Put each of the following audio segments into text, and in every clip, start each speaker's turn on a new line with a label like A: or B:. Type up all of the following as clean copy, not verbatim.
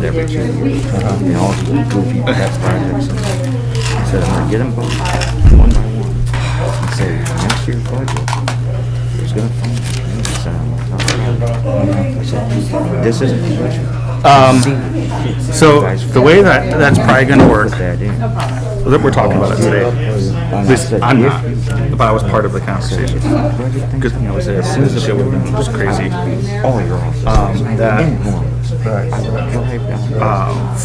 A: it every 2 years. And all these goofy pet projects. I said, I'm going to get them both one by one. I said, next year's budget, there's going to fund it. I said, this isn't the budget.
B: So the way that's probably going to work, we're talking about it today. At least I'm not, but I was part of the conversation. Because I was there as soon as the show would have been just crazy.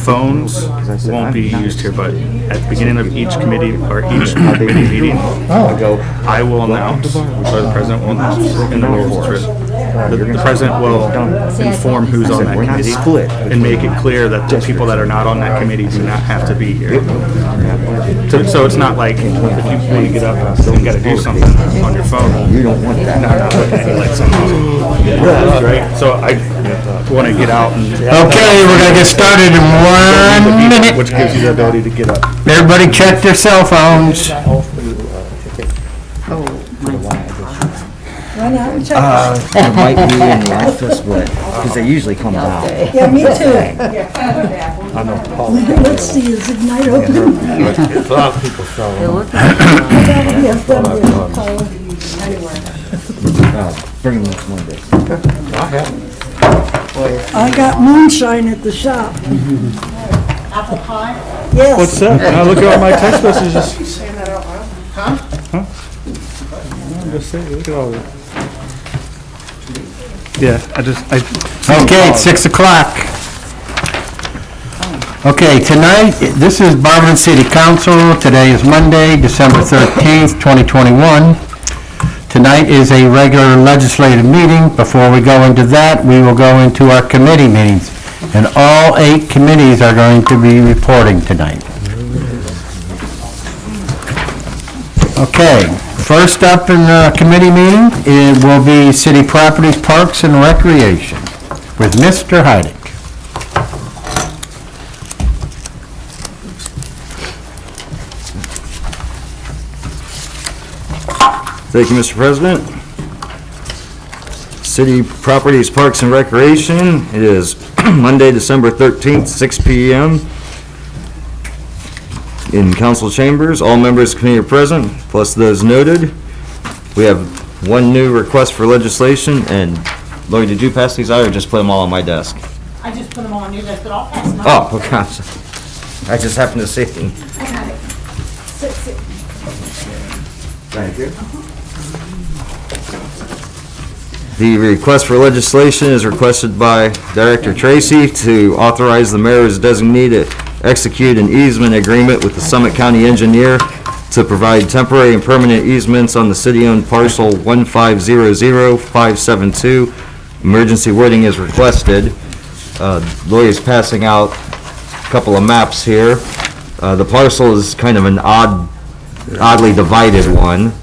B: Phones won't be used here, but at the beginning of each committee or each committee meeting, I will announce, or the president will announce in the rules it's written. The president will inform who's on that committee and make it clear that the people that are not on that committee do not have to be here. So it's not like if you want to get up and got to do something on your phone.
A: You don't want that.
B: Not looking at it like something. Right? So I want to get out and...
C: Okay, we're going to get started in 1 minute.
B: Which gives you the ability to get up.
C: Everybody check their cell phones.
D: It
A: might be in the office, but because they usually come down.
D: Yeah, me too. Let's see, is Ignite open?
E: A lot of people sell them.
A: Bring them next Monday.
D: I got moonshine at the shop.
F: Apple pie?
D: Yes.
B: What's up? Now look at all my text messages.
F: Saying that out loud? Huh?
B: I'm just saying, look at all of it. Yeah,
C: Okay, it's 6 o'clock. Okay, tonight, this is Barberton City Council. Today is Monday, December 13th, 2021. Tonight is a regular legislative meeting. Before we go into that, we will go into our committee meetings. And all 8 committees are going to be reporting tonight. Okay, first up in the committee meeting, it will be City Properties, Parks, and Recreation with Mr. Heidick.
A: Thank you, Mr. President. City Properties, Parks, and Recreation. It is Monday, December 13th, 6 p.m. in council chambers. All members of the committee are present, plus those noted. We have one new request for legislation, and Lori, did you pass these out or just put them all on my desk?
F: I just put them on your desk, but I'll pass them out.
A: Oh, okay. I just happened to see them.
F: I got it. Sit.
A: Thank you. The request for legislation is requested by Director Tracy to authorize the mayor's designee to execute an easement agreement with the Summit County engineer to provide temporary and permanent easements on the city-owned parcel 1500572. Emergency wording is requested. Lori is passing out a couple of maps here. The parcel is kind of an oddly divided one.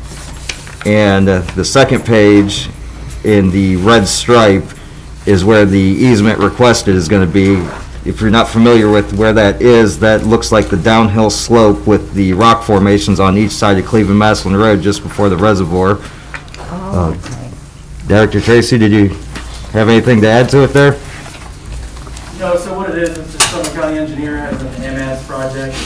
A: And the second page in the red stripe is where the easement requested is going to be. If you're not familiar with where that is, that looks like the downhill slope with the rock formations on each side of Cleveland-Maslin Road just before the reservoir. Director Tracy, did you have anything to add to it there?
G: No, so what it is, it's the Summit County engineer has an MAS project.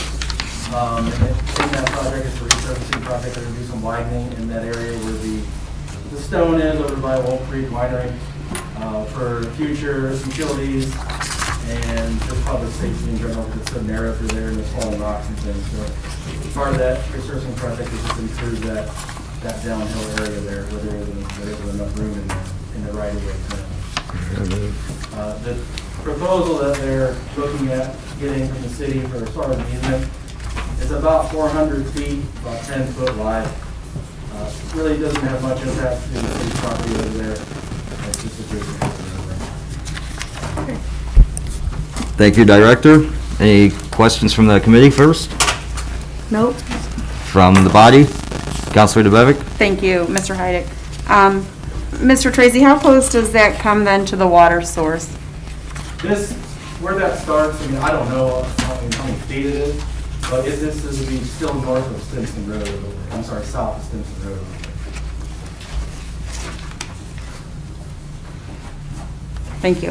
G: And in that project is a resurfacing project. They're going to do some widening in that area where the stone is over by Old Creek Winery for future utilities and just public safety in general because it's so narrow through there and there's falling rocks and things. So part of that resurfacing project is just improve that downhill area there where there isn't enough room in the right of way. The proposal that they're looking at getting from the city for as far as the easement is about 400 feet, about 10 foot wide. Really doesn't have much impact to the city property over there. It's just a good thing.
A: Thank you, Director. Any questions from the committee first?
D: Nope.
A: From the body? Councilor DeBevick?
H: Thank you, Mr. Heidick. Mr. Tracy, how close does that come then to the water source?
G: This, where that starts, I mean, I don't know how many feet it is, but this is to be still north of Stimson Road. I'm sorry, south of Stimson Road.
H: Thank you.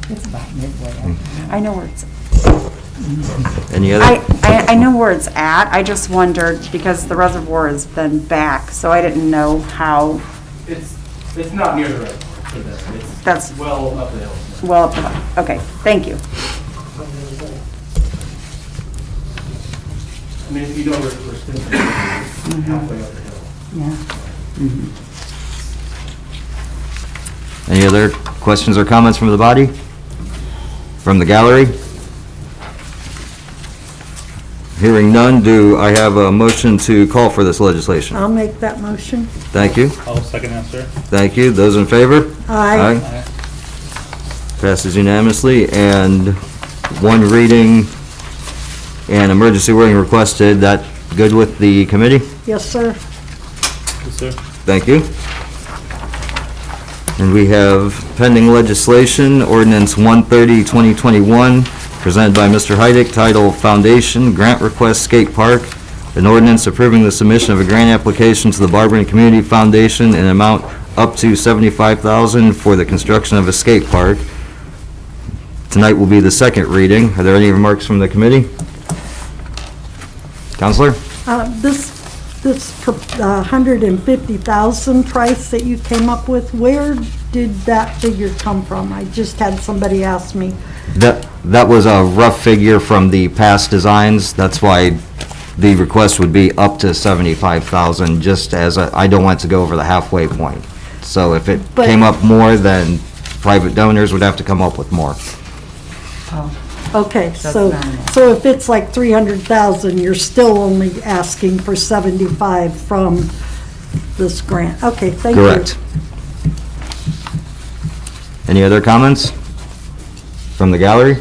H: It's about midway. I know where it's,
A: Any other?
H: I know where it's at. I just wondered, because the reservoir has been back, so I didn't know how,
G: It's not near the reservoir, so
H: That's-
G: it's well up the hill.
H: well, up the- okay, thank you.
G: I mean, if you know where Stinson is, it's halfway up the hill.
H: Yeah.
A: Any other questions or comments from the body? From the gallery? Hearing none, do I have a motion to call for this legislation?
D: I'll make that motion.
A: Thank you.
B: I'll second that, sir.
A: Thank you. Those in favor?
D: Aye.
A: Passes unanimously, and one reading and emergency wording requested. That good with the committee?
D: Yes, sir.
B: Yes, sir.
A: Thank you. And we have pending legislation, Ordinance 130, 2021, presented by Mr. Heidick, title Foundation Grant Request Skate Park. An ordinance approving the submission of a grant application to the Barbering Community Foundation in an amount up to $75,000 for the construction of a skate park. Tonight will be the second reading. Are there any remarks from the committee? Counselor?
D: This 150,000 price that you came up with, where did that figure come from? I just had somebody ask me.
A: That was a rough figure from the past designs. That's why the request would be up to 75,000, just as I don't want to go over the halfway point. So if it
D: But-
A: came up more, then private donors would have to come up with more.
D: Okay, so if it's like 300,000, you're still only asking for 75 from this grant. Okay, thank you.
A: Correct. Any other comments from the gallery?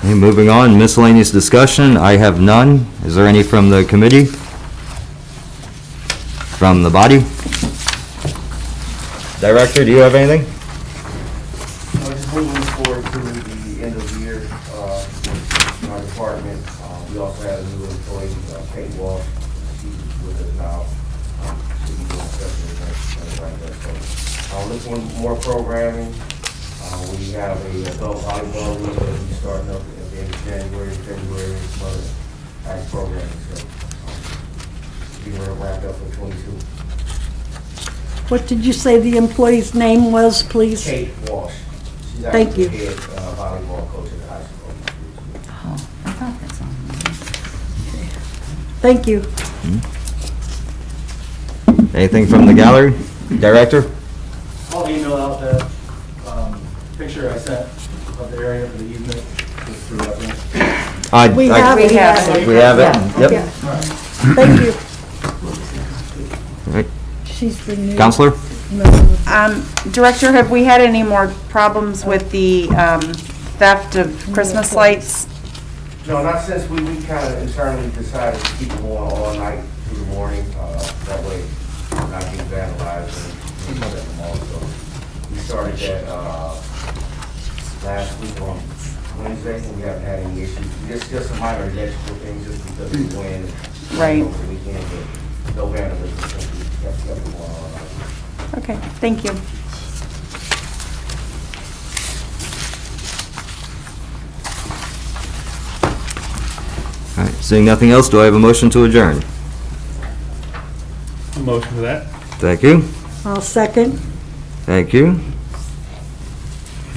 A: Okay, moving on, miscellaneous discussion. I have none. Is there any from the committee? From the body? Director, do you have anything?
E: Just moving forward to the end of the year, in our department, we also had a new employee, Kate Walsh. She's with us now. She'll be doing special events, things like that. So, looking for more programming. We have a adult volleyball league that will be starting up at the end of January, February, some other active programming. So, we were wrapped up for 22.
D: What did you say the employee's name was, please?
E: Kate Walsh. She's
D: Thank
E: actually
D: you.
E: the head volleyball coach at the high school.
H: Oh, I thought that's on.
D: Thank you.
A: Anything from the gallery? Director?
G: I'll email out the picture I sent of the area for the easement, just through Wetland.
D: We have
H: We
D: it.
H: have it.
A: We have it?
D: Yeah.
A: Yep.
D: Thank you.
A: All right.
D: She's the new.
A: Counselor?
H: Director, have we had any more problems with the theft of Christmas lights?
E: No, not since we kind of internally decided to keep them on all night through the morning. That way, we're not getting vandalized and we set them off. So we started that last week on Wednesday, and we haven't had any issues. Just some minor electrical things, just because of the wind.
H: Right.
E: Over the weekend, but no vandalism. We kept them on all night.
H: Okay, thank you.
A: All right, seeing nothing else, do I have a motion to adjourn?
B: A motion for that?
A: Thank you.
D: I'll second.
A: Thank you.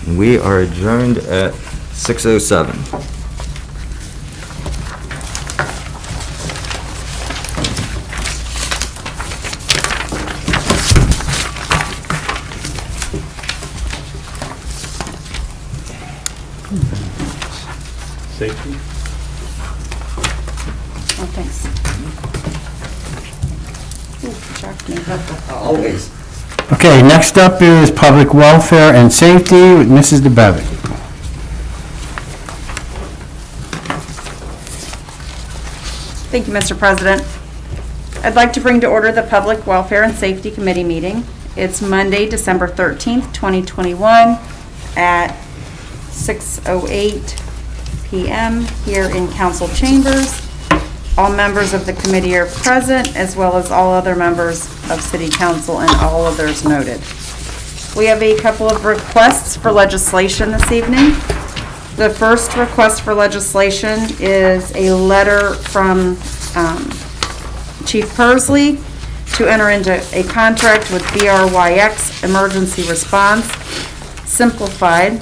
A: We are adjourned at 6:07.
B: Safety?
H: Oh, thanks. Ooh, shocked me.
A: Always.
C: Okay, next up is Public Welfare and Safety with Mrs. DeBevick.
H: Thank you, Mr. President. I'd like to bring to order the Public Welfare and Safety Committee meeting. It's Monday, December 13th, 2021, at 6:08 PM here in council chambers. All members of the committee are present, as well as all other members of city council, and all others noted. We have a couple of requests for legislation this evening. The first request for legislation is a letter from Chief Pursley to enter into a contract with BRYX Emergency Response Simplified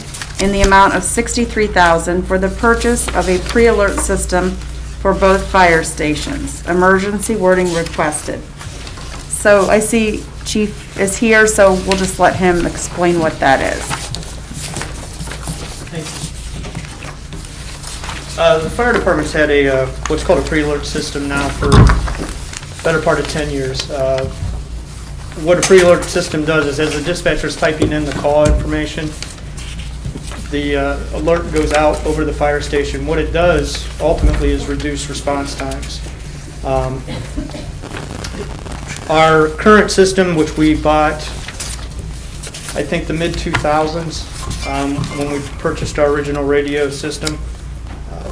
H: in the amount of $63,000 for the purchase of a pre-alert system for both fire stations. Emergency wording requested. So I see Chief is here, so we'll just let him explain what that is.
I: The fire department's had a, what's called a pre-alert system now for the better part of 10 years. What a pre-alert system does is as the dispatcher's typing in the call information, the alert goes out over the fire station. What it does ultimately is reduce response times. Our current system, which we bought, I think the mid-2000s, when we purchased our original radio system,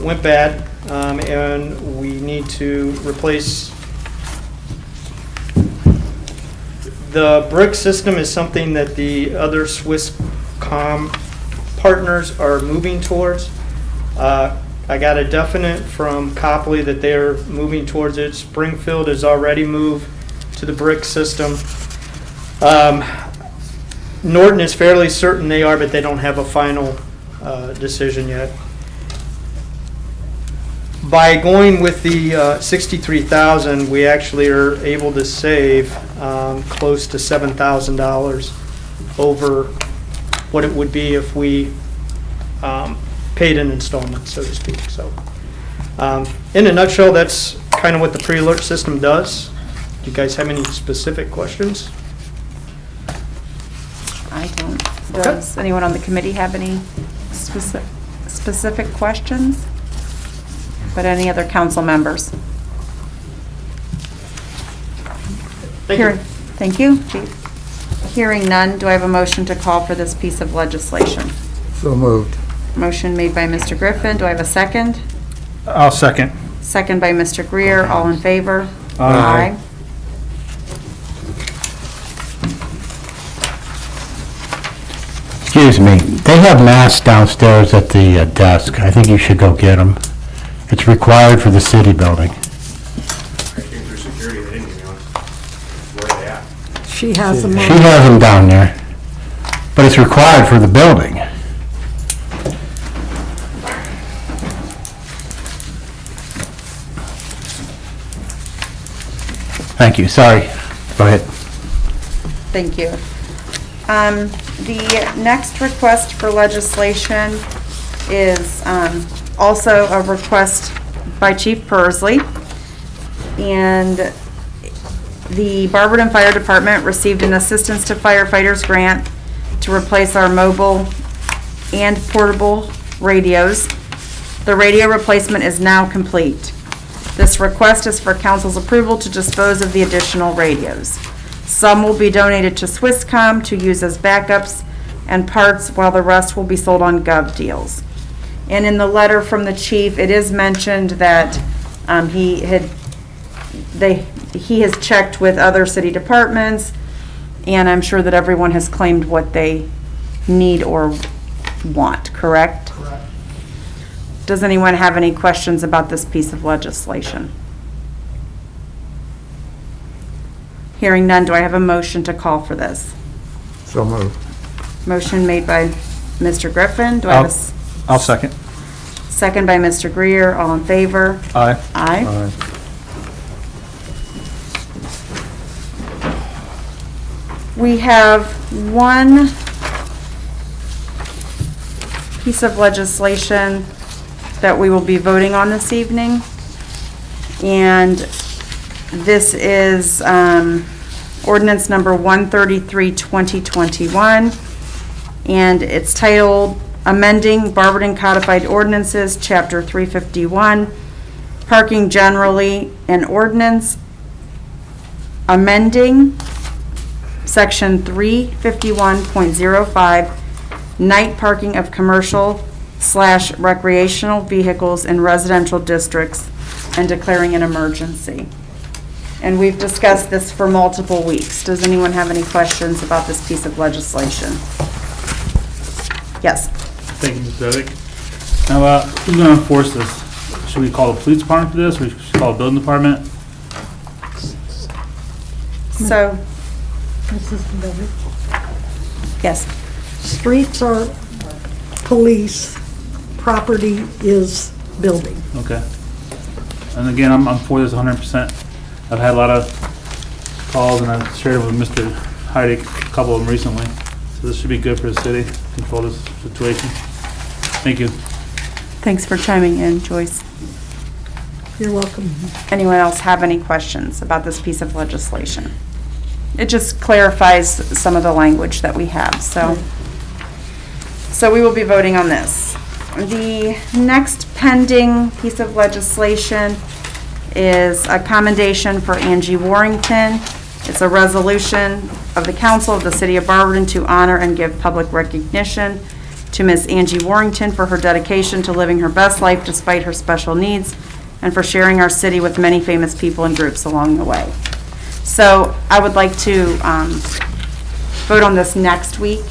I: went bad, and we need to replace. The brick system is something that the other Swisscom partners are moving towards. I got a definite from Copley that they're moving towards it. Springfield has already moved to the brick system. Norton is fairly certain they are, but they don't have a final decision yet. By going with the 63,000, we actually are able to save close to $7,000 over what it would be if we paid in installments, so to speak. So, in a nutshell, that's kind of what the pre-alert system does. Do you guys have any specific questions?
H: I don't. Does anyone on the committee have any specific questions? But any other council members? Thank you, Chief. Hearing none, do I have a motion to call for this piece of legislation?
C: So moved.
H: Motion made by Mr. Griffin. Do I have a second?
B: I'll second.
H: Second by Mr. Greer. All in favor?
B: Aye.
C: Excuse me, they have masks downstairs at the desk. I think you should go get them. It's required for the city building.
E: I came through security, they didn't give me one. Where are they at?
D: She has them
C: She
D: on.
C: has them down there, but it's required for the building. Thank you, sorry. Go ahead.
H: Thank you. The next request for legislation is also a request by Chief Pursley. And the Barberton Fire Department received an Assistance to Firefighters grant to replace our mobile and portable radios. The radio replacement is now complete. This request is for council's approval to dispose of the additional radios. Some will be donated to Swisscom to use as backups and parts, while the rest will be sold on Gov Deals. And in the letter from the chief, it is mentioned that he has checked with other city departments, and I'm sure that everyone has claimed what they need or want, correct?
I: Correct.
H: Does anyone have any questions about this piece of legislation? Hearing none, do I have a motion to call for this?
C: So moved.
H: Motion made by Mr. Griffin. Do I have a
B: I'll second.
H: second by Mr. Greer? All in favor?
B: Aye.
H: Aye. We have one piece of legislation that we will be voting on this evening. And this is ordinance number 133, 2021. And it's titled Amending Barberton Codified Ordinances, Chapter 351, Parking Generally, and Ordinance amending Section 351.05, night parking of commercial/recreational vehicles in residential districts, and declaring an emergency. And we've discussed this for multiple weeks. Does anyone have any questions about this piece of legislation? Yes.
B: Thank you, Ms. Devick. Now, who's gonna enforce this? Should we call the police department for this, or should we call the building department?
H: So,
D: Mrs. Miller.
H: yes.
D: Streets are police, property is building.
B: Okay. And again, I'm for this 100%. I've had a lot of calls, and I've shared it with Mr. Heidick, a couple of them recently. So this should be good for the city, control this situation. Thank you.
H: Thanks for chiming in, Joyce.
D: You're welcome.
H: Anyone else have any questions about this piece of legislation? It just clarifies some of the language that we have, so. So we will be voting on this. The next pending piece of legislation is Accommodation for Angie Warrington. It's a resolution of the Council of the City of Barberton to honor and give public recognition to Ms. Angie Warrington for her dedication to living her best life despite her special needs and for sharing our city with many famous people and groups along the way. So I would like to vote on this next week,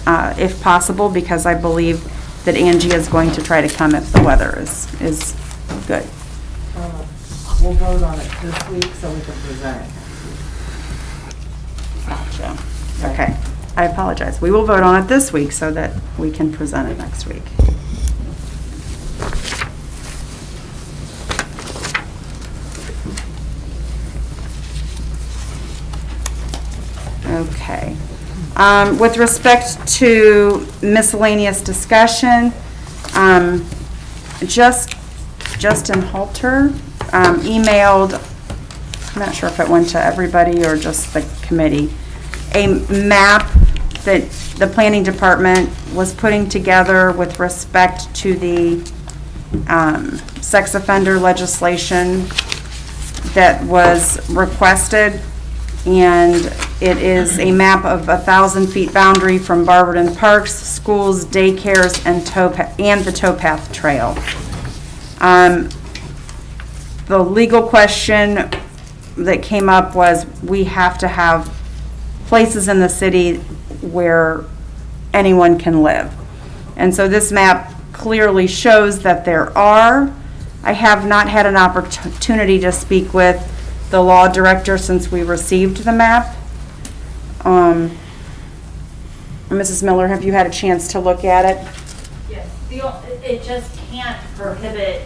H: if possible, because I believe that Angie is going to try to come if the weather is good.
J: We'll vote on it this week so we can present it.
H: Gotcha. Okay, I apologize. We will vote on it this week so that we can present it next week. Okay. With respect to miscellaneous discussion, Justin Halter emailed, I'm not sure if it went to everybody or just the committee, a map that the planning department was putting together with respect to the sex offender legislation that was requested. And it is a map of 1,000 feet boundary from Barberton parks, schools, daycares, and the towpath trail. The legal question that came up was we have to have places in the city where anyone can live. And so this map clearly shows that there are. I have not had an opportunity to speak with the law director since we received the map. Mrs. Miller, have you had a chance to look at it?
K: Yes, it just can't prohibit,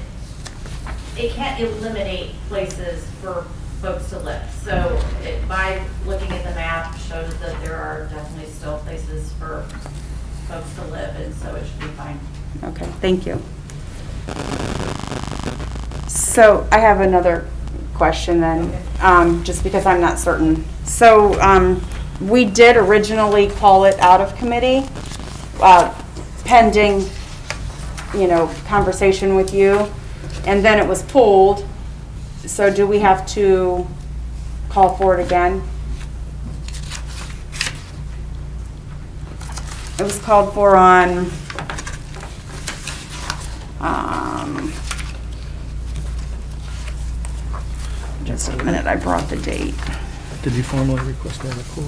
K: it can't eliminate places for folks to live. So by looking at the map shows that there are definitely still places for folks to live, and so it should be fine.
H: Okay, thank you. So I have another question then, just because I'm not certain. So we did originally call it out of committee, pending, conversation with you, and then it was pulled. So do we have to call for it again? It was called for on just a minute, I brought the date.
B: Did you formally request that pull?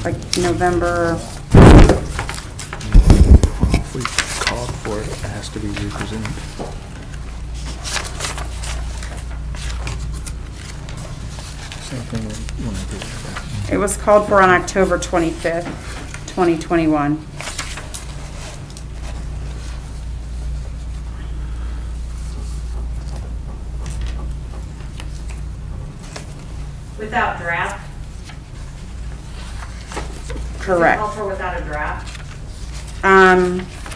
H: Like November,
B: If we called for it, it has to be represented. Same thing when I did that.
H: it was called for on October 25th, 2021.
K: Without draft?
H: Correct.
K: Call for without a draft?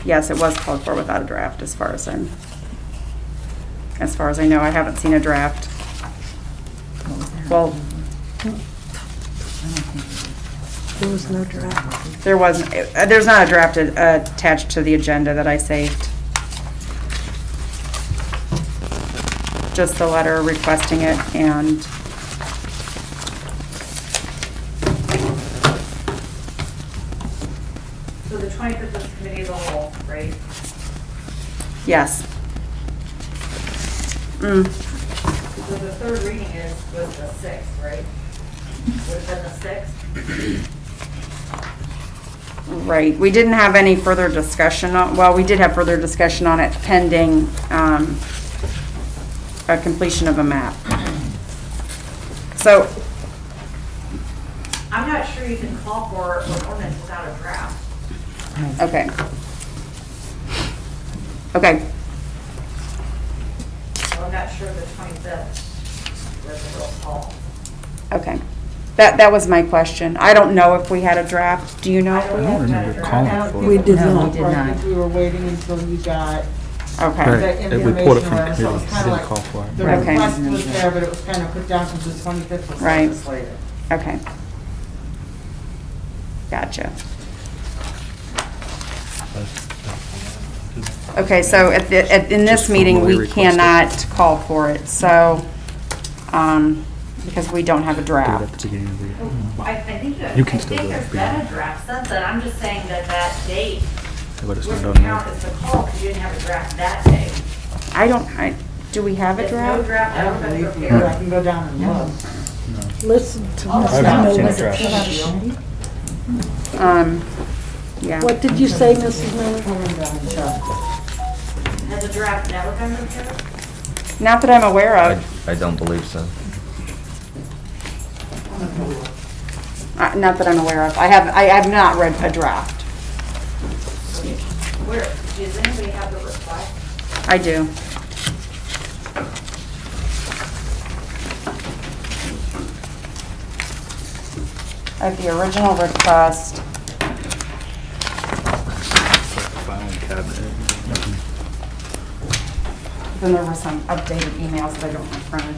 H: Yes, it was called for without a draft, as far as I know. I haven't seen a draft. Well,
D: There was no draft.
H: there's not a draft attached to the agenda that I saved. Just the letter requesting it and
K: So the 25th is committee of the whole, right?
H: yes.
K: So the third reading was the 6th, right? Would have been the 6th?
H: Right, we didn't have any further discussion on, well, we did have further discussion on it pending a completion of a map. So,
K: I'm not sure you can call for an ordinance without a draft.
H: okay. Okay,
K: So I'm not sure the 25th was a real call.
H: okay. That was my question. I don't know if we had a draft. Do you know?
K: I don't remember calling for it.
D: We did
J: No,
D: not.
J: we did not. I think we were waiting until you got
H: Okay,
J: the information. So it was kind of
B: call
J: like,
B: for it.
J: the
H: Okay.
J: request was there, but it was kind of put down because the 25th was
H: Right.
J: legislated.
H: okay. Gotcha. Okay, so in this meeting, we cannot call for it, so, because we don't have a draft.
K: I think
B: You can still do it.
K: there's been a draft since then. I'm just saying that date
B: But it's
K: wouldn't
B: not done
K: count
B: yet.
K: as the call because you didn't have a draft that day.
H: Do we have a
K: There's no
H: draft?
K: draft
J: I don't
K: ever
J: believe
K: been
J: you.
K: prepared.
J: I can go down and look.
D: Listen to
B: I
D: Mrs.
B: haven't seen a
D: Miller.
B: draft.
H: Yeah.
D: What did you say, Mrs. Miller?
J: I'll run down and check.
K: Has a draft never been prepared?
H: Not that I'm aware of.
A: I don't believe so.
H: Not that I'm aware of. I have not read a draft.
K: Where, does anybody have the reply?
H: I do. I have the original request.
B: Filing cabinet.
H: Then there were some updated emails that I don't have printed.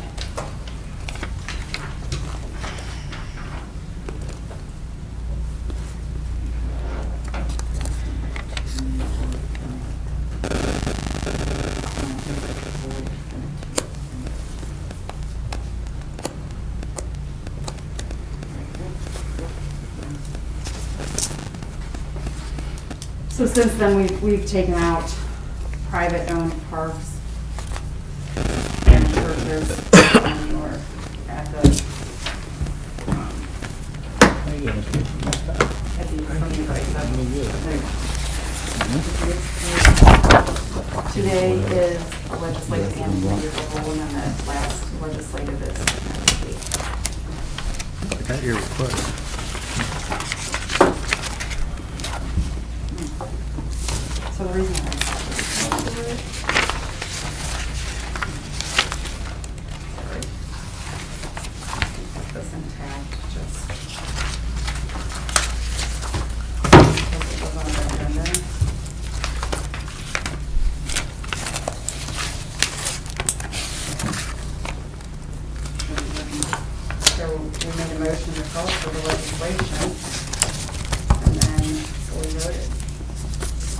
H: So since then, we've taken out private-owned parks and churches or at the, today is legislative and committee of the whole, and then the last legislative is next week.
B: I got your request.
H: So the reason I this intact, just. Because it was on the agenda. So we made a motion to call for the legislation, and then we voted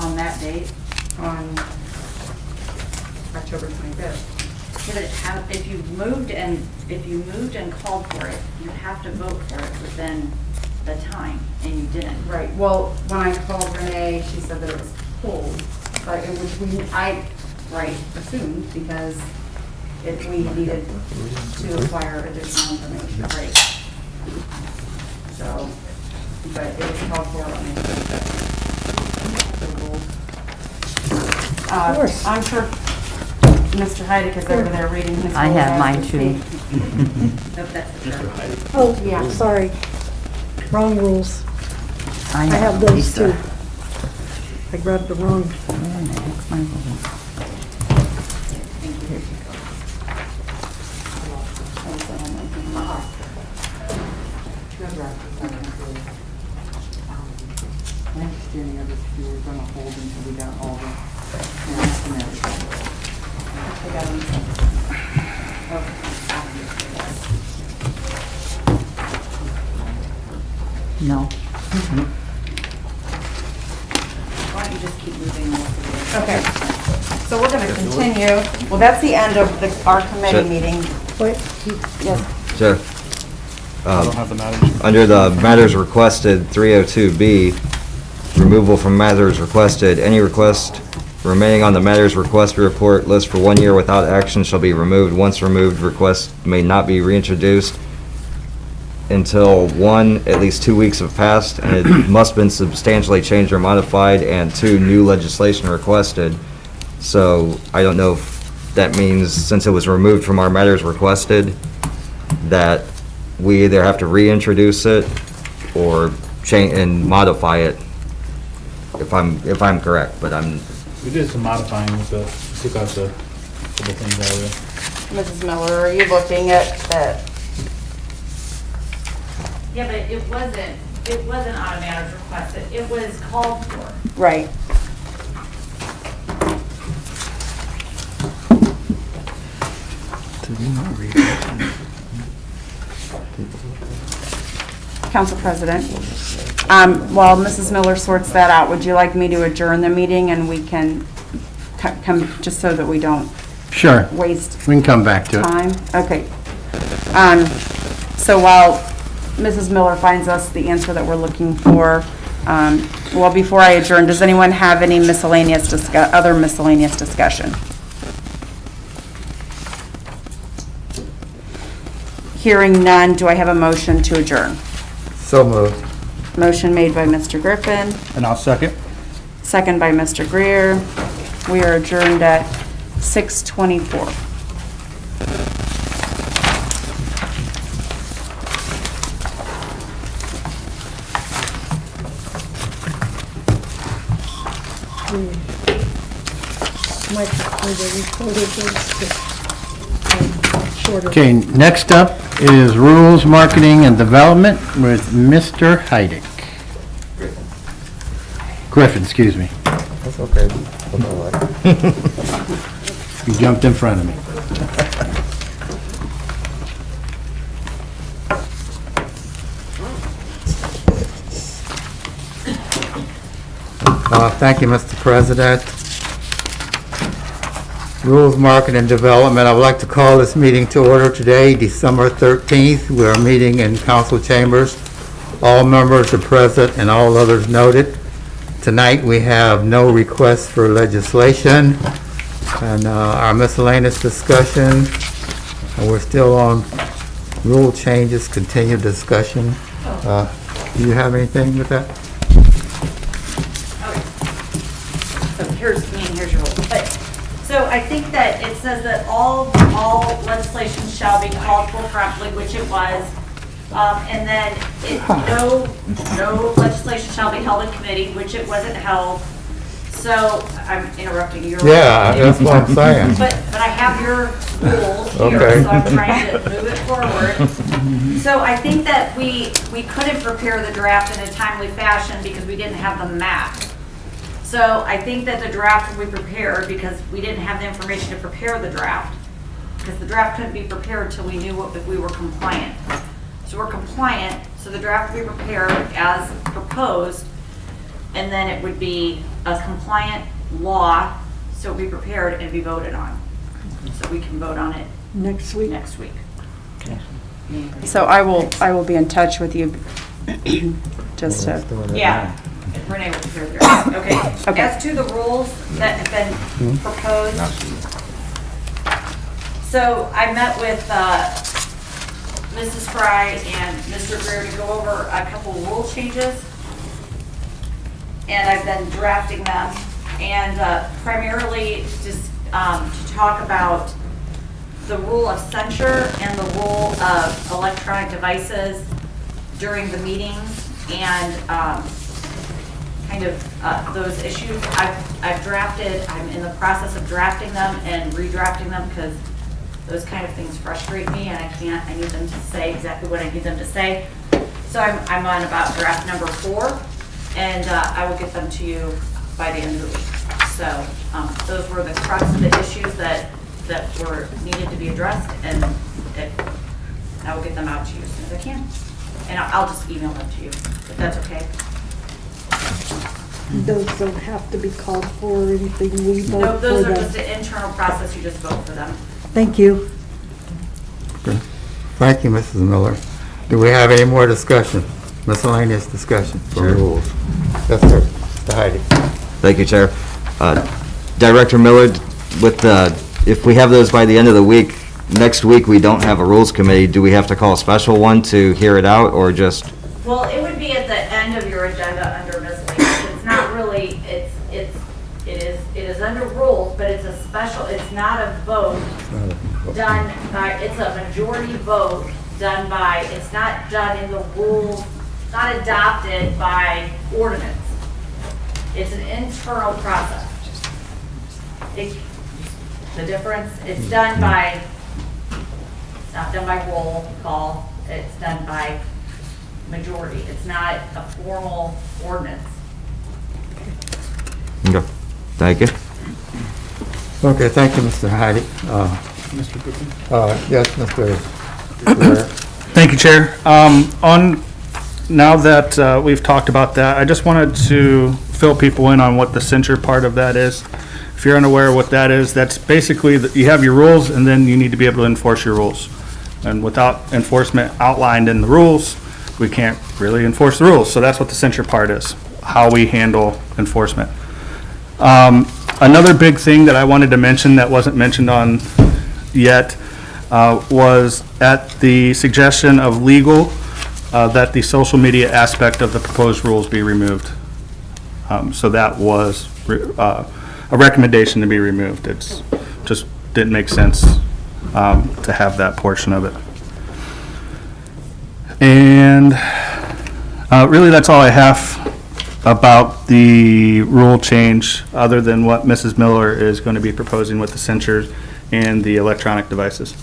H: on that date, on October 25th.
K: Yeah, but if you moved and called for it, you have to vote for it within the time, and you didn't.
H: Right, well, when I called Renee, she said that it was pulled, but it was, assumed, because we needed to acquire additional information.
K: Right.
H: So, but it was called for on the 25th.
D: Of course.
H: I'm sure Mr. Heidick is over there reading his.
F: I have mine
H: rules as
F: too.
H: we speak.
K: Nope, that's for sure.
D: Oh,
H: Yeah.
D: sorry. Wrong rules.
F: I
D: I have those
F: Lisa.
D: too. I grabbed the wrong.
J: My understanding of this, we were going to hold until we got all the maps and everything.
H: I got them.
F: No.
K: Why don't you just keep moving along?
H: Okay, so we're gonna continue. Well, that's the end of our committee
A: Shit.
H: meeting.
D: Wait,
H: Yes.
A: Sure.
B: I don't have the matters.
A: Under the matters requested, 302B, removal from matters requested, any request remaining on the matters request report list for 1 year without action shall be removed. Once removed, requests may not be reintroduced until 1, at least 2 weeks have passed, and it must have been substantially changed or modified, and 2, new legislation requested. So I don't know if that means, since it was removed from our matters requested, that we either have to reintroduce it or change and modify it, if I'm correct, but I'm,
B: We did some modifying with the, took out the couple things out of it.
H: Mrs. Miller, are you looking at that?
K: Yeah, but it wasn't on a matters requested, it was called for.
H: Right. Council President, while Mrs. Miller sorts that out, would you like me to adjourn the meeting and we can come, just so that we don't
C: Sure,
H: waste
C: we can come back to it.
H: time? Okay. So while Mrs. Miller finds us the answer that we're looking for, well, before I adjourn, does anyone have any other miscellaneous discussion? Hearing none, do I have a motion to adjourn?
C: So moved.
H: Motion made by Mr. Griffin,
C: And I'll second.
H: second by Mr. Greer. We are adjourned at 6:24. Okay, next up is Rules, Marketing, and Development with Mr. Heidick. Griffin, excuse me.
A: that's okay.
C: You jumped in front of me.
L: Thank you, Mr. President. Rules, Market, and Development. I would like to call this meeting to order today, December 13th. We are meeting in council chambers. All members are present and all others noted. Tonight, we have no requests for legislation and our miscellaneous discussion. And we're still on rule changes, continued discussion. Do you have anything with that?
K: So here's your rule. But, so I think that it says that all legislation shall be called for promptly, which it was. And then no legislation shall be held in committee, which it wasn't held. So I'm interrupting your.
L: Yeah, that's what I'm saying.
K: But I have your rules here,
L: Okay.
K: so I'm trying to move it forward. So I think that we couldn't prepare the draft in a timely fashion because we didn't have the map. So I think that the draft will be prepared because we didn't have the information to prepare the draft. Because the draft couldn't be prepared until we knew if we were compliant. So we're compliant, so the draft will be prepared as proposed, and then it would be a compliant law, so it'll be prepared and be voted on. So we can vote on it
D: Next week.
K: next week.
H: So I will be in touch with you just to,
K: Yeah, Renee will prepare the draft. Okay.
H: Okay.
K: As to the rules that have been proposed, so I met with Mrs. Fry and Mr. Greer to go over a couple rule changes. And I've been drafting them, and primarily just to talk about the rule of censure and the rule of electronic devices during the meetings, and kind of those issues. I've drafted, I'm in the process of drafting them and redrafting them because those kind of things frustrate me, and I need them to say exactly what I need them to say. So I'm on about draft number 4. And I will get them to you by the end of the week. So those were the crux of the issues that were needed to be addressed, and I will get them out to you as soon as I can. And I'll just email them to you, if that's okay.
D: Those don't have to be called for or anything, we vote
K: No,
D: for
K: those are
D: them.
K: just an internal process, you just vote for them.
D: Thank you.
L: Thank you, Mrs. Miller. Do we have any more discussion? Miscellaneous discussion for
A: Sure.
L: rules. Yes, sir. Mr. Heidi.
A: Thank you, Chair. Director Miller, with if we have those by the end of the week, next week we don't have a rules committee, do we have to call a special one to hear it out, or just?
K: Well, it would be at the end of your agenda under miscellaneous. It's not really, it is under rules, but it's a special, it's not a vote done by, it's a majority vote done by, it's not done in the rules, not adopted by ordinance. It's an internal process. The difference, it's done by, it's not done by roll call, it's done by majority. It's not a formal ordinance.
A: Okay, thank you.
L: Okay, thank you, Mr. Heidi.
B: Mr. Goodman?
L: Yes, Mr. Greer.
B: Thank you, Chair. Now that we've talked about that, I just wanted to fill people in on what the censure part of that is. If you're unaware of what that is, that's basically that you have your rules and then you need to be able to enforce your rules. And without enforcement outlined in the rules, we can't really enforce the rules. So that's what the censure part is, how we handle enforcement. Another big thing that I wanted to mention that wasn't mentioned on yet was at the suggestion of legal that the social media aspect of the proposed rules be removed. So that was a recommendation to be removed. It's just didn't make sense to have that portion of it. And really that's all I have about the rule change, other than what Mrs. Miller is going to be proposing with the censures and the electronic devices.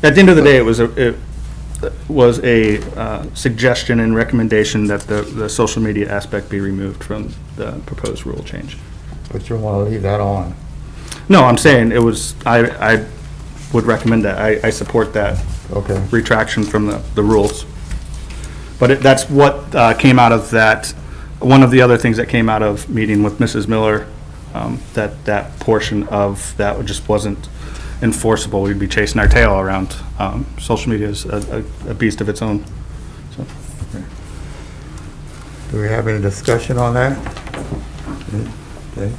B: At the end of the day, it was a suggestion and recommendation that the social media aspect be removed from the proposed rule change.
L: But you want to leave that on?
B: No, I'm saying it was, I would recommend that. I support that
L: Okay.
B: retraction from the rules. But that's what came out of that, one of the other things that came out of meeting with Mrs. Miller, that portion of that just wasn't enforceable. We'd be chasing our tail around. Social media is a beast of its own. So.
L: Do we have any discussion on that? Okay.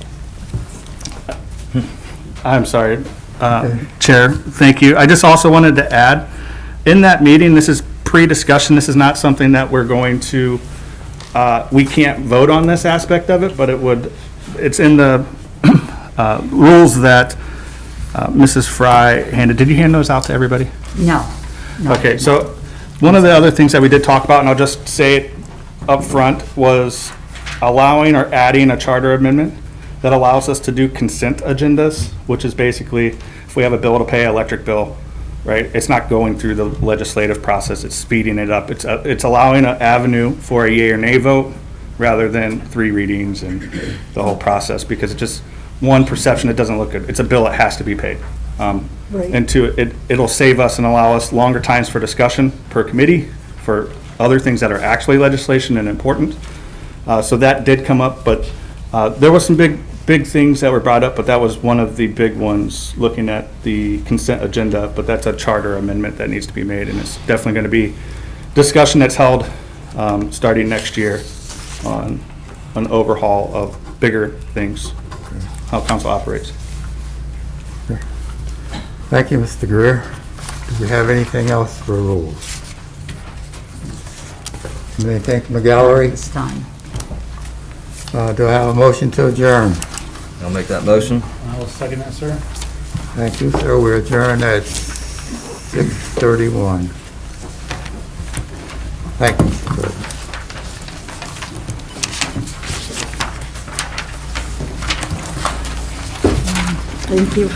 B: I'm sorry, Chair, thank you. I just also wanted to add, in that meeting, this is pre-discussion, this is not something that we're going to, we can't vote on this aspect of it, but it's in the rules that Mrs. Fry handed. Did you hand those out to everybody?
J: No.
B: Okay, so one of the other things that we did talk about, and I'll just say it up front, was allowing or adding a charter amendment that allows us to do consent agendas, which is basically if we have a bill to pay, electric bill, right? It's not going through the legislative process, it's speeding it up. It's allowing an avenue for a yea or nay vote rather than 3 readings and the whole process, because it just, one, perception, it doesn't look good. It's a bill that has to be paid.
D: Right.
B: And two, it'll save us and allow us longer times for discussion per committee for other things that are actually legislation and important. So that did come up, but there was some big things that were brought up, but that was one of the big ones, looking at the consent agenda. But that's a charter amendment that needs to be made, and it's definitely going to be discussion that's held starting next year on an overhaul of bigger things, how council operates.
L: Thank you, Mr. Greer. Do we have anything else for rules? Anything from the gallery?
J: It's time.
L: Do I have a motion to adjourn?
A: I'll make that motion.
B: I will second that, sir.
L: Thank you, sir. We're adjourned at 6:31. Thank you, Mr. President.
D: Thank you.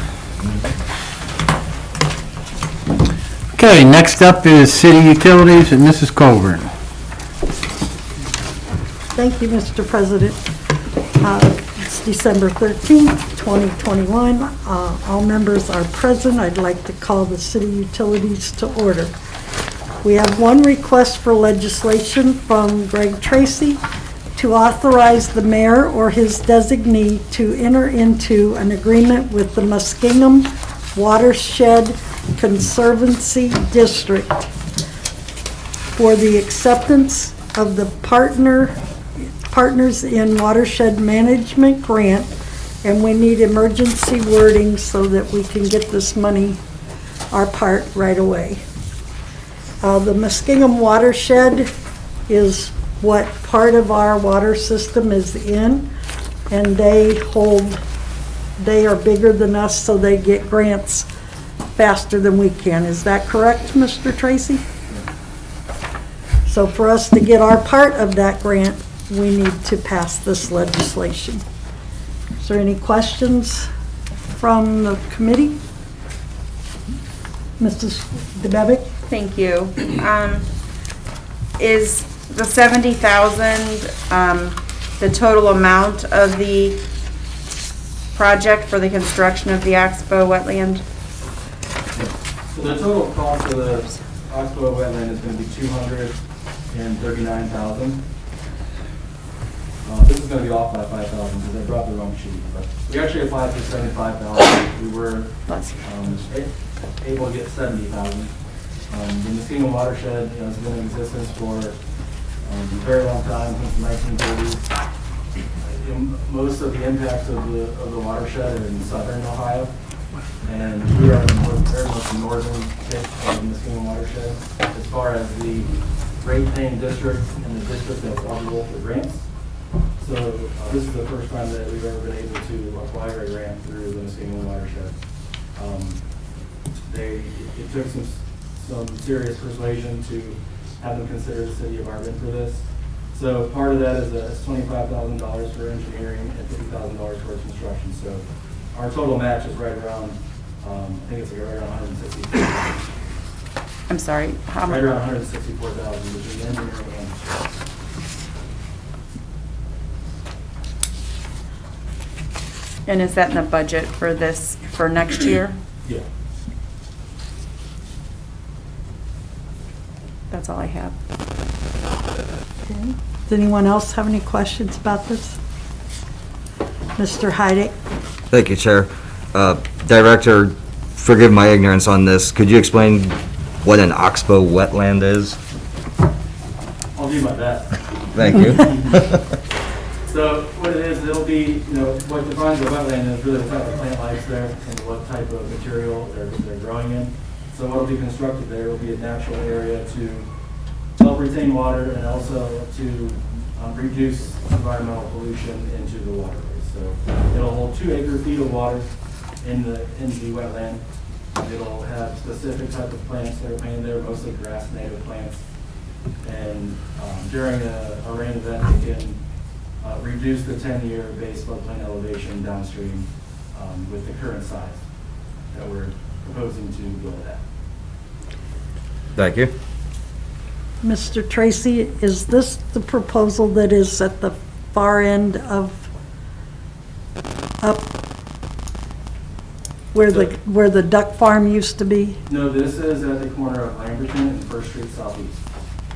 C: Okay, next up is city utilities and Mrs. Colburn.
D: Thank you, Mr. President. It's December 13th, 2021. All members are present. I'd like to call the city utilities to order. We have one request for legislation from Greg Tracy to authorize the mayor or his designee to enter into an agreement with the Muskingum Watershed Conservancy District for the acceptance of the partner Partners in Watershed Management Grant, and we need emergency wording so that we can get this money, our part, right away. The Muskingum Watershed is what part of our water system is in, and they are bigger than us, so they get grants faster than we can. Is that correct, Mr. Tracy? So for us to get our part of that grant, we need to pass this legislation. Is there any questions from the committee? Mrs. DeBevick?
H: Thank you. Is the 70,000, the total amount of the project for the construction of the Oxbow wetland?
G: So the total cost of the Oxbow wetland is going to be $239,000. This is going to be off by 5,000 because I brought the wrong sheet. But we actually applied for 75,000. We were able to get 70,000. The Muskingum watershed, has been in existence for a very long time, since the 1930s. Most of the impacts of the watershed are in southern Ohio, and we are very much the northern tip of the Muskingum watershed. As far as the rate-paying district and the district that's eligible for grants, so this is the first time that we've ever been able to acquire a grant through the Miscellaneous watershed. It took some serious persuasion to have them consider the city of Barberton for this. So part of that is $25,000 for engineering and $50,000 towards construction. So our total match is right around, I think it's like right around 164,000.
H: I'm sorry, how much?
G: Right around 164,000 between engineering and construction.
H: And is that in the budget for this, for next year?
G: Yeah.
H: That's all I have.
D: Okay. Does anyone else have any questions about this? Mr. Heidick?
A: Thank you, Chair. Director, forgive my ignorance on this. Could you explain what an Oxbow wetland is?
G: I'll do my best.
A: Thank you.
G: So what it is, it'll be, what defines a wetland is really the type of plant life there and what type of material they're growing in. So what will be constructed there will be a natural area to help retain water and also to reduce environmental pollution into the waterways. So it'll hold 2 acre-feet of water in the wetland. It'll have specific type of plants that are planted there, mostly grass native plants. And during a rain event, it can reduce the 10-year base floodplain elevation downstream with the current size that we're proposing to build at.
A: Thank you.
D: Mr. Tracy, is this the proposal that is at the far end of, up where the duck farm used to be?
G: No, this is at the corner of Lamberton and First Street Southeast.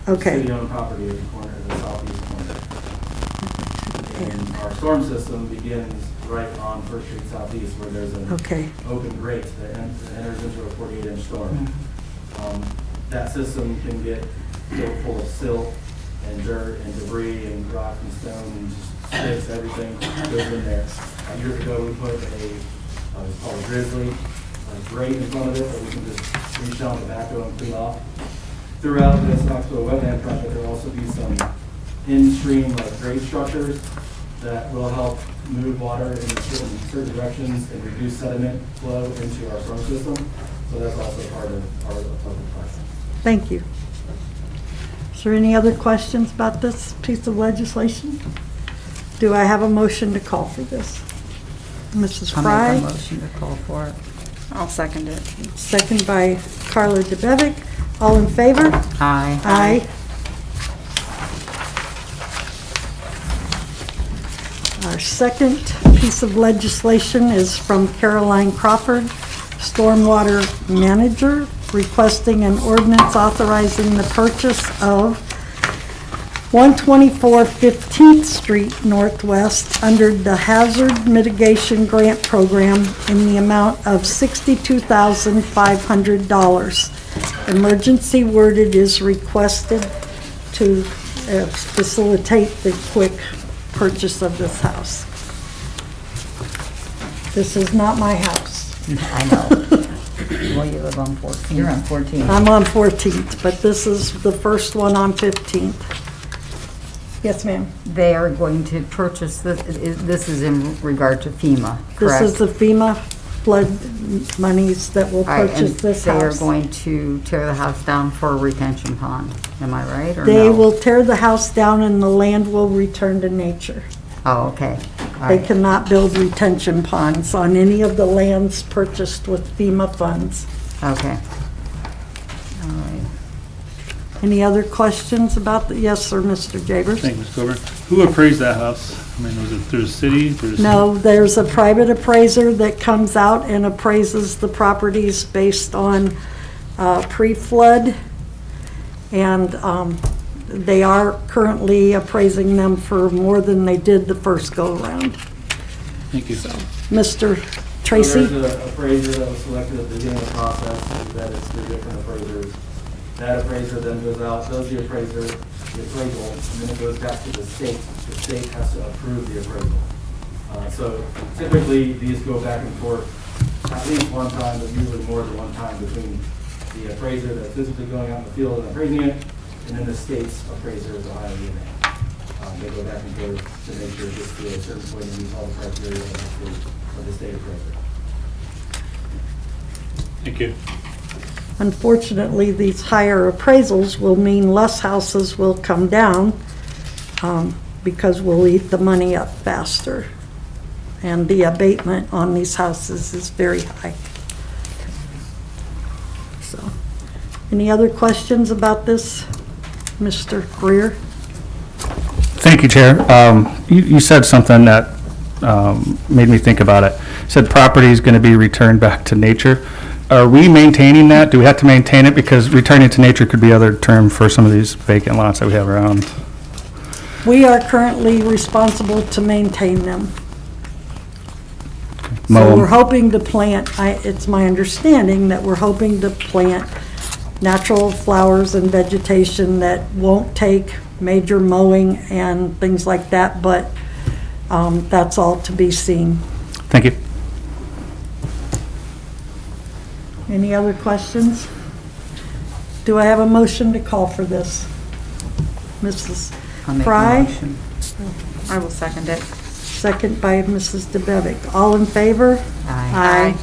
D: Okay.
G: City-owned property at the corner of the southeast corner. And our storm system begins right on First Street Southeast where there's an open grate that enters into a 48-inch storm. That system can get filled full of silt and dirt and debris and rock and stone and just sticks, everything goes in there. Years ago, we put it's called a grizzly, grate in front of it that we can just reach down the backhoe and clean off. Throughout this Oxbow wetland project, there will also be some in-stream grate structures that will help move water in certain directions and reduce sediment flow into our storm system. So that's also part of the project.
D: Thank you. Is there any other questions about this piece of legislation? Do I have a motion to call for this? Mrs. Fry?
J: I'll make a motion to call for it.
H: I'll second it.
D: Second by Carla DeBevick. All in favor?
J: Aye.
D: Aye. Our second piece of legislation is from Caroline Crawford, Stormwater Manager, requesting an ordinance authorizing the purchase of 124 15th Street Northwest under the Hazard Mitigation Grant Program in the amount of $62,500. Emergency worded is requested to facilitate the quick purchase of this house. This is not my house.
J: I know. Well, you live on 14. You're on 14.
D: I'm on 14th, but this is the first one on 15th. Yes, ma'am.
J: They are going to purchase this, this is in regard to FEMA, correct?
D: This is the FEMA flood monies that will
J: All right,
D: purchase
J: and
D: this
J: they are
D: house.
J: going to tear the house down for a retention pond. Am I right, or no?
D: They will tear the house down and the land will return to nature.
J: Oh, okay. All
D: They
J: right.
D: cannot build retention ponds on any of the lands purchased with FEMA funds.
J: Okay. All right.
D: Any other questions about the, yes, sir, Mr. Jabers?
M: Thank you, Ms. Coburn. Who appraised that house? I mean, was it through the city?
D: No, there's a private appraiser that comes out and appraises the properties based on pre-flood. And they are currently appraising them for more than they did the first go-around.
M: Thank you.
D: Mr. Tracy?
G: So there's an appraiser that was selected at the beginning of the process, that is three different appraisers. That appraiser then goes out, does the appraisal, and then it goes back to the state. The state has to approve the appraisal. So typically, these go back and forth at least one time, but usually more than one time between the appraiser that's physically going out in the field and appraising it, and then the state's appraiser is Ohio EMA. They go back and forth to make sure it gets to a certain point and meets all the criteria of the state appraiser.
M: Thank you.
D: Unfortunately, these higher appraisals will mean less houses will come down because we'll eat the money up faster. And the abatement on these houses is very high. So, any other questions about this, Mr. Greer?
B: Thank you, Chair. You said something that made me think about it. You said property is going to be returned back to nature. Are we maintaining that? Do we have to maintain it? Because returning to nature could be other term for some of these vacant lots that we have around.
D: We are currently responsible to maintain them.
B: Mow
D: So
B: 'em.
D: we're hoping to plant, it's my understanding that we're hoping to plant natural flowers and vegetation that won't take major mowing and things like that, but that's all to be seen.
B: Thank you.
D: Any other questions? Do I have a motion to call for this? Mrs.
J: I'll make a
D: Fry,
J: motion.
H: I will second it.
D: second by Mrs. DeBevick. All in favor?
J: Aye.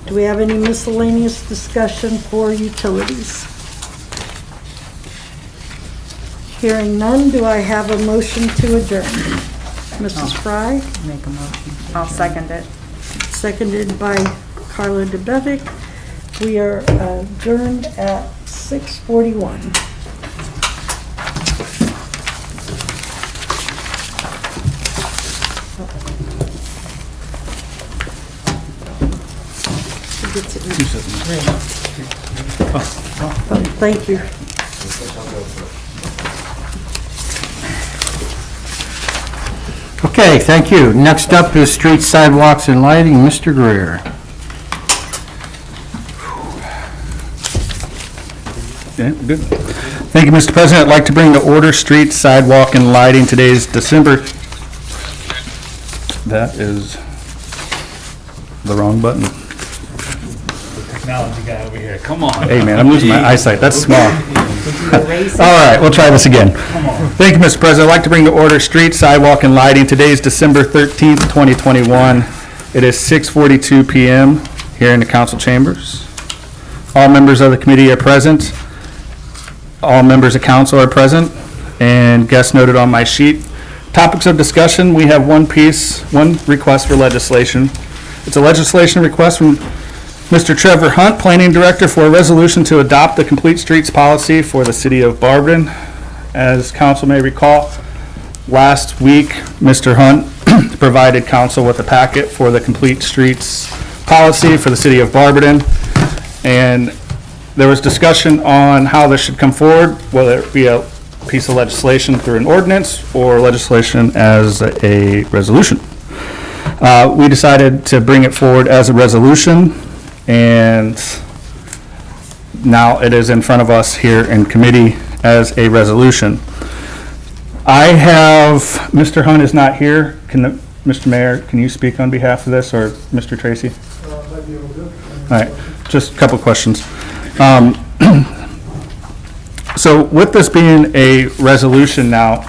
D: Do we have any miscellaneous discussion for utilities? Hearing none, do I have a motion to adjourn? Mrs. Fry,
J: Make a motion.
H: I'll second it.
D: seconded by Carla DeBevick. We are adjourned at 6:41. Thank you.
C: Okay, thank you. Next up is streets, sidewalks, and lighting, Mr. Greer.
B: Yeah, good. Thank you, Mr. President. I'd like to bring to order street, sidewalk, and lighting. Today's December. That is the wrong button.
M: Technology guy over here, come on.
B: Hey, man, I'm losing my eyesight. That's small. All right, we'll try this again. Thank you, Mr. President. I'd like to bring to order street, sidewalk, and lighting. Today is December 13th, 2021. It is 6:42 PM here in the council chambers. All members of the committee are present. All members of council are present, and guests noted on my sheet. Topics of discussion, we have one request for legislation. It's a legislation request from Mr. Trevor Hunt, Planning Director, for a resolution to adopt the Complete Streets Policy for the City of Barberton. As council may recall, last week, Mr. Hunt provided council with a packet for the Complete Streets Policy for the City of Barberton. And there was discussion on how this should come forward, whether it be a piece of legislation through an ordinance or legislation as a resolution. We decided to bring it forward as a resolution, and now it is in front of us here in committee as a resolution. I have, Mr. Hunt is not here. Mr. Mayor, can you speak on behalf of this, or Mr. Tracy?
N: Might be able to.
B: All right, just a couple questions. So with this being a resolution now,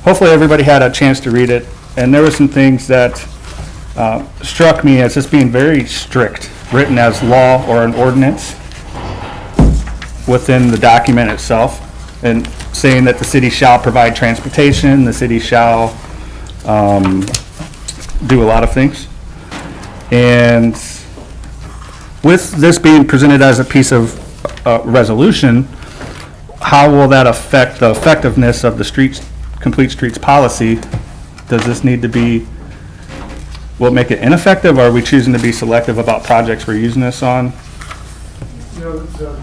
B: hopefully everybody had a chance to read it, and there were some things that struck me as this being very strict, written as law or an ordinance within the document itself, and saying that the city shall provide transportation, the city shall do a lot of things. And with this being presented as a piece of resolution, how will that affect the effectiveness of the complete streets policy? Does this need to be, will it make it ineffective, or are we choosing to be selective about projects we're using this on?
N: You know, the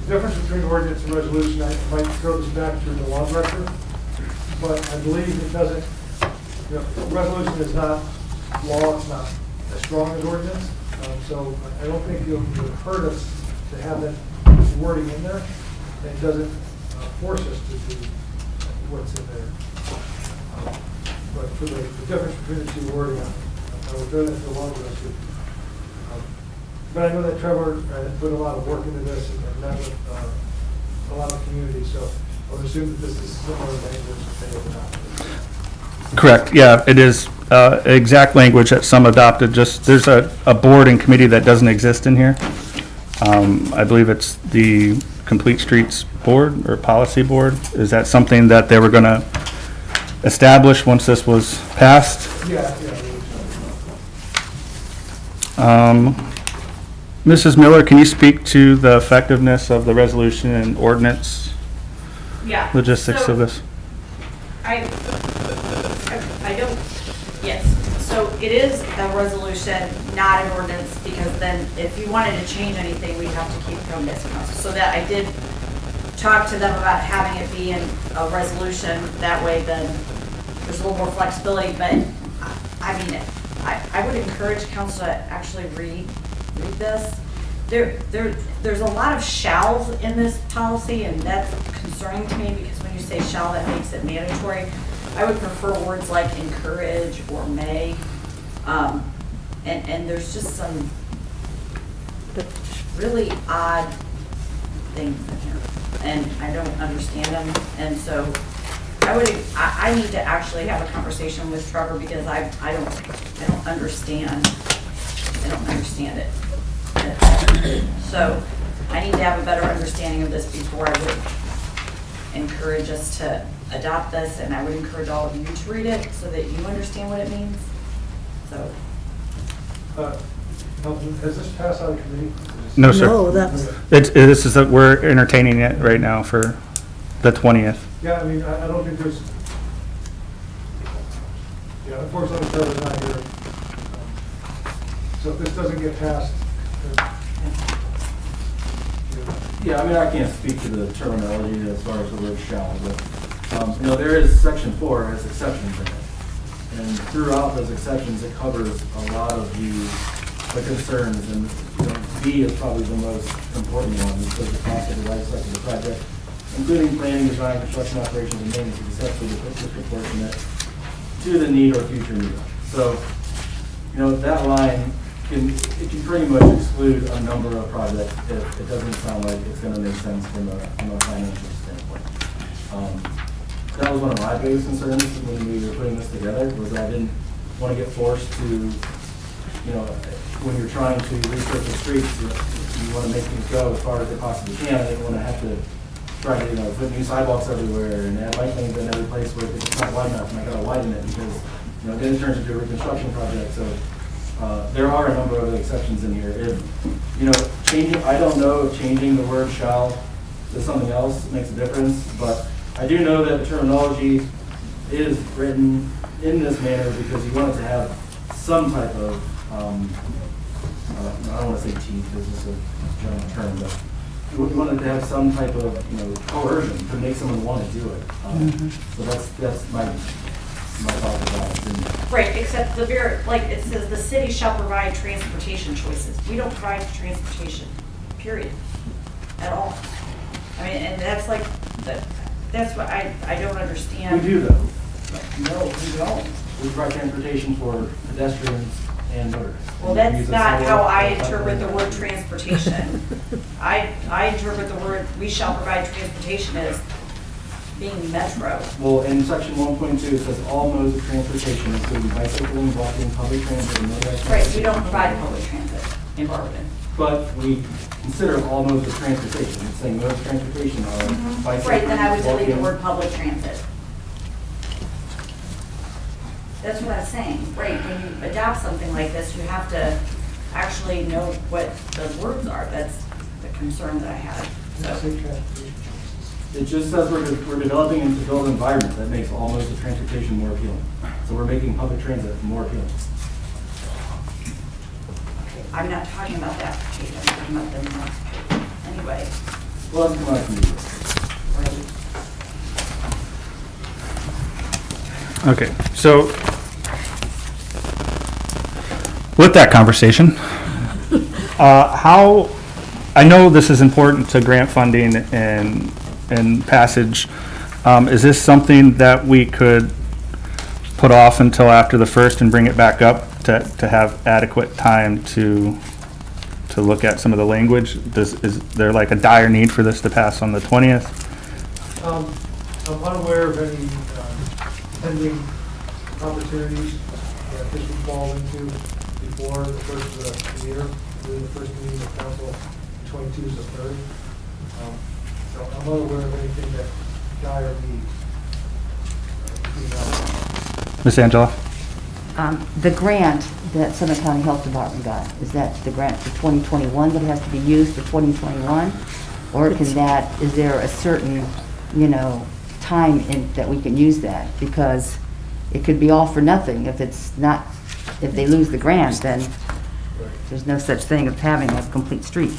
N: difference between ordinance and resolution, I might throw this back to the law director, but I believe it doesn't, you know, resolution is not law, it's not as strong as ordinance. So I don't think you'll hurt us to have that wording in there. It doesn't force us to do what's in there. But for the difference between the two wording, I would throw that to the law director. But I know that Trevor put a lot of work into this and met with a lot of communities, so I would assume that this is similar language that they have adopted.
B: Correct, yeah, it is exact language that some adopted, just, there's a board and committee that doesn't exist in here. I believe it's the Complete Streets Board or Policy Board. Is that something that they were gonna establish once this was passed?
N: Yeah.
B: Mrs. Miller, can you speak to the effectiveness of the resolution and ordinance
K: Yeah.
B: logistics
K: So,
B: of this?
K: I don't, yes. So it is a resolution, not an ordinance, because then if you wanted to change anything, we'd have to keep going to council. So that I did talk to them about having it be in a resolution. That way then there's a little more flexibility, but I mean, I would encourage council to actually read this. There's a lot of shalls in this policy, and that's concerning to me, because when you say shall, that makes it mandatory. I would prefer words like encourage or may, and there's just some really odd things in here, and I don't understand them, and so I need to actually have a conversation with Trevor, because I don't understand it. So I need to have a better understanding of this before I would encourage us to adopt this, and I would encourage all of you to read it so that you understand what it means. So.
N: Has this passed out of committee?
B: No, sir.
D: No, that's,
B: This is, we're entertaining it right now for the 20th.
N: Yeah, I mean, I don't think there's, yeah, unfortunately, Trevor's not here. So if this doesn't get passed,
G: Yeah, I mean, I can't speak to the terminology as far as the word shall, but, you know, there is section 4 has exceptions in it. And throughout those exceptions, it covers a lot of the concerns, and, you know, B is probably the most important one, because the cost of the life cycle of the project, including planning, design, construction, operations, and maintenance, is essentially disproportionate to the need or future need. So, you know, that line can pretty much exclude a number of projects if it doesn't sound like it's going to make sense from a financial standpoint. That was one of my biggest concerns when we were putting this together, was that I didn't want to get forced to, you know, when you're trying to research the streets, you want to make things go as far as they possibly can. I didn't want to have to try to, you know, put new sidewalks everywhere and add bike lanes in every place where it's not wide enough, and I got to widen it because, you know, then it turns into a reconstruction project. So there are a number of exceptions in here. If, you know, changing, I don't know if changing the word shall to something else makes a difference, but I do know that the terminology is written in this manner because you want it to have some type of, I don't want to say teeth, because it's a general term, but you want it to have some type of, you know, coercion to make someone want to do it. So that's my thought about it.
K: Right, except the very, like, it says the city shall provide transportation choices. We don't provide transportation, period, at all. I mean, and that's like, that's what I don't understand.
G: We do though. No, we don't. We provide transportation for pedestrians and motorists.
H: Well, that's not how I interpret the word transportation. I interpret the word, we shall provide transportation as being metro.
G: Well, in section 1.2, it says all modes of transportation, including bicycling, walking, public transit, and motorized
H: Right, we
G: transportation.
H: don't provide public transit in Barberton.
G: But we consider all modes of transportation. It's saying modes of transportation are bicycling,
H: Right, then I would delete the
G: walking.
H: word public transit. That's what I'm saying, right, when you adopt something like this, you have to actually know what the words are. That's the concern that I had, so.
G: It just says we're developing a built environment that makes all modes of transportation more appealing. So we're making public transit more appealing.
H: I'm not talking about that page, I'm talking about the next page. Anyway,
G: Well, that's come out from you.
H: right.
B: Okay, so with that conversation, how, I know this is important to grant funding and passage. Is this something that we could put off until after the 1st and bring it back up to have adequate time to look at some of the language? Is there like a dire need for this to pass on the 20th?
N: I'm unaware of any pending opportunities that this would fall into before the first of the year, during the first meeting of council, 22 is the 3rd. So I'm unaware of anything that dire needs.
B: Ms. Angela?
O: The grant that Summit County Health Department got, is that the grant for 2021 that has to be used for 2021? Or can that, is there a certain, time that we can use that? Because it could be all for nothing. If it's not, if they lose the grant, then there's no such thing of having a complete street.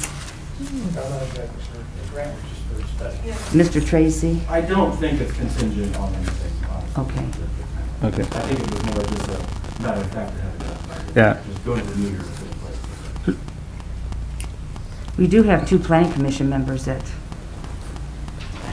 N: I'm not exactly sure. The grant was just for the study.
O: Mr. Tracy?
G: I don't think it's contingent on anything, honestly.
O: Okay.
B: Okay.
G: I think it was more just a matter of fact to have it done.
B: Yeah.
G: Just go to the meter and put it in place.
O: We do have 2 planning commission members that,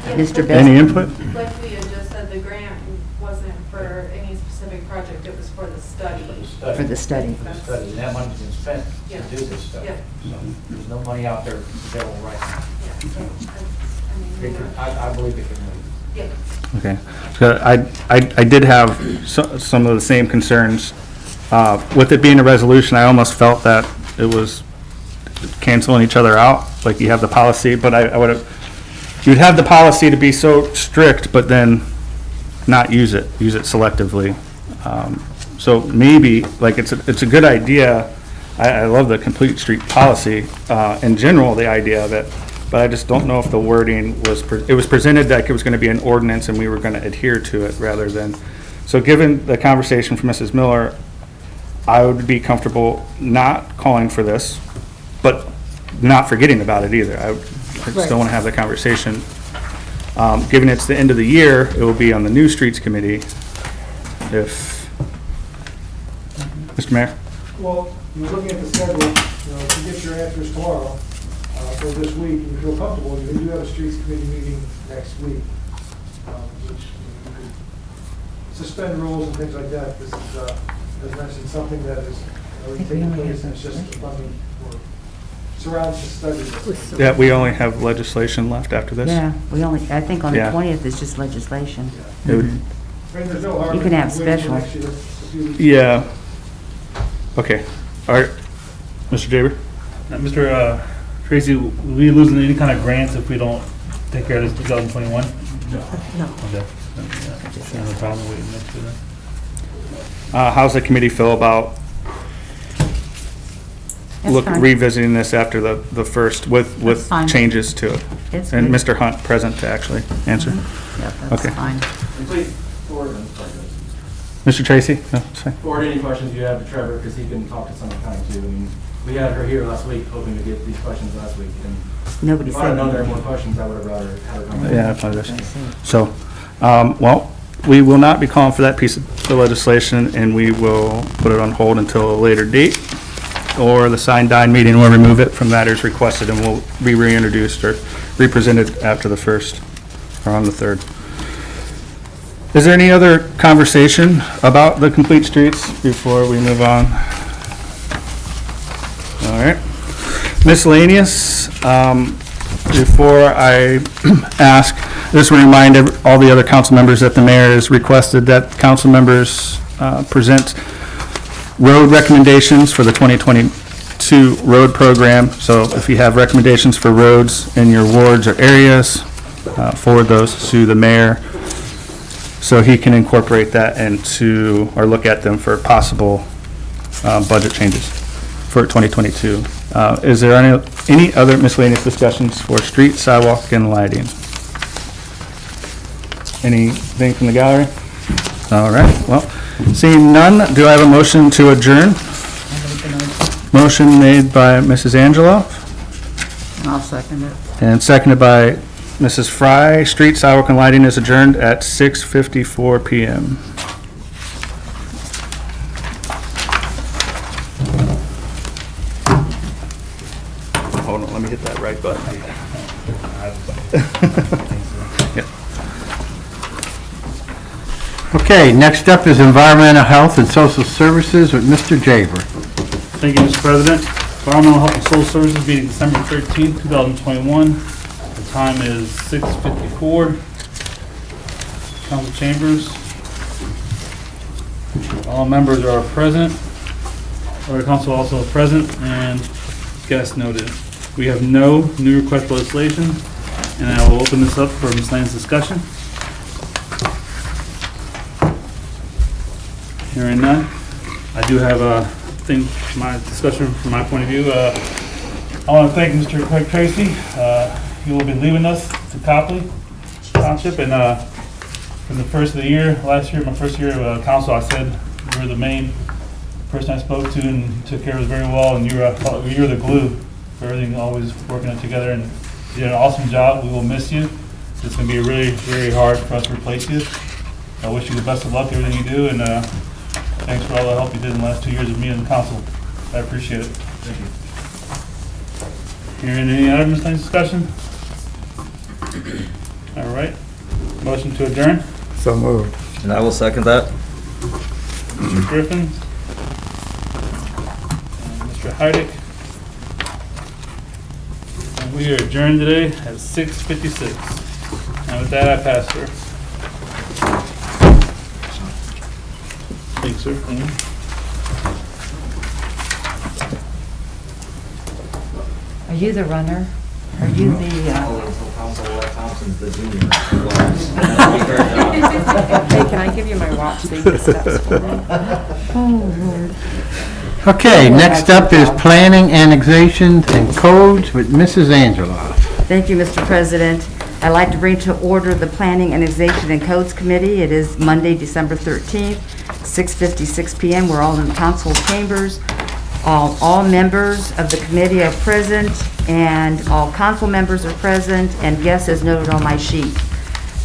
O: Mr. Best.
B: Any input?
P: Like we had just said, the grant wasn't for any specific project, it was for the study.
O: For the study.
P: And
Q: that money's been spent
P: Yeah.
Q: to do this stuff.
P: Yeah.
Q: So there's no money out there available right now.
P: Yeah, so, I mean,
Q: I believe it can move.
P: yeah.
B: Okay, so I did have some of the same concerns. With it being a resolution, I almost felt that it was canceling each other out, like you have the policy, but I would have, you'd have the policy to be so strict, but then not use it selectively. So maybe, like, it's a good idea. I love the complete street policy, in general, the idea of it, but I just don't know if the wording it was presented like it was going to be an ordinance and we were going to adhere to it rather than, so given the conversation from Mrs. Miller, I would be comfortable not calling for this, but not forgetting about it either. I still want to have the conversation. Given it's the end of the year, it will be on the New Streets Committee. If, Mr. Mayor?
N: Well, you're looking at the schedule, if you get your answers tomorrow, for this week, and you feel comfortable, you do have a streets committee meeting next week, which you could suspend rules and things like that. This is, as mentioned, something that is already taking place, and it's just the funding for surrounds the study.
B: Yeah, we only have legislation left after this.
O: Yeah, I think on the
B: Yeah.
O: 20th is just legislation.
B: It would-
N: I mean, there's no harm
O: You can
N: in
O: have
N: waiting till
O: special.
N: next year, a few weeks.
B: Yeah. Okay, all right. Mr. Jaber?
M: Mr. Tracy, will we losing any kind of grants if we don't take care of this 2021?
D: No.
M: Okay. No problem waiting next year then.
B: How's the committee feel about
O: That's fine.
B: revisiting this after the first with
O: fine.
B: changes to it?
O: It's
B: And
O: good.
B: Mr. Hunt present to actually answer?
O: Yep, that's
B: Okay.
O: fine.
G: And please forward,
B: Mr. Tracy? No, it's fine.
G: forward any questions you have to Trevor, because he can talk to Summit County too. I mean, we had her here last week, hoping to get these questions last week, and
O: Nobody
G: if I had
O: said.
G: known there were more questions, I would have rather had her come.
B: Yeah, I apologize. So, well, we will not be calling for that piece of the legislation, and we will put it on hold until a later date, or the sign dine meeting will remove it from matters requested and will be reintroduced or represented after the 1st or on the 3rd. Is there any other conversation about the complete streets before we move on? All right. Miscellaneous, before I ask, I just want to remind all the other council members that the mayor has requested that council members present road recommendations for the 2022 road program. So if you have recommendations for roads in your wards or areas, forward those to the mayor so he can incorporate that into, or look at them for possible budget changes for 2022. Is there any other miscellaneous discussions for street, sidewalk, and lighting? Anything from the gallery? All right, well, seeing none, do I have a motion to adjourn? Motion made by Mrs. Angelo
J: I'll second it.
B: and seconded by Mrs. Fry. Street, sidewalk, and lighting is adjourned at 6:54 PM. Hold on, let me hit that right button.
C: Okay, next up is Environmental Health and Social Services with Mr. Jaber.
M: Thank you, Mr. President. Environmental Health and Social Services meeting December 13th, 2021. The time is 6:54. Council chambers. All members are present, or council also present, and guests noted. We have no new request for legislation, and I will open this up for miscellaneous discussion. Hearing none. I do have a thing, my discussion from my point of view. I want to thank Mr. Craig Tracy. He will be leaving us to Copley Township, and from the first of the year, last year, my first year of council, I said you were the main person I spoke to and took care of us very well, and you're the glue for everything, always working it together, and you did an awesome job. We will miss you. It's going to be really, very hard for us to replace you. I wish you the best of luck in everything you do, and thanks for all the help you did in the last 2 years of me and the council. I appreciate it. Thank you. Hearing any other miscellaneous discussion? All right. Motion to adjourn.
L: So moved.
A: And I will second that.
M: Mr. Griffin. And Mr. Heidick. And we are adjourned today at 6:56. And with that, I pass, sir. Thanks, sir.
O: Are you the runner? Are you the,
H: Hey, can I give you my watch so you can steps for me?
O: oh, Lord.
C: Okay, next up is Planning, Annexations, and Codes with Mrs. Angelo.
O: Thank you, Mr. President. I'd like to bring to order the Planning, Annexation, and Codes Committee. It is Monday, December 13th, 6:56 PM. We're all in the council chambers. All members of the committee are present, and all council members are present, and guests as noted on my sheet.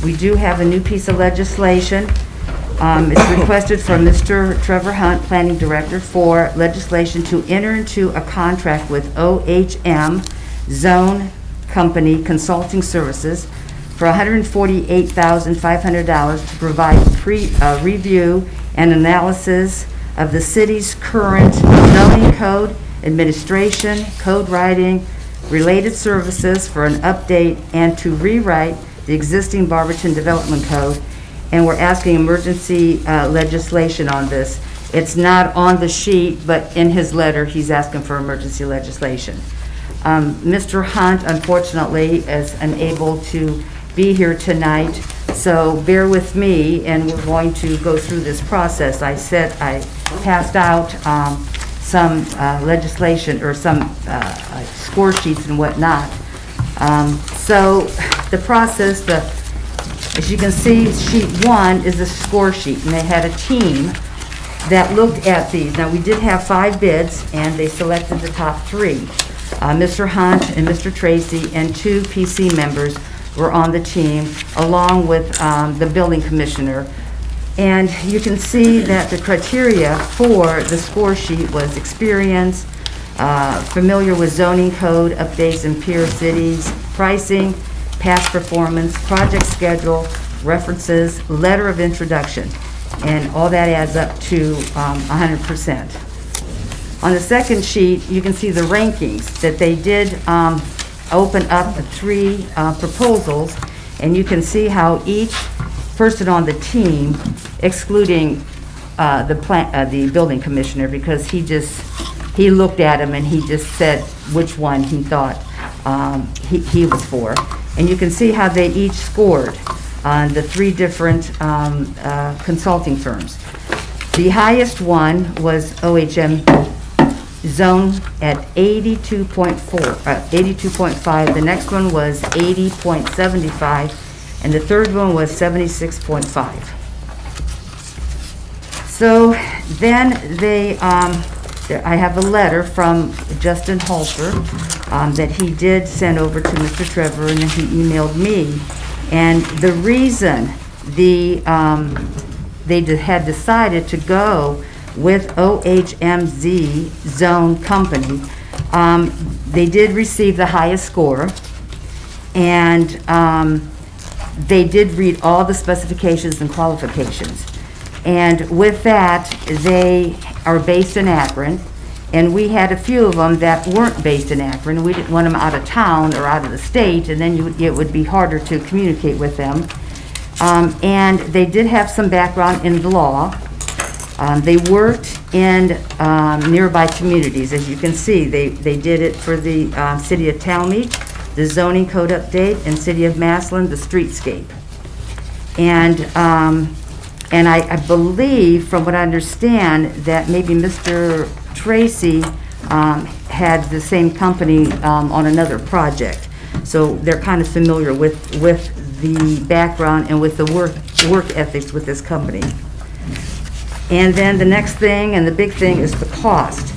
O: We do have a new piece of legislation. It's requested from Mr. Trevor Hunt, Planning Director, for legislation to enter into a contract with OHM Zone Company Consulting Services for $148,500 to provide review and analysis of the city's current zoning code, administration, code writing, related services for an update, and to rewrite the existing Barberton Development Code. And we're asking emergency legislation on this. It's not on the sheet, but in his letter, he's asking for emergency legislation. Mr. Hunt, unfortunately, is unable to be here tonight, so bear with me, and we're going to go through this process. I passed out some legislation, or some score sheets and whatnot. So the process, as you can see, sheet 1 is a score sheet, and they had a team that looked at these. Now, we did have 5 bids, and they selected the top 3. Mr. Hunt and Mr. Tracy and 2 PC members were on the team, along with the building commissioner. And you can see that the criteria for the score sheet was experience, familiar with zoning code, updates in peer cities, pricing, past performance, project schedule, references, letter of introduction, and all that adds up to 100%. On the second sheet, you can see the rankings that they did open up the 3 proposals, and you can see how each person on the team, excluding the building commissioner, because he looked at them and he just said which one he thought he was for. And you can see how they each scored on the 3 different consulting firms. The highest one was OHM Zone at 82.5. The next one was 80.75, and the third one was 76.5. So then I have a letter from Justin Halter that he did send over to Mr. Trevor, and then he emailed me. And the reason they had decided to go with OHMZ Zone Company, they did receive the highest score, and they did read all the specifications and qualifications. And with that, they are based in Akron, and we had a few of them that weren't based in Akron. We didn't want them out of town or out of the state, and then it would be harder to communicate with them. And they did have some background in the law. They worked in nearby communities. As you can see, they did it for the city of Talmadge, the zoning code update, and city of Massillon, the streetscape. And I believe, from what I understand, that maybe Mr. Tracy had the same company on another project. So they're kind of familiar with the background and with the work ethics with this company. And then the next thing, and the big thing, is the cost.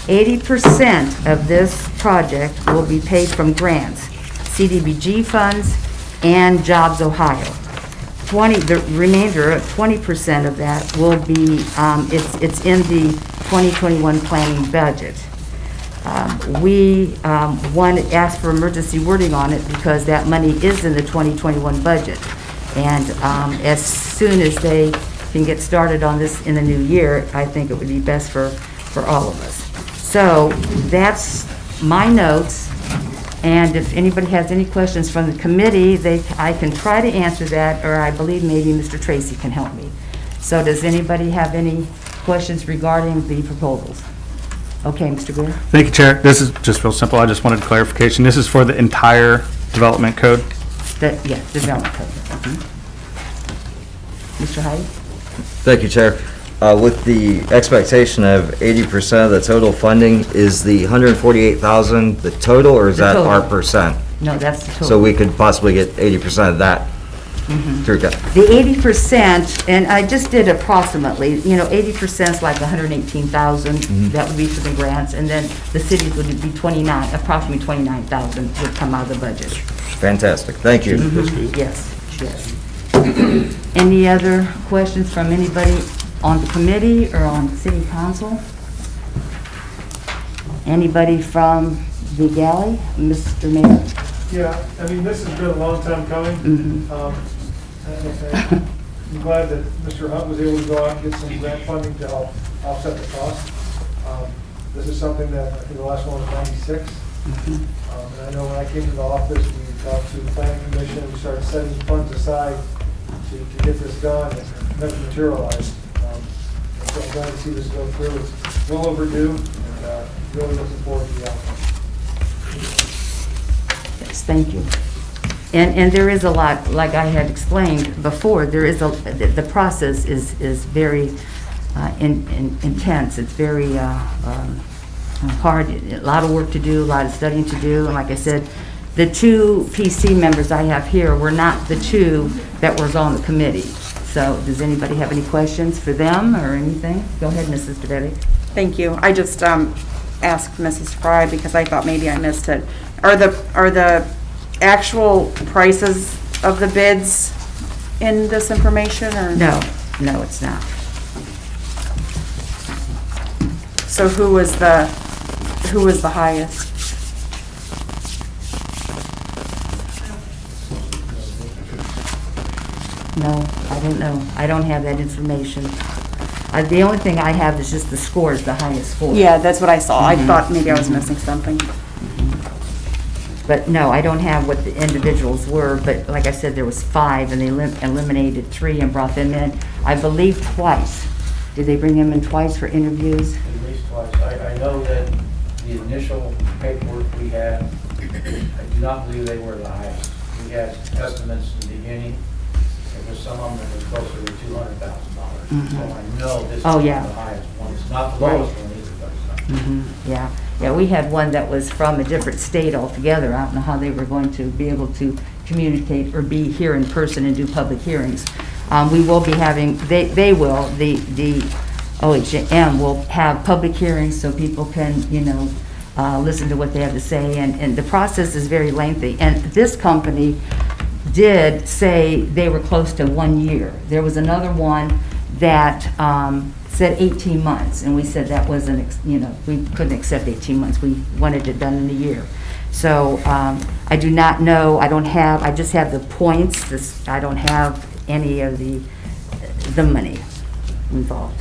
O: 80% of this project will be paid from grants, CDBG funds, and Jobs Ohio. The remainder, 20% of that will be, it's in the 2021 planning budget. We asked for emergency wording on it because that money is in the 2021 budget. And as soon as they can get started on this in the new year, I think it would be best for all of us. So that's my notes. And if anybody has any questions from the committee, I can try to answer that, or I believe maybe Mr. Tracy can help me. So does anybody have any questions regarding the proposals? Okay, Mr. Greer?
B: Thank you, Chair. This is just real simple. I just wanted clarification. This is for the entire development code?
O: Yeah, development code. Mr. Hyde?
A: Thank you, Chair. With the expectation of 80% of the total funding, is the 148,000 the total, or is
O: The
A: that
O: total.
A: our percent?
O: No, that's the total.
A: So we could possibly get 80% of that through that.
O: The 80%, and I just did approximately, 80% is like 118,000, that would be for the grants, and then the cities would be approximately 29,000 would come out of the budget.
A: Fantastic. Thank you.
O: Yes. Any other questions from anybody on the committee or on city council? Anybody from the galley? Mr. Mayor?
N: Yeah, I mean, this has been a long time coming. And I'm glad that Mr. Hunt was able to go out and get some grant funding to help offset the cost. This is something that, I think the last one was 96. And I know when I came into office, we talked to the planning commission, we started setting funds aside to get this done, and it never materialized. So I'm glad to see this go through. It's well overdue, and really looking forward to the outcome.
O: Yes, thank you. And there is a lot, like I had explained before, the process is very intense. It's very hard, a lot of work to do, a lot of studying to do. And like I said, the 2 PC members I have here were not the 2 that was on the committee. So does anybody have any questions for them or anything? Go ahead, Mrs. DeVelli.
H: Thank you. I just asked Mrs. Fry because I thought maybe I missed it. Are the actual prices of the bids in this information, or?
O: No, it's not.
H: So who was the highest?
O: no, I don't know. I don't have that information. The only thing I have is just the scores, the highest score.
H: Yeah, that's what I saw. I thought maybe I was missing something.
O: But no, I don't have what the individuals were, but like I said, there was 5, and they eliminated 3 and brought them in, I believe, twice. Did they bring them in twice for interviews?
Q: At least twice. I know that the initial paperwork we had, I do not believe they were the highest. We had estimates in the beginning, there was some of them that were closer to $200,000. So I know this is
O: Oh,
Q: one
O: yeah.
Q: of the highest ones, not the lowest one either, but it's not.
O: Yeah, yeah, we had one that was from a different state altogether. I don't know how they were going to be able to communicate or be here in person and do public hearings. We will be having, they will, the OHM will have public hearings so people can, you know, listen to what they have to say, and the process is very lengthy. And this company did say they were close to 1 year. There was another one that said 18 months, and we said that wasn't, you know, we couldn't accept 18 months. We wanted it done in a year. So I do not know, I just have the points. I don't have any of the money involved.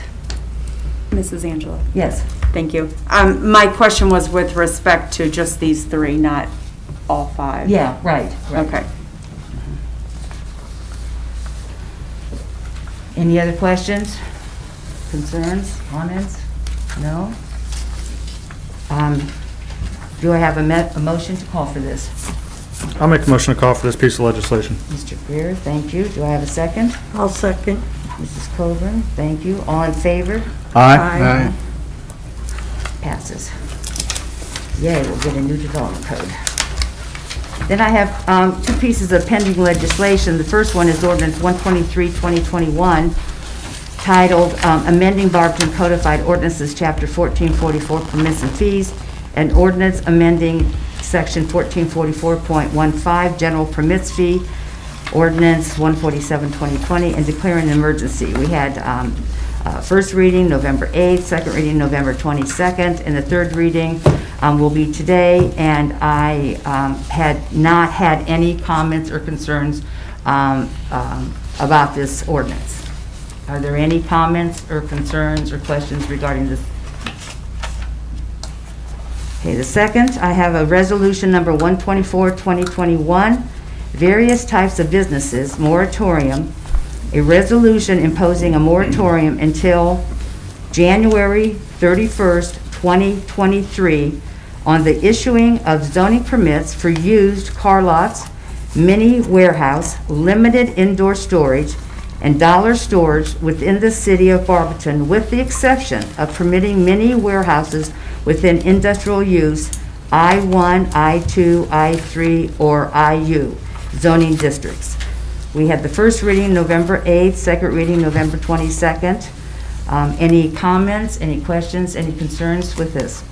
H: Mrs. Angela?
O: Yes.
H: Thank you. My question was with respect to just these 3, not all 5.
O: Yeah, right.
H: Okay.
O: Any other questions, concerns, comments? No? Do I have a motion to call for this?
B: I'll make a motion to call for this piece of legislation.
O: Mr. Greer, thank you. Do I have a second?
D: I'll second.
O: Mrs. Coburn, thank you. All in favor?
D: Aye.
O: Passes. Yay, we'll get a new development code. Then I have 2 pieces of pending legislation. The first one is Ordinance 123-2021, titled Amending Barberton Codified Ordinances, Chapter 1444, Permits and Fees, and Ordinance amending Section 1444.15, General Permits Fee, Ordinance 147-2020, and declaring an emergency. We had first reading November 8th, second reading November 22nd, and the third reading will be today, and I had not had any comments or concerns about this ordinance. Are there any comments or concerns or questions regarding this? Okay, the second, I have a resolution number 124-2021, various types of businesses, moratorium, a resolution imposing a moratorium until January 31st, 2023 on the issuing of zoning permits for used car lots, mini warehouse, limited indoor storage, and dollar stores within the city of Barberton, with the exception of permitting mini warehouses within industrial use, I-1, I-2, I-3, or IU zoning districts. We had the first reading November 8th, second reading November 22nd. Any comments, any questions, any concerns with this?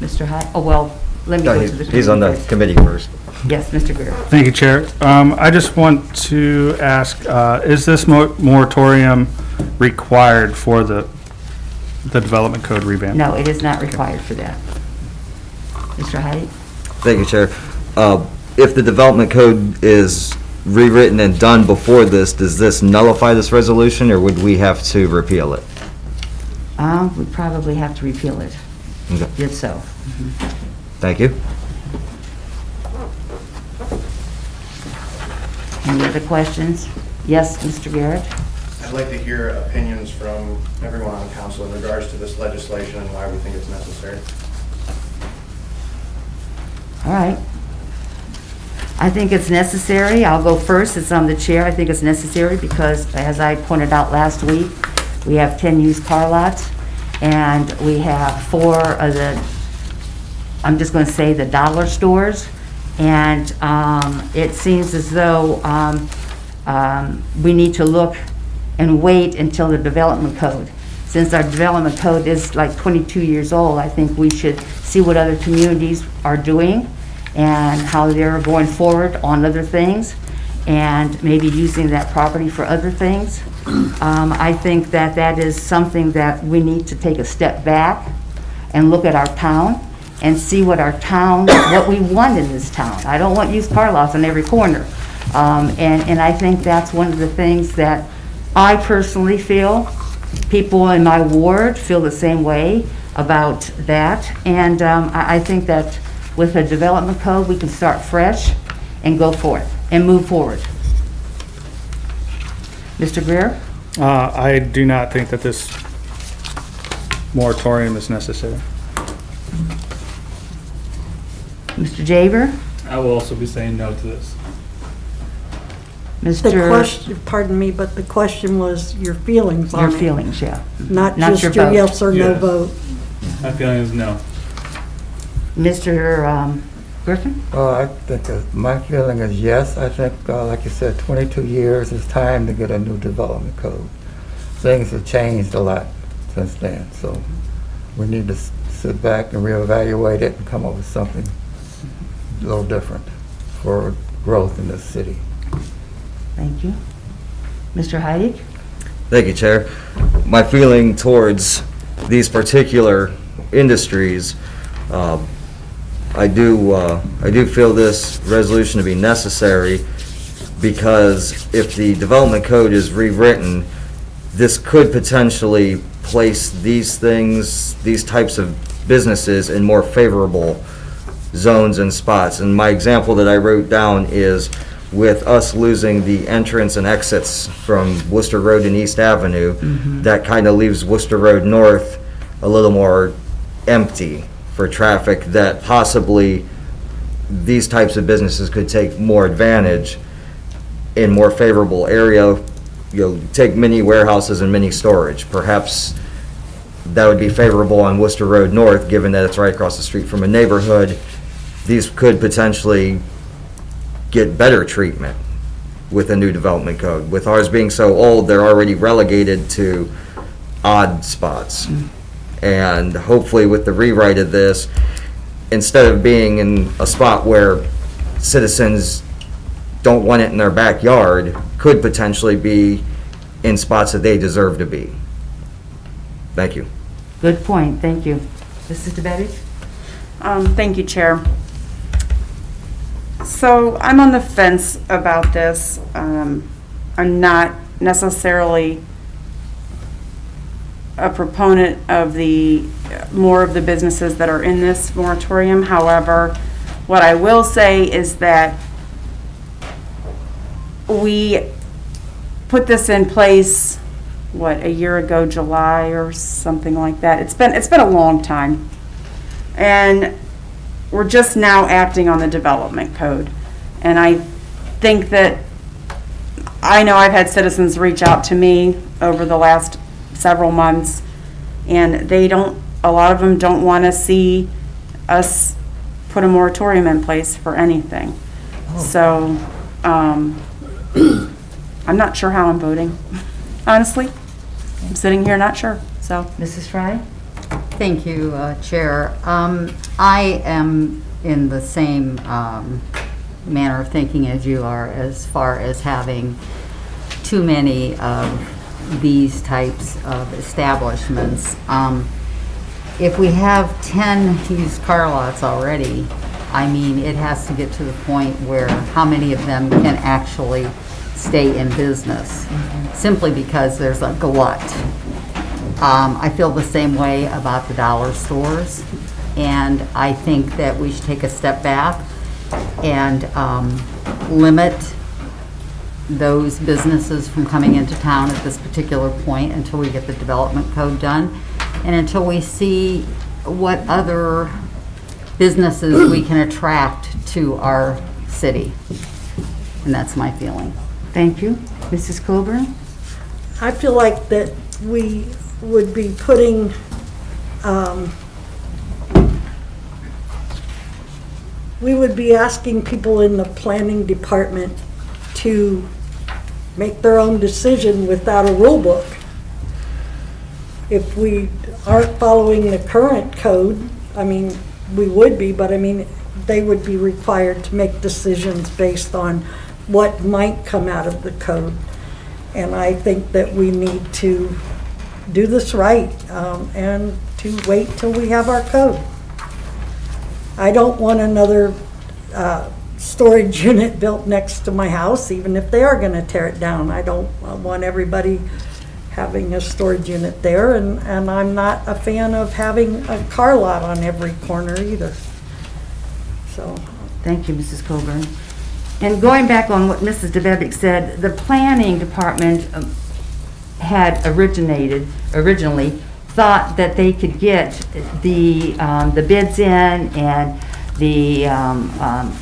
O: Mr. Hyde? Oh, well, let me
A: No,
O: go to the committee.
A: he's on the
O: first.
A: committee first.
O: Yes, Mr. Greer.
B: Thank you, Chair. I just want to ask, is this moratorium required for the development code revamp?
O: No, it is not required for that. Mr. Hyde?
A: Thank you, Chair. If the development code is rewritten and done before this, does this nullify this resolution, or would we have to repeal it?
O: We probably have to repeal it,
A: Okay.
O: if so.
A: Thank you.
O: Any other questions? Yes, Mr. Garrett?
R: I'd like to hear opinions from everyone on council in regards to this legislation and why we think it's necessary.
O: All right. I think it's necessary. I'll go first. It's on the chair. I think it's necessary because, as I pointed out last week, we have 10 used car lots, and we have 4 of the, I'm just going to say, the dollar stores. And it seems as though we need to look and wait until the development code. Since our development code is like 22 years old, I think we should see what other communities are doing and how they're going forward on other things, and maybe using that property for other things. I think that that is something that we need to take a step back and look at our town and see what our town, what we want in this town. I don't want used car lots on every corner, And I think that's one of the things that I personally feel, people in my ward feel the same way about that. And I think that with a development code, we can start fresh and go forth and move forward. Mr. Greer?
B: I do not think that this moratorium is necessary.
O: Mr. Jaber?
M: I will also be saying no to this.
D: The
O: Mr.
D: question, pardon me, but the question was your feelings on it.
O: Your feelings, yeah.
D: Not
O: Not
D: just
O: your
D: your
O: vote.
D: yes or no
M: Yes.
D: vote.
M: My feeling is no.
O: Mr. Griffin?
L: I think my feeling is yes. I think, like you said, 22 years is time to get a new development code. Things have changed a lot since then, so we need to sit back and reevaluate it and come up with something a little different for growth in this city.
O: Thank you. Mr. Heidig?
A: Thank you, Chair. My feeling towards these particular industries, I do feel this resolution to be necessary because if the development code is rewritten, this could potentially place these things, these types of businesses in more favorable zones and spots. And my example that I wrote down is with us losing the entrance and exits from Worcester Road and East Avenue, that kind of leaves Worcester Road North a little more empty for traffic that possibly these types of businesses could take more advantage in more favorable area. You know, take mini warehouses and mini storage. Perhaps that would be favorable on Worcester Road North, given that it's right across the street from a neighborhood. These could potentially get better treatment with a new development code. With ours being so old, they're already relegated to odd spots. And hopefully with the rewrite of this, instead of being in a spot where citizens don't want it in their backyard, could potentially be in spots that they deserve to be. Thank you.
O: Good point, thank you. Mrs. DeBetti?
H: Thank you, Chair. So I'm on the fence about this. I'm not necessarily a proponent of more of the businesses that are in this moratorium. However, what I will say is that we put this in place, a year ago, July or something like that. It's been a long time. And we're just now acting on the development code. And I think that, I know I've had citizens reach out to me over the last several months, and a lot of them don't want to see us put a moratorium in place for anything. So, I'm not sure how I'm voting, honestly. I'm sitting here not sure, so.
O: Mrs. Fry?
S: Thank you, Chair. I am in the same manner of thinking as you are as far as having too many of these types of establishments. If we have 10 used car lots already, I mean, it has to get to the point where how many of them can actually stay in business, simply because there's a glut. I feel the same way about the dollar stores, and I think that we should take a step back and limit those businesses from coming into town at this particular point until we get the development code done and until we see what other businesses we can attract to our city. And that's my feeling.
O: Thank you. Mrs. Coburn?
D: I feel like that we would be putting, we would be asking people in the planning department to make their own decision without a rule book. If we aren't following the current code, I mean, we would be, but I mean, they would be required to make decisions based on what might come out of the code. And I think that we need to do this right and to wait till we have our code. I don't want another storage unit built next to my house, even if they are gonna tear it down. I don't want everybody having a storage unit there, and I'm not a fan of having a car lot on every corner either. So.
O: Thank you, Mrs. Coburn. And going back on what Mrs. DeBevick said, the planning department had originally thought that they could get the bids in and the,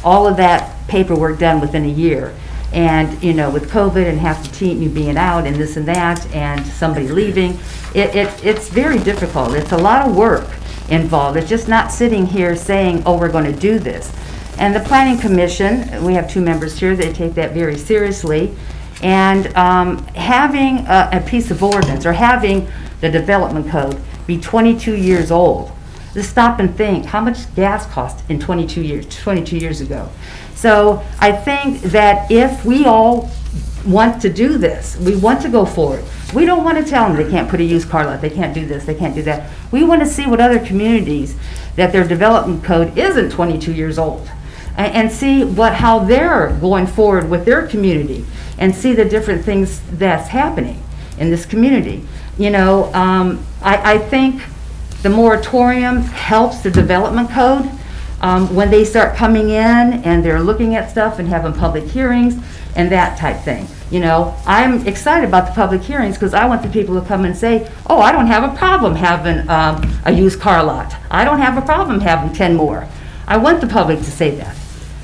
O: all of that paperwork done within a year. And, you know, with COVID and half the team being out and this and that and somebody leaving, it's very difficult. It's a lot of work involved. It's just not sitting here saying, oh, we're going to do this. And the Planning Commission, we have 2 members here, they take that very seriously. And having a piece of ordinance or having the development code be 22 years old, just stop and think how much gas cost in 22 years ago. So I think that if we all want to do this, we want to go forward. We don't want to tell them they can't put a used car lot, they can't do this, they can't do that. We want to see what other communities that their development code isn't 22 years old and see how they're going forward with their community and see the different things that's happening in this community. You know, I think the moratorium helps the development code when they start coming in and they're looking at stuff and having public hearings and that type thing. You know, I'm excited about the public hearings because I want the people to come and say, oh, I don't have a problem having a used car lot. I don't have a problem having 10 more. I want the public to say that.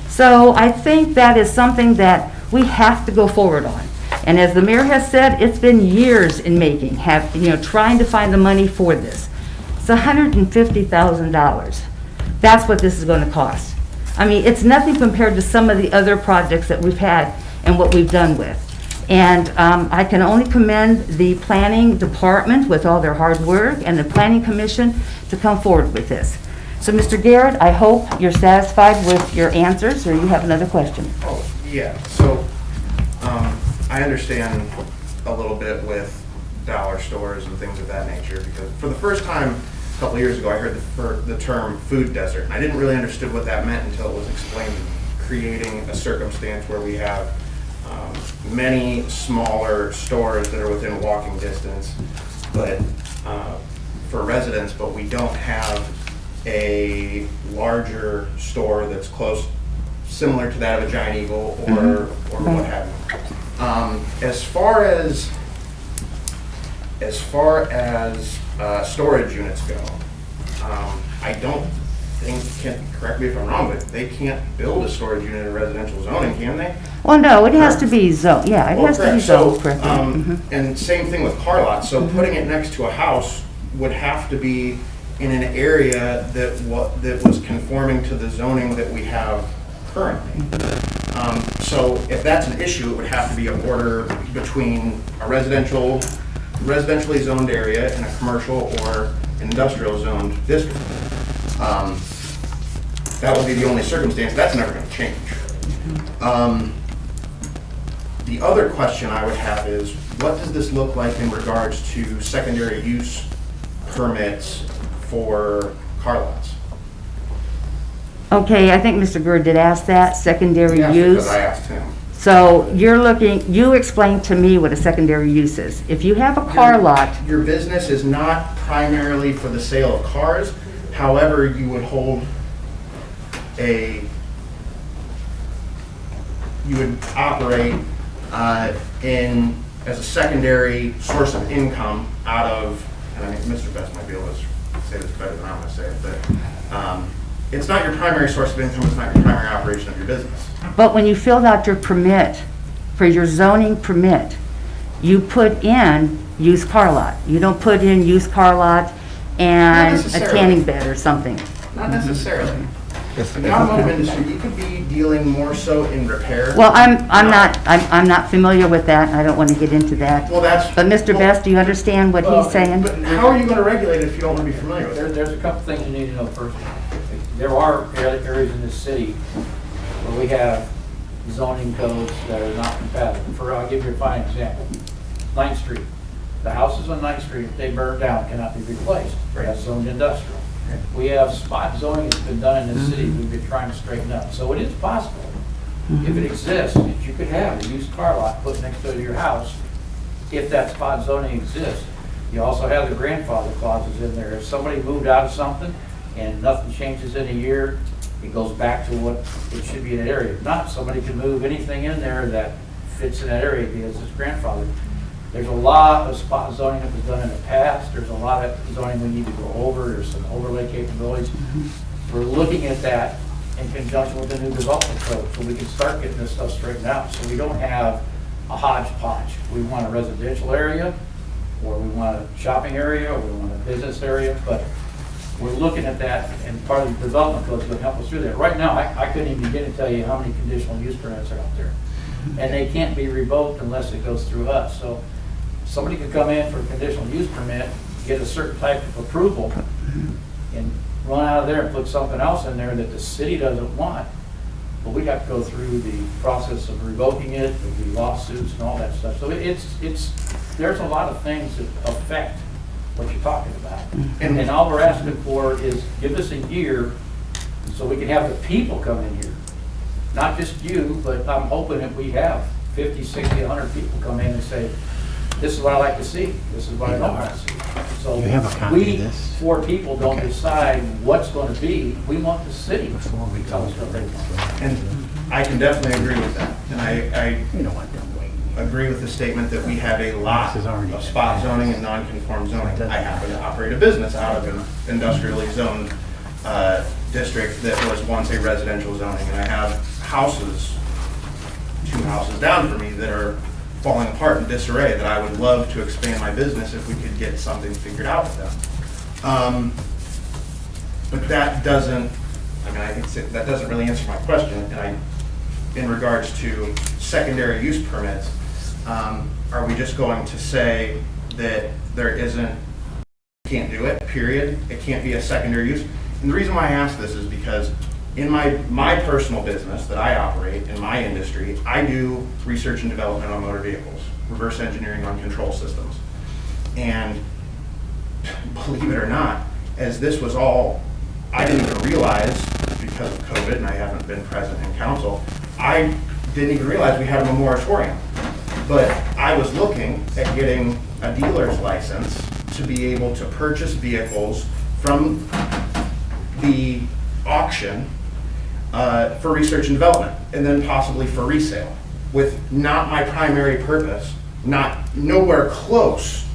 O: So I think that is something that we have to go forward on. And as the mayor has said, it's been years in making, trying to find the money for this. It's $150,000. That's what this is going to cost. I mean, it's nothing compared to some of the other projects that we've had and what we've done with. And I can only commend the planning department with all their hard work and the planning commission to come forward with this. So Mr. Garrett, I hope you're satisfied with your answers, or you have another question.
R: Oh, yeah, so I understand a little bit with dollar stores and things of that nature, because for the first time a couple years ago I heard the term food desert, and I didn't really understand what that meant until it was explained, creating a circumstance where we have many smaller stores that are within walking distance but for residents, but we don't have a larger store that's close, similar to that of a Giant Eagle or what have you. As far as storage units go, I don't think, correct me if I'm wrong, but they can't build a storage unit in residential zoning, can they?
O: Well, no, it has to be zoned. Yeah, it has to be zoned correctly.
R: And same thing with car lots. So putting it next to a house would have to be in an area that was conforming to the zoning that we have currently. So if that's an issue, it would have to be a border between a residentially zoned area and a commercial or industrial zoned district. That would be the only circumstance. That's never going to change. The other question I would have is, what does this look like in regards to secondary use permits for car lots?
O: Okay, I think Mr. Gerd did ask that, secondary
R: Yes,
O: use.
R: because I asked him.
O: So you explained to me what a secondary use is. If you have a car lot.
R: Your business is not primarily for the sale of cars. However, you would operate as a secondary source of income out of, and I think Mr. Best might be able to say this better than I'm going to say it, but it's not your primary source of income, it's not your primary operation of your business.
O: But when you filled out your permit, for your zoning permit, you put in used car lot. You don't put in used car lot and a tanning bed or something.
R: Not necessarily. The automotive industry, you could be dealing more so in repair.
O: Well, I'm not familiar with that. I don't want to get into that.
R: Well,
O: But Mr. Best, do you understand what he's saying?
R: But how are you going to regulate it if you don't want to be familiar with it?
Q: There's a couple things you need to know first. There are areas in this city where we have zoning codes that are not compatible. I'll give you a fine example. 9th Street. The houses on 9th Street, if they burn down, cannot be replaced. That's zoned industrial. We have spot zoning that's been done in this city we've been trying to straighten up. So it is possible If it exists, you could have a used car lot put next to your house if that spot zoning exists. You also have the grandfather clauses in there. If somebody moved out of something and nothing changes in a year, it goes back to what it should be in that area. If not, somebody can move anything in there that fits in that area because it's grandfathered. There's a lot of spot zoning that was done in the past. There's a lot of zoning we need to go over. There's some overlay capabilities. We're looking at that in conjunction with the new development code so we can start getting this stuff straightened out so we don't have a hodgepodge. We want a residential area, or we want a shopping area, or we want a business area, but we're looking at that, and part of the development code is going to help us through that. Right now, I couldn't even begin to tell you how many conditional use permits are out there. And they can't be revoked unless it goes through us. So somebody could come in for a conditional use permit, get a certain type of approval, and run out of there and put something else in there that the city doesn't want. But we'd have to go through the process of revoking it, there'd be lawsuits and all that stuff. So there's a lot of things that affect what you're talking about. And all we're asking for is give us a year so we can have the people come in here. Not just you, but I'm hoping that we have 50, 60, 100 people come in and say, this is what I like to see, this is what I don't want to see. So
C: You have a copy of this?
Q: 4 people don't decide what's going to be. We want the city to tell us what they want.
R: And I can definitely agree with that. And I agree with the statement that we have a lot of spot zoning and non-conform zoning. I happen to operate a business out of an industrially zoned district that was once a residential zoning. And I have houses, 2 houses down from me, that are falling apart in disarray that I would love to expand my business if we could get something figured out with them. But that doesn't, I think that doesn't really answer my question. And in regards to secondary use permits, are we just going to say that there isn't, can't do it, period? It can't be a secondary use? And the reason why I ask this is because in my personal business that I operate, in my industry, I do research and development on motor vehicles, reverse engineering on control systems. And believe it or not, as this was all, I didn't even realize, because of COVID and I haven't been present in council, I didn't even realize we had a moratorium. But I was looking at getting a dealer's license to be able to purchase vehicles from the auction for research and development, and then possibly for resale, with not my primary purpose, nowhere close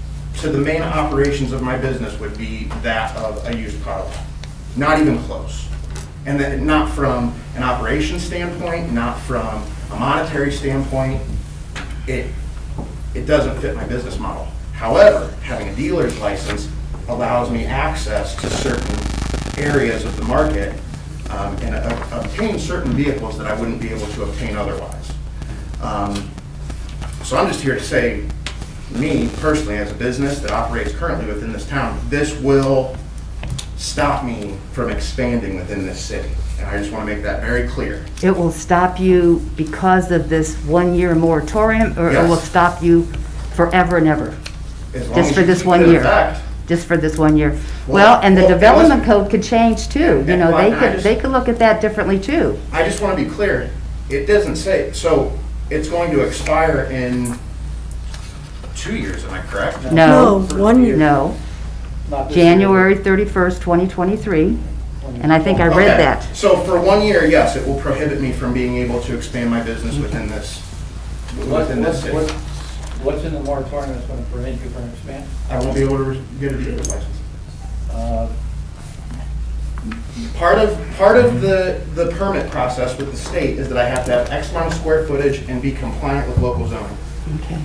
R: to the main operations of my business would be that of a used car lot. Not even close. And then not from an operations standpoint, not from a monetary standpoint, it doesn't fit my business model. However, having a dealer's license allows me access to certain areas of the market and obtain certain vehicles that I wouldn't be able to obtain otherwise. So I'm just here to say, me personally, as a business that operates currently within this town, this will stop me from expanding within this city. And I just want to make that very clear.
O: It will stop you because of this 1-year moratorium, or it will
R: Yes.
O: stop you forever and ever?
R: As long
O: Just
R: as
O: for
R: you
O: this
R: keep
O: 1
R: it in
O: year?
R: effect.
O: Just for this 1 year?
R: Well,
O: Well, and the
R: well,
O: development
R: listen.
O: code could change too. You know,
R: Well, I just-
O: they could look at that differently too.
R: I just want to be clear, it doesn't say, so it's going to expire in 2 years, am I correct?
O: No.
D: 1 year.
O: No.
Q: Not this year.
O: January 31st, 2023. And I think I read
R: Okay.
O: that.
R: So for 1 year, yes, it will prohibit me from being able to expand my business within this city.
Q: What's in the moratorium that's going to prevent you from expanding?
R: I won't be able to get a dealer's license. Part of the permit process with the state is that I have to have X amount of square footage and be compliant with local zoning.
O: Okay.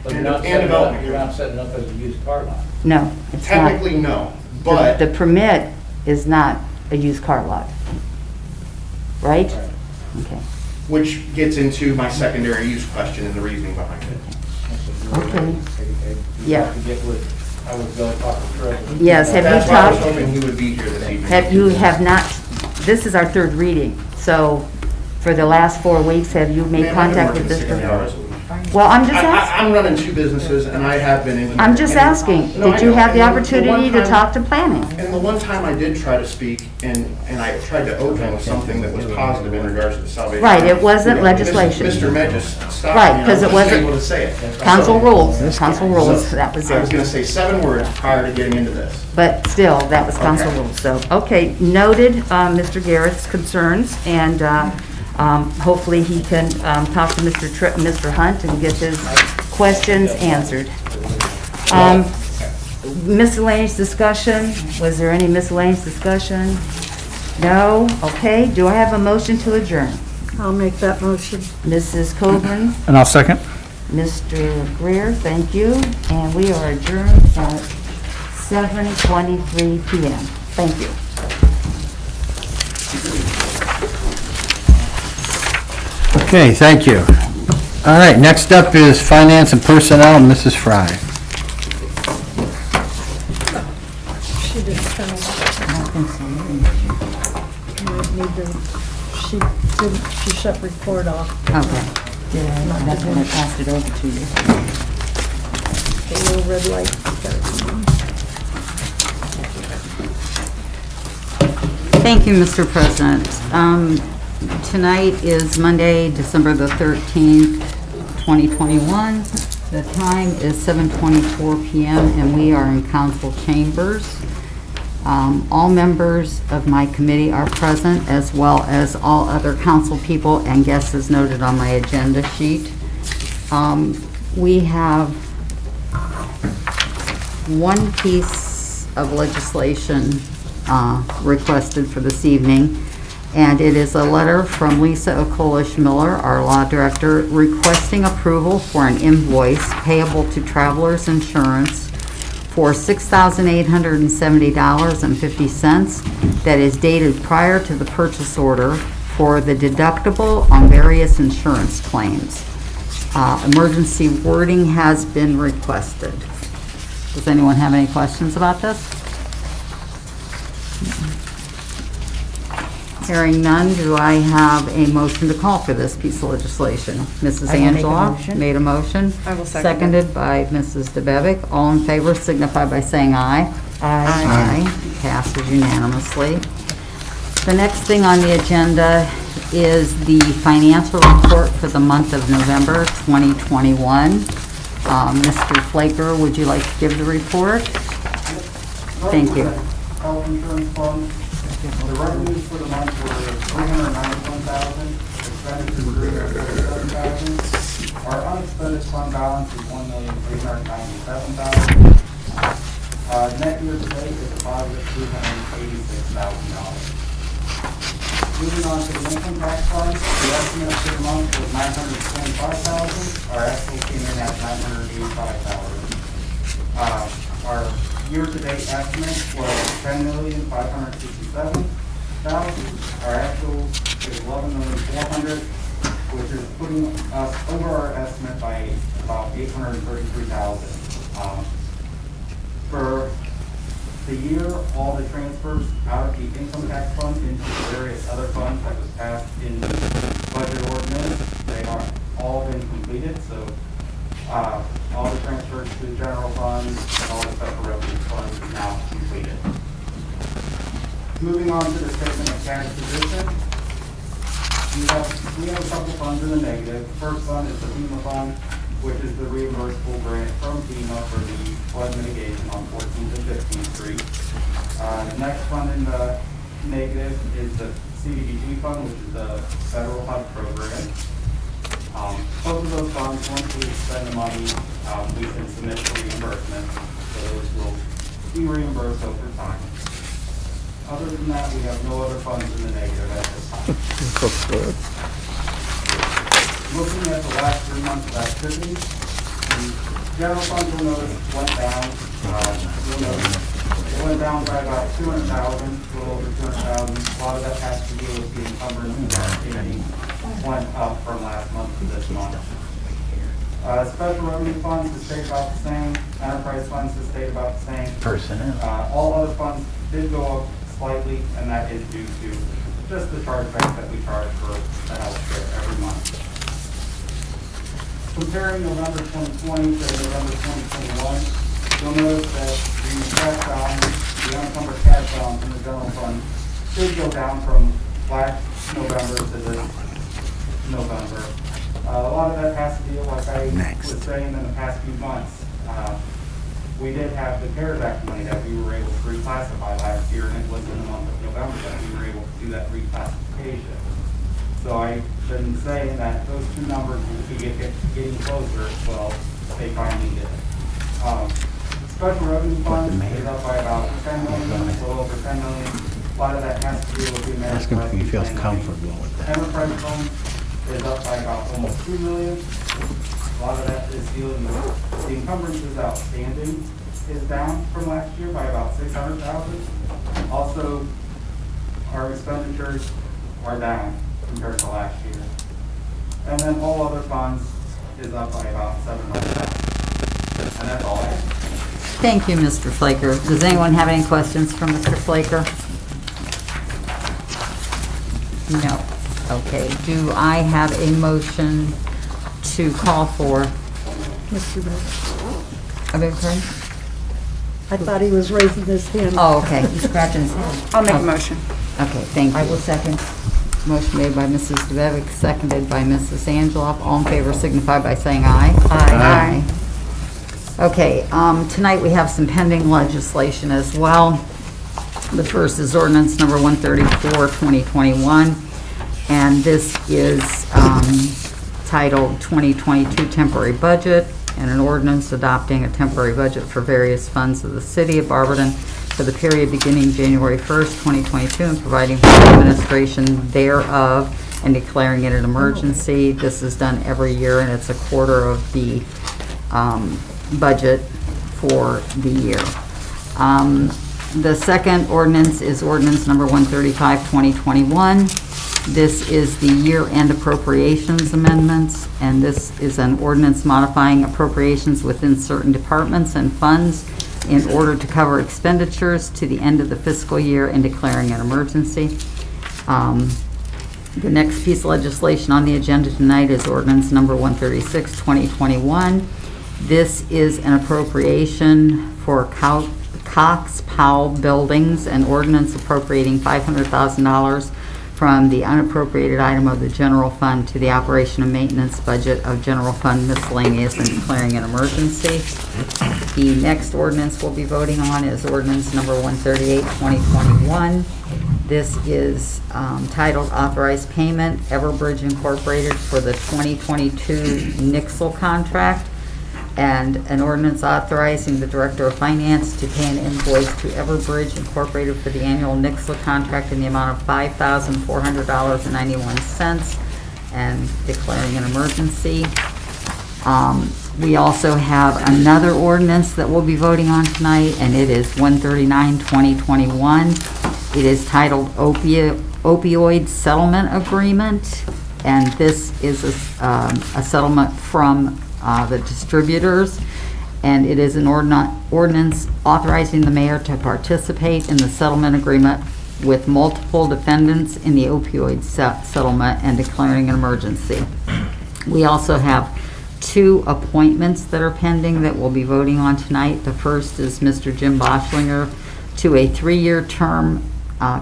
Q: But
R: And
Q: you're not
R: development.
Q: setting up as a used car lot.
O: No, it's not.
R: Technically, no, but
O: The permit is not a used car lot. Right? Okay.
R: which gets into my secondary use question and the reasoning behind it.
O: Okay. Yeah.
Q: I would go talk to Fred.
O: Yes, have you
R: That's why I was
O: talked?
R: hoping he would be here this evening.
O: Have not, this is our 3rd reading, so for the last 4 weeks, have you made
R: Ma'am, I've been
O: contact with
R: working
O: this
R: 60
O: person?
R: hours a week.
O: Well, I'm just asking.
R: I'm running two businesses, and I have been in.
O: I'm just asking,
R: No, I
O: did you
R: know.
O: have the
R: And one
O: opportunity to
R: time-
O: talk to planning?
R: And the one time I did try to speak, and I tried to open with something that was positive in regards to the Salvation.
O: Right, it wasn't
R: You know,
O: legislation.
R: Mr. Medges stopped me.
O: Right,
R: and I
O: 'cause it
R: wasn't
O: wasn't-
R: able to say it.
O: Council
R: So-
O: rules, council rules, that was
R: I was
O: it.
R: gonna say 7 words prior to getting into this.
O: But still, that was council
R: Okay.
O: rules, so, okay, noted, Mr. Garrett's concerns, and hopefully he can talk to Mr. Tripp and Mr. Hunt and get his questions answered. Miscellaneous discussion, was there any miscellaneous discussion? No? Okay, do I have a motion to adjourn?
D: I'll make that motion.
O: Mrs. Coburn,
M: And I'll second.
O: Mr. Greer, thank you, and we are adjourned at 7:23 PM. Thank you.
C: Okay, thank you. All right, next up is Finance and Personnel, Mrs. Fry.
D: She didn't tell me. She shut record off.
O: Okay. Did I? That's when I passed it over to you.
D: The little red light starts on.
S: Thank you, Mr. President. Tonight is Monday, December the 13th, 2021. The time is 7:24 PM, and we are in council chambers. All members of my committee are present, as well as all other council people and guests as noted on my agenda sheet. We have one piece of legislation requested for this evening, and it is a letter from Lisa Okolish Miller, our law director, requesting approval for an invoice payable to Travelers Insurance for $6,870.50 that is dated prior to the purchase order for the deductible on various insurance claims. Emergency wording has been requested. Does anyone have any questions about this? Hearing none, do I have a motion to call for this piece of legislation? Mrs.
O: I will make a
S: Angela
O: motion.
S: made a motion.
H: I will second it.
S: Seconded by Mrs. DeBevick. All in favor signify by saying aye. Aye. Passes unanimously. The next thing on the agenda is the financial report for the month of November 2021. Mr. Flaker, would you like to give the report? Thank you.
G: Health insurance fund, the revenues for the month were $391,000, expenditures $337,000. Our unexpended fund balance is $1,397,000. Net year to date is a positive $386,000. Moving on to the income tax fund, the estimate for the month was $925,000. Our actual came in at $985,000. Our year-to-date estimate was $10,567,000. Our actual is $11,400,000, which is putting us over our estimate by about $833,000. For the year, all the transfers out of the income tax fund into the various other funds that was passed in the budget ordinance, they are all been completed, so all the transfers to the general fund and all the special revenue funds is now completed. Moving on to the statement of cash position, we have a couple funds in the negative. The first fund is the FEMA fund, which is the reimbursable grant from FEMA for the flood mitigation on 14th and 15th Street. The next fund in the negative is the CDBG fund, which is the federal HUD program. Both of those funds, once we spend the money, we can submit for reimbursement, so those will be reimbursed over time. Other than that, we have no other funds in the negative at this time. Looking at the last 3 months of activity, the general fund, you'll notice, went down. You'll notice it went down by about $200,000, a little over $200,000. A lot of that has to do with the encumbrance of our activity went up from last month to this month. Special revenue funds has stayed about the same. Enterprise funds has stayed about the same.
L: Personnel.
G: All other funds did go up slightly, and that is due to just the chargeback that we charge for the health care every month. comparing November 2020 to November 2021, you'll notice that the cash balance, the unencumbered cash balance in the general fund should go down from last November to this November. A lot of that has to deal, like I was saying, in the past few months. We did have the CARES Act money that we were able to reclassify last year, and it was in the month of November that we were able to do that reclassification. So I've been saying that those two numbers will be getting closer, well, they finally did. Special revenue fund is up by about 10 million, a little over 10 million. A lot of that has to do with the American.
C: Ask him if he feels comfortable with that.
G: Enterprise fund is up by about almost 2 million. A lot of that is dealing with the encumbrances outstanding is down from last year by about 600,000. Also, our expenditures are down compared to last year. And then all other funds is up by about 700,000. And that's all I have.
S: Thank you, Mr. Flaker. Does anyone have any questions for Mr. Flaker? No. Okay. Do I have a motion to call for?
D: Mr. Mayor.
S: I beg your pardon?
D: I thought he was raising his hand.
S: Oh, okay. He's scratching his head.
H: I'll make a motion.
S: Okay, thank you. I will second. Motion made by Mrs. DeBevick, seconded by Mrs. Angeloff. All in favor signify by saying aye.
H: Aye.
S: Okay, tonight we have some pending legislation as well. The first is ordinance number 134, 2021, and this is titled 2022 Temporary Budget, and an ordinance adopting a temporary budget for various funds of the city of Barberton for the period beginning January 1st, 2022, and providing for the administration thereof and declaring it an emergency. This is done every year, and it's a quarter of the budget for the year. The second ordinance is ordinance number 135, 2021. This is the year-end appropriations amendments, and this is an ordinance modifying appropriations within certain departments and funds in order to cover expenditures to the end of the fiscal year and declaring an emergency. The next piece of legislation on the agenda tonight is ordinance number 136, 2021. This is an appropriation for Cox Powell Buildings, an ordinance appropriating $500,000 from the unappropriated item of the general fund to the operation and maintenance budget of general fund miscellaneous and declaring an emergency. The next ordinance we'll be voting on is ordinance number 138, 2021. This is titled Authorized Payment, Everbridge Incorporated for the 2022 Nixle contract, and an ordinance authorizing the Director of Finance to pay an invoice to Everbridge Incorporated for the annual Nixle contract in the amount of $5,400.91 and declaring an emergency. We also have another ordinance that we'll be voting on tonight, and it is 139, 2021. It is titled Opioid Settlement Agreement, and this is a settlement from the distributors, and it is an ordinance authorizing the mayor to participate in the settlement agreement with multiple defendants in the opioid settlement and declaring an emergency. We also have two appointments that are pending that we'll be voting on tonight. The first is Mr. Jim Boschlinger to a 3-year term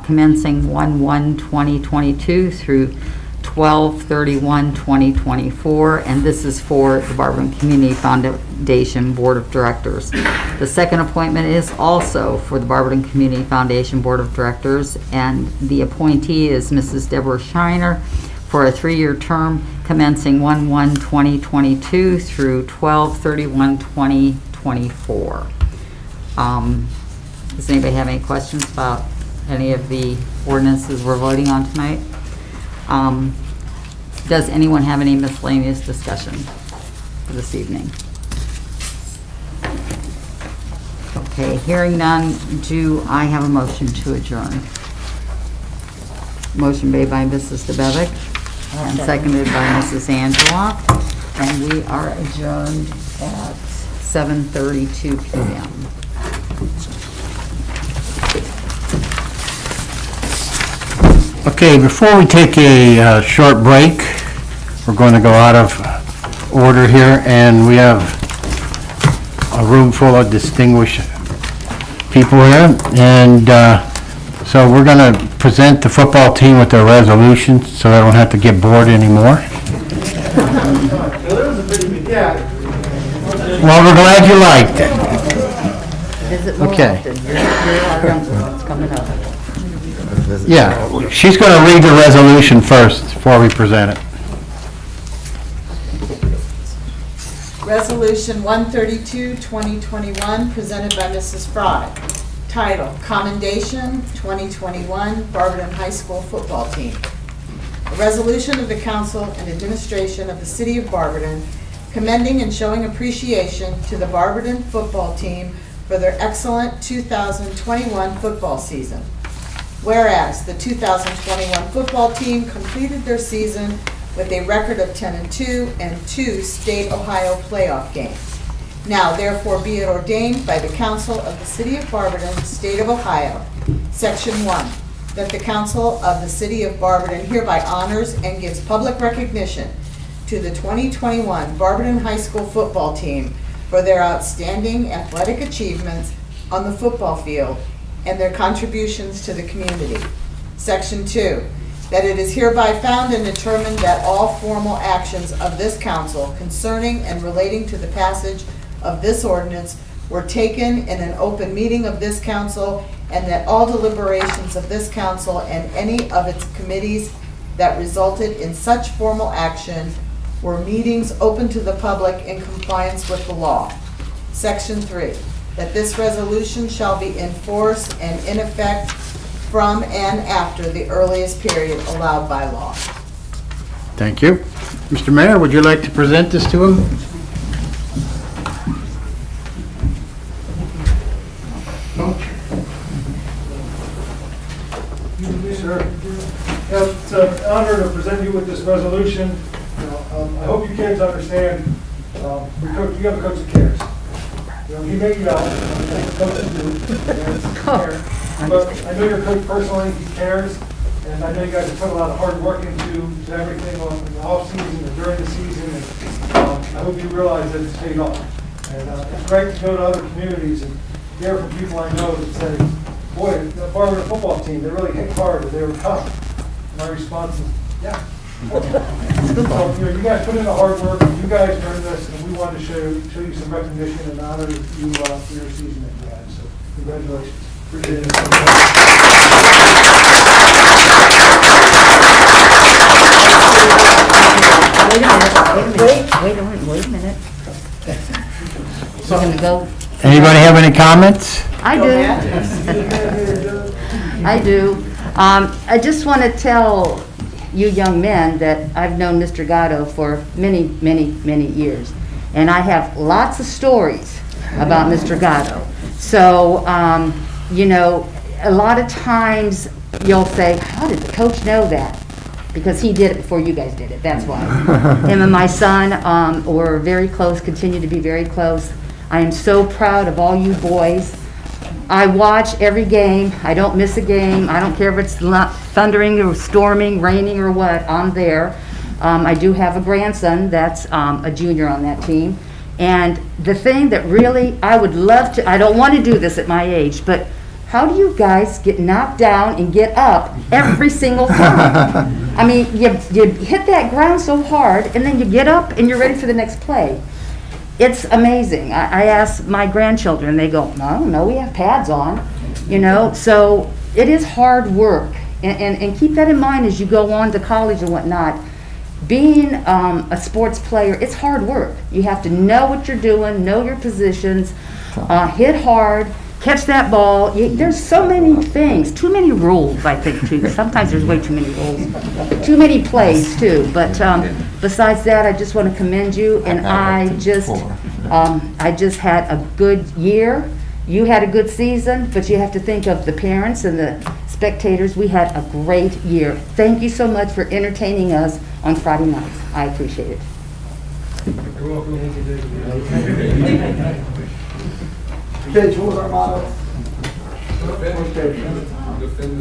S: commencing 1/1/2022 through 12/31/2024, and this is for the Barberton Community Foundation Board of Directors. The second appointment is also for the Barberton Community Foundation Board of Directors, and the appointee is Mrs. Deborah Shiner for a 3-year term commencing 1/1/2022 through 12/31/2024. Does anybody have any questions about any of the ordinances we're voting on tonight? Does anyone have any miscellaneous discussion for this evening? Okay, hearing none, do I have a motion to adjourn? Motion made by Mrs. DeBevick and seconded by Mrs. Angela, and we are adjourned at 7:32 p.m.
C: Okay, before we take a short break, we're going to go out of order here, and we have a room full of distinguished people here, and so we're going to present the football team with their resolution, so I don't have to get bored anymore. Well, we're glad you liked it.
O: Visit more
C: Okay.
O: often. You're our younger ones coming up.
C: Yeah, she's going to read the resolution first before we present it.
F: Resolution 132, 2021, presented by Mrs. Fry. Title, Commendation 2021 Barberton High School Football Team. A resolution of the Council and Administration of the City of Barberton commending and showing appreciation to the Barberton football team for their excellent 2021 football season. Whereas the 2021 football team completed their season with a record of 10-2 and 2 State Ohio playoff games. Now therefore be it ordained by the Council of the City of Barberton, State of Ohio, Section 1, that the Council of the City of Barberton hereby honors and gives public recognition to the 2021 Barberton High School football team for their outstanding athletic achievements on the football field and their contributions to the community. Section 2, that it is hereby found and determined that all formal actions of this council concerning and relating to the passage of this ordinance were taken in an open meeting of this council, and that all deliberations of this council and any of its committees that resulted in such formal action were meetings open to the public in compliance with the law. Section 3, that this resolution shall be in force and in effect from and after the earliest period allowed by law.
C: Thank you. Mr. Mayor, would you like to present this to him?
N: Sure. Yeah, it's an honor to present you with this resolution. I hope you kids understand, you have a coach that cares. He may yell, coaches do, and care. But I know your coach personally, he cares, and I know you guys have put a lot of hard work into everything in the off-season and during the season, and I hope you realize that it's paid off. And it's great to go to other communities and hear from people I know that say, boy, the Barberton football team, they really hit hard and they were tough. My response is, yeah. So, you guys put in the hard work, you guys earned this, and we wanted to show you some recognition and honor you for your season that you had. So, congratulations. Appreciate it.
O: Wait a minute. We're gonna go.
C: Anybody have any comments?
O: I do. I do. I just want to tell you young men that I've known Mr. Gatto for many, many, many years. And I have lots of stories about Mr. Gatto. So, you know, a lot of times you'll say, how did the coach know that? Because he did it before you guys did it, that's why. Him and my son were very close, continue to be very close. I am so proud of all you boys. I watch every game. I don't miss a game. I don't care if it's thundering or storming, raining or what, I'm there. I do have a grandson that's a junior on that team. And the thing that really I would love to, I don't want to do this at my age, but how do you guys get knocked down and get up every single time? I mean, you hit that ground so hard and then you get up and you're ready for the next play. It's amazing. I ask my grandchildren, they go, I don't know, we have pads on, you know, so it is hard work. And keep that in mind as you go on to college and whatnot. Being a sports player, it's hard work. You have to know what you're doing, know your positions, hit hard, catch that ball. There's so many things, too many rules, I think, too. Sometimes there's way too many rules. Too many plays, too. But besides that, I just want to commend you, and I just had a good year. You had a good season, but you have to think of the parents and the spectators. We had a great year. Thank you so much for entertaining us on Friday nights. I appreciate it.
N: You're welcome. Paige, what was our motto?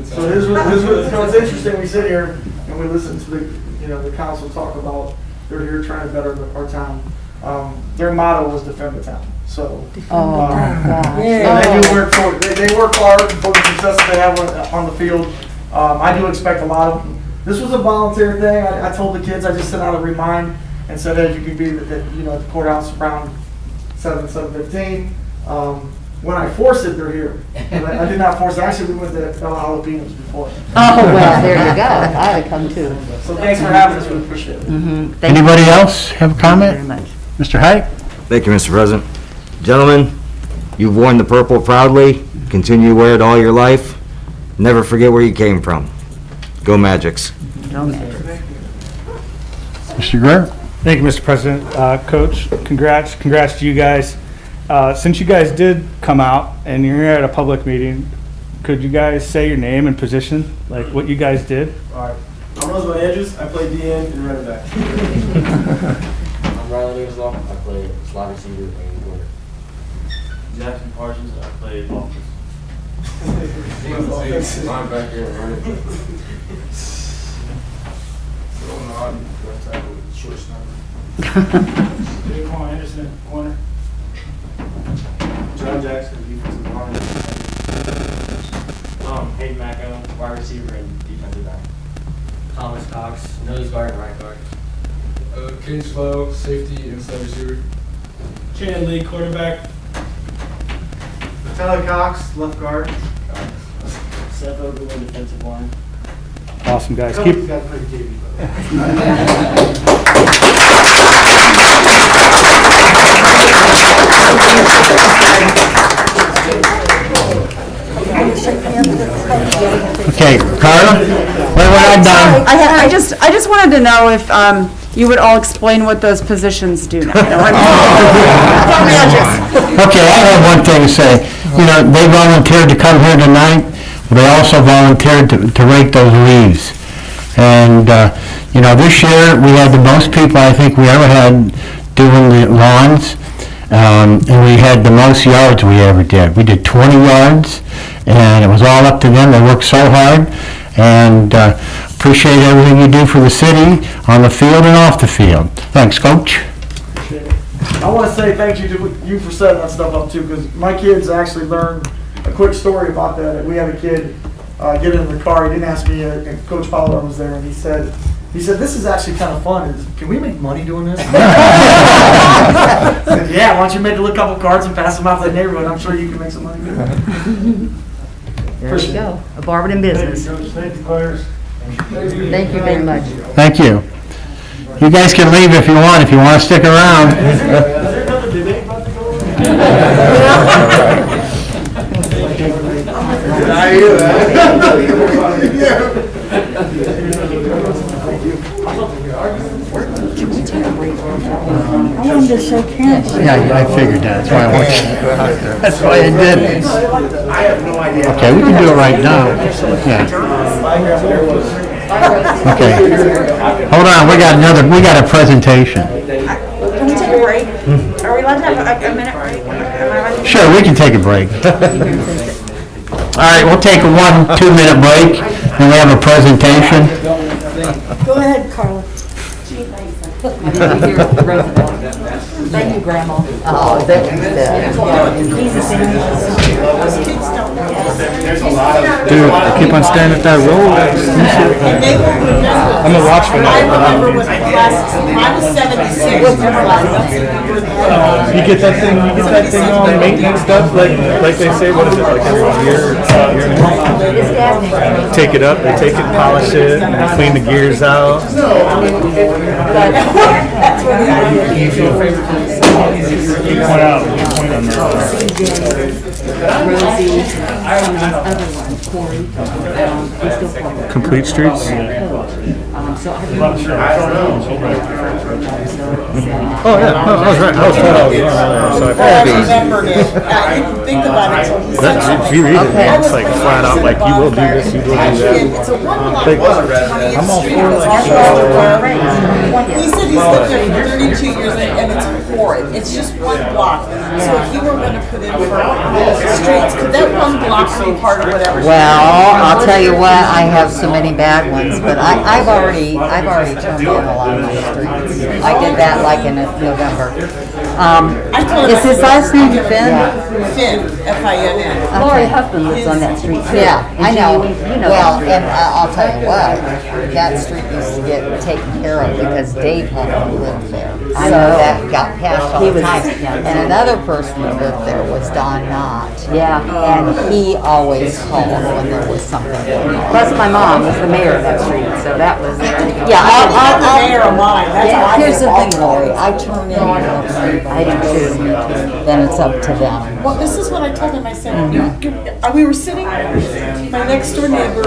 N: So here's what, it's interesting, we sit here and we listen to the council talk about They're here trying to better our town. Their motto was defend the town, so.
O: Oh, my gosh.
N: So they do work for, they work hard for the success that they have on the field. I do expect a lot of, this was a volunteer thing. I told the kids, I just sent out a remind and said, hey, you can be at the courthouse around 7:15. When I force it, they're here. I did not force it. Actually, we went to Jalapenos before.
O: Oh, well, there you go. I would come too.
N: So thanks for having us. We appreciate it.
O: Mm-hmm.
C: Anybody else have a comment?
O: Very much.
C: Mr. Height?
A: Thank you, Mr. President. Gentlemen, you've worn the purple proudly. Continue to wear it all your life. Never forget where you came from. Go Magics.
O: Go Magic.
C: Mr. Greer?
B: Thank you, Mr. President. Coach, congrats to you guys. Since you guys did come out and you're here at a public meeting, could you guys say your name and position, like what you guys did?
G: All right. I'm Rosemont Andrews. I play DN and running back.
E: I'm Riley Law. I play slot receiver and corner.
G: Jackson Parsons. I play offense.
E: Linebacker and running back. Short sniper.
M: Jaquan Anderson, corner.
G: John Jackson, defensive line. Hayden Macko, wide receiver and defensive back. Thomas Cox, nose guard and right guard.
E: Kane Slow, safety and slot receiver.
M: Chan Lee, quarterback.
N: Tyler Cox, left guard.
G: Seth Oberlin, defensive line.
B: Awesome, guys.
N: Keep.
B: Keep,
C: Okay, Carla? What have I done?
H: I just wanted to know if you would all explain what those positions do now.
C: Okay, I have one thing to say. You know, they volunteered to come here tonight. They also volunteered to rake those leaves. And, you know, this year we had the most people I think we ever had doing the lawns. And we had the most yards we ever did. We did 20 yards, and it was all up to them. They worked so hard, and appreciate everything you do for the city, on the field and off the field. Thanks, Coach.
N: I want to say thank you to you for setting that stuff up too, because my kids actually learned a quick story about that. We had a kid get in the car. He didn't ask me, and Coach Pollard was there, and he said, this is actually kind of fun. Can we make money doing this? I said, yeah, why don't you make a couple cards and pass them out to the neighborhood? I'm sure you can make some money doing it.
O: There you go. A Barberton business.
N: Thank you, players.
O: Thank you very much.
C: Thank you. You guys can leave if you want to stick around.
N: Is there another debate about to go on?
E: I hear that.
D: I wanted to shake hands.
C: Yeah, I figured that. That's why I want you. That's why I did it.
E: I have no idea.
C: Okay, we can do it right now. Yeah. Okay. Hold on, we got a presentation.
H: Can we take a break? Are we allowed to have a minute break?
C: Sure, we can take a break. All right, we'll take a 1-2 minute break, and we have a presentation.
D: Go ahead, Carla.
O: Thank you, Grandma. Oh, that was He's a senior.
B: dude, I keep on staring at that road. I'm gonna watch for
F: I
B: that.
F: remember when the last, I was 76.
B: You get that thing on maintenance stuff, like they say, what is it, like every year and a half? Take it up, they take it, polish it, and they clean the gears out. Point out, point on that. Complete Streets? Oh, yeah, no, I was right, I was told so
F: I remembered it. I didn't think about it until he said something.
B: If you read it, it's like flat out, like, you will do this, you will do
F: Actually,
B: that.
F: it's a one block
B: Like,
F: road, 20th
B: I'm all
F: Street.
B: for
F: It's
B: like,
F: off He said he's lived there for 32 years and it's horrid. It's just one block. So if you were gonna put in for streets, could that one block be part of whatever?
S: Well, I'll tell you what, I have so many bad ones, but I've already turned in a lot of my streets. I did that like in November. Is his last name Finn?
F: Finn, F-I-N-N.
O: Lori husband lives on that street too.
S: Yeah, I know.
O: You know.
S: Well, and I'll tell you what, that street needs to get taken care of because Dave Huffman lived there.
O: I
S: So
O: know.
S: that got passed all
O: He
S: the
O: was-
S: time.
O: yeah.
S: And another person that lived there was Don Knott.
O: Yeah.
S: And he always called when there was something going on.
O: Plus, my mom was the mayor of that street, so that was.
S: Yeah,
F: I'm the mayor of mine, that's how I
S: Here's the
F: get
S: thing,
F: involved.
S: Lori, I turn in
O: I do too.
S: then it's up to them.
F: Well, this is what I told him, I said, we were sitting, my next door neighbor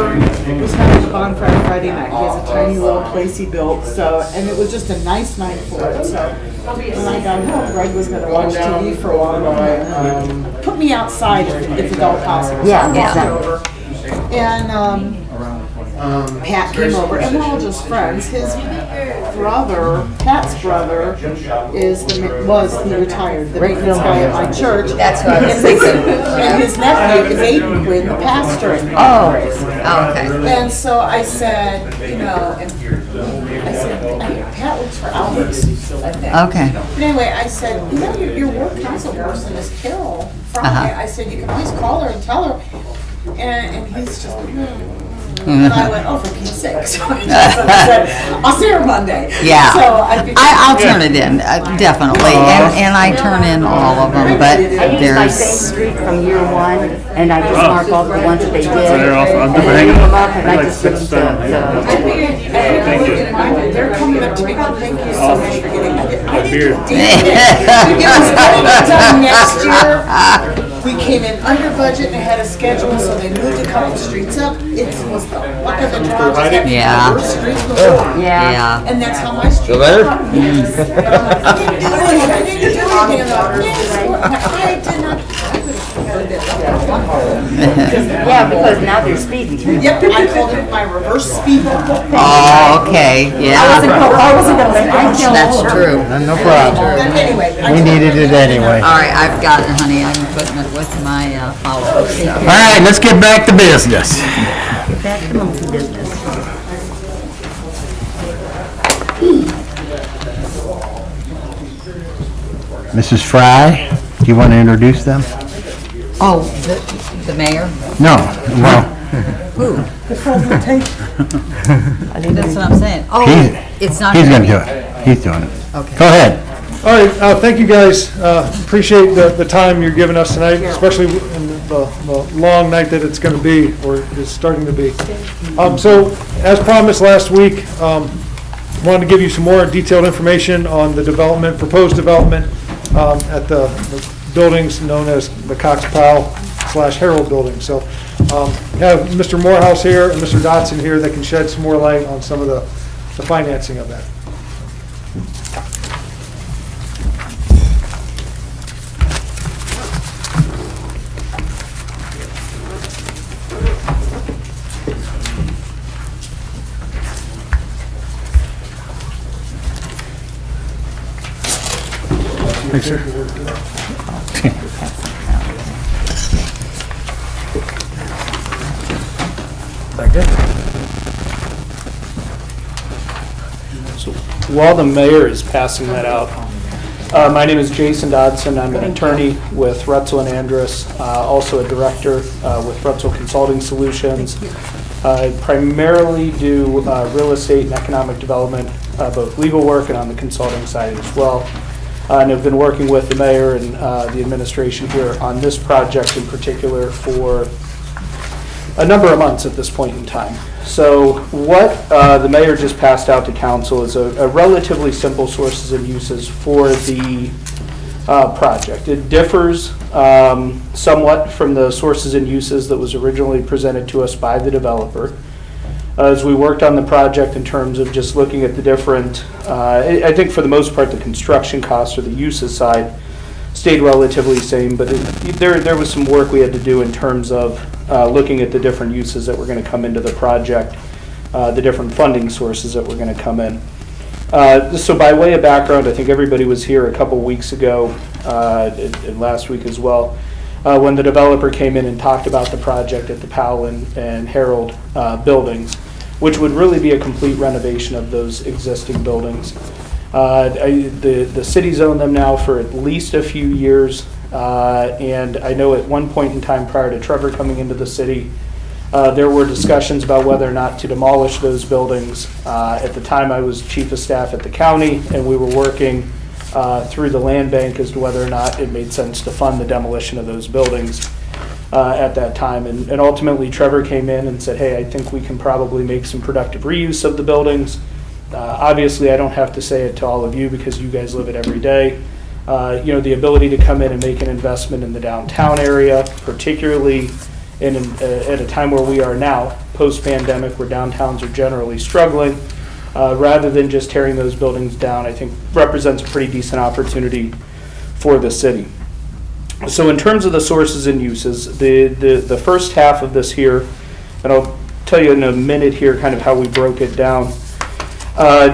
F: was having a bonfire Friday night. He has a tiny little place he built, so, and it was just a nice night for it, so. When I got home, Greg was gonna watch TV for a while. Put me outside if at all possible. So
O: Yeah,
F: I walked
O: exactly.
F: over. And, Pat came over, and we're all just friends. His brother, Pat's brother, was the retired, the maintenance guy at my church.
S: That's what I was
F: And his-
S: thinking.
F: And his nephew is Aiden Quinn, the pastor.
S: Oh, okay.
F: And so I said, and I said, Pat works for Alberts, I think.
S: Okay.
F: But anyway, I said, your work council person is Carol Fry.
S: Uh-huh.
F: I said, you can always call her and tell her. And he's just, And I went, oh, for Pete's sake. So I said, I'll see her Monday.
S: Yeah.
F: So
S: I'll turn it in, definitely, and I turn in all of them, but
O: I use my same
S: there's,
O: street from year one, and I just mark off the ones that they did.
M: they're also- I'm
O: And
M: just
O: then
M: hanging
O: them
M: up
O: up, and I
M: like
O: just give them
M: 6 down.
F: I they're coming up to me, oh, thank you so much for getting it. I
M: Beer.
F: didn't do it. It was getting it done next year. We came in under budget and had a schedule, so they moved a couple streets up. It was the luck of the draw. just happened to be
S: Yeah.
F: the worst street in the world.
S: yeah.
F: And that's how my street.
A: Still there?
F: I didn't do anything. I didn't do anything about it. I did not. I would have had a bit of
O: Yeah, because now they're speeding.
F: Yep, I called it my reverse speed bump.
S: Oh, okay, yeah.
O: I wasn't gonna say, I can't.
S: That's true.
C: No problem.
F: But anyway. I
C: We
F: told
C: needed
F: them
C: it
F: that.
C: anyway.
S: All right, I've got it, honey, I'm putting it with my follow-up stuff.
C: All right, let's get back to business.
O: Back to monkey business.
C: Mrs. Fry, do you want to introduce them?
S: Oh, the mayor?
C: No, well,
S: Who?
D: The presentation.
S: That's what I'm saying. Oh, it's not.
C: he's going to do it. He's doing it.
S: Okay.
C: Go ahead.
N: All right, thank you guys. Appreciate the time you're giving us tonight, especially in the long night that it's going to be, or is starting to be. So, as promised last week, wanted to give you some more detailed information on the development, proposed development at the buildings known as the Cox Powell / Herald building. So, have Mr. Morehouse here and Mr. Dotson here that can shed some more light on some of the financing of that. Thanks, sir.
I: So while the mayor is passing that out, my name is Jason Dodson. I'm an attorney with Rutzel and Andrus, also a director with Rutzel Consulting Solutions. I primarily do real estate and economic development, both legal work and on the consulting side as well. And I've been working with the mayor and the administration here on this project in particular for a number of months at this point in time. So what the mayor just passed out to council is a relatively simple sources and uses for the project. It differs somewhat from the sources and uses that was originally presented to us by the developer. As we worked on the project in terms of just looking at the different, I think for the most part the construction costs or the uses side stayed relatively same, but there was some work we had to do in terms of looking at the different uses that were going to come into the project, the different funding sources that were going to come in. So by way of background, I think everybody was here a couple weeks ago, and last week as well, when the developer came in and talked about the project at the Powell and Harold buildings, which would really be a complete renovation of those existing buildings. The city's owned them now for at least a few years, and I know at one point in time prior to Trevor coming into the city, there were discussions about whether or not to demolish those buildings. At the time, I was chief of staff at the county, and we were working through the land bank as to whether or not it made sense to fund the demolition of those buildings at that time. And ultimately, Trevor came in and said, hey, I think we can probably make some productive reuse of the buildings. Obviously, I don't have to say it to all of you because you guys live it every day. The ability to come in and make an investment in the downtown area, particularly at a time where we are now, post-pandemic, where downtowns are generally struggling, rather than just tearing those buildings down, I think represents a pretty decent opportunity for the city. So in terms of the sources and uses, the first half of this here, and I'll tell you in a minute here kind of how we broke it down.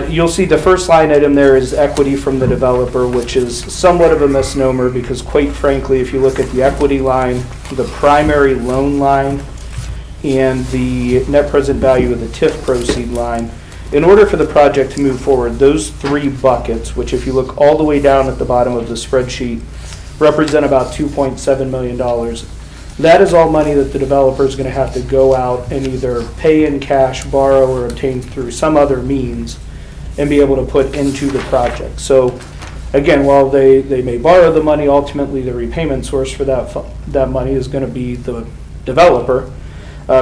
I: You'll see the first line item there is equity from the developer, which is somewhat of a misnomer because quite frankly, if you look at the equity line, the primary loan line, and the net present value of the TIF proceed line, in order for the project to move forward, those three buckets, which if you look all the way down at the bottom of the spreadsheet, represent about $2.7 million. That is all money that the developer is going to have to go out and either pay in cash, borrow, or obtain through some other means and be able to put into the project. So again, while they may borrow the money, ultimately the repayment source for that money is going to be the developer,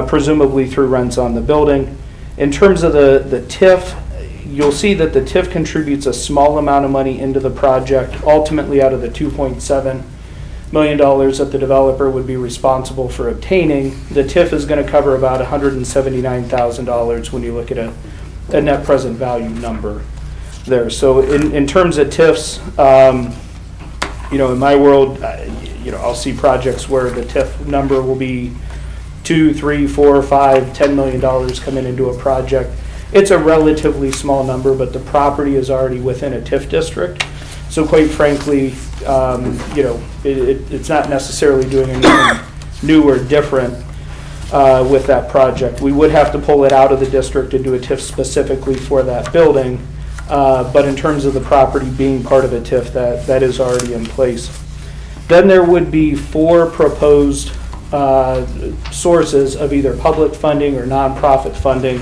I: presumably through rents on the building. In terms of the TIF, you'll see that the TIF contributes a small amount of money into the project, ultimately out of the $2.7 million that the developer would be responsible for obtaining. The TIF is going to cover about $179,000 when you look at a net present value number there. So in terms of TIFs, in my world, I'll see projects where the TIF number will be $2, $3, $4, $5, $10 million coming into a project. It's a relatively small number, but the property is already within a TIF district. So quite frankly, it's not necessarily doing anything new or different with that project. We would have to pull it out of the district and do a TIF specifically for that building. But in terms of the property being part of a TIF, that is already in place. Then there would be 4 proposed sources of either public funding or nonprofit funding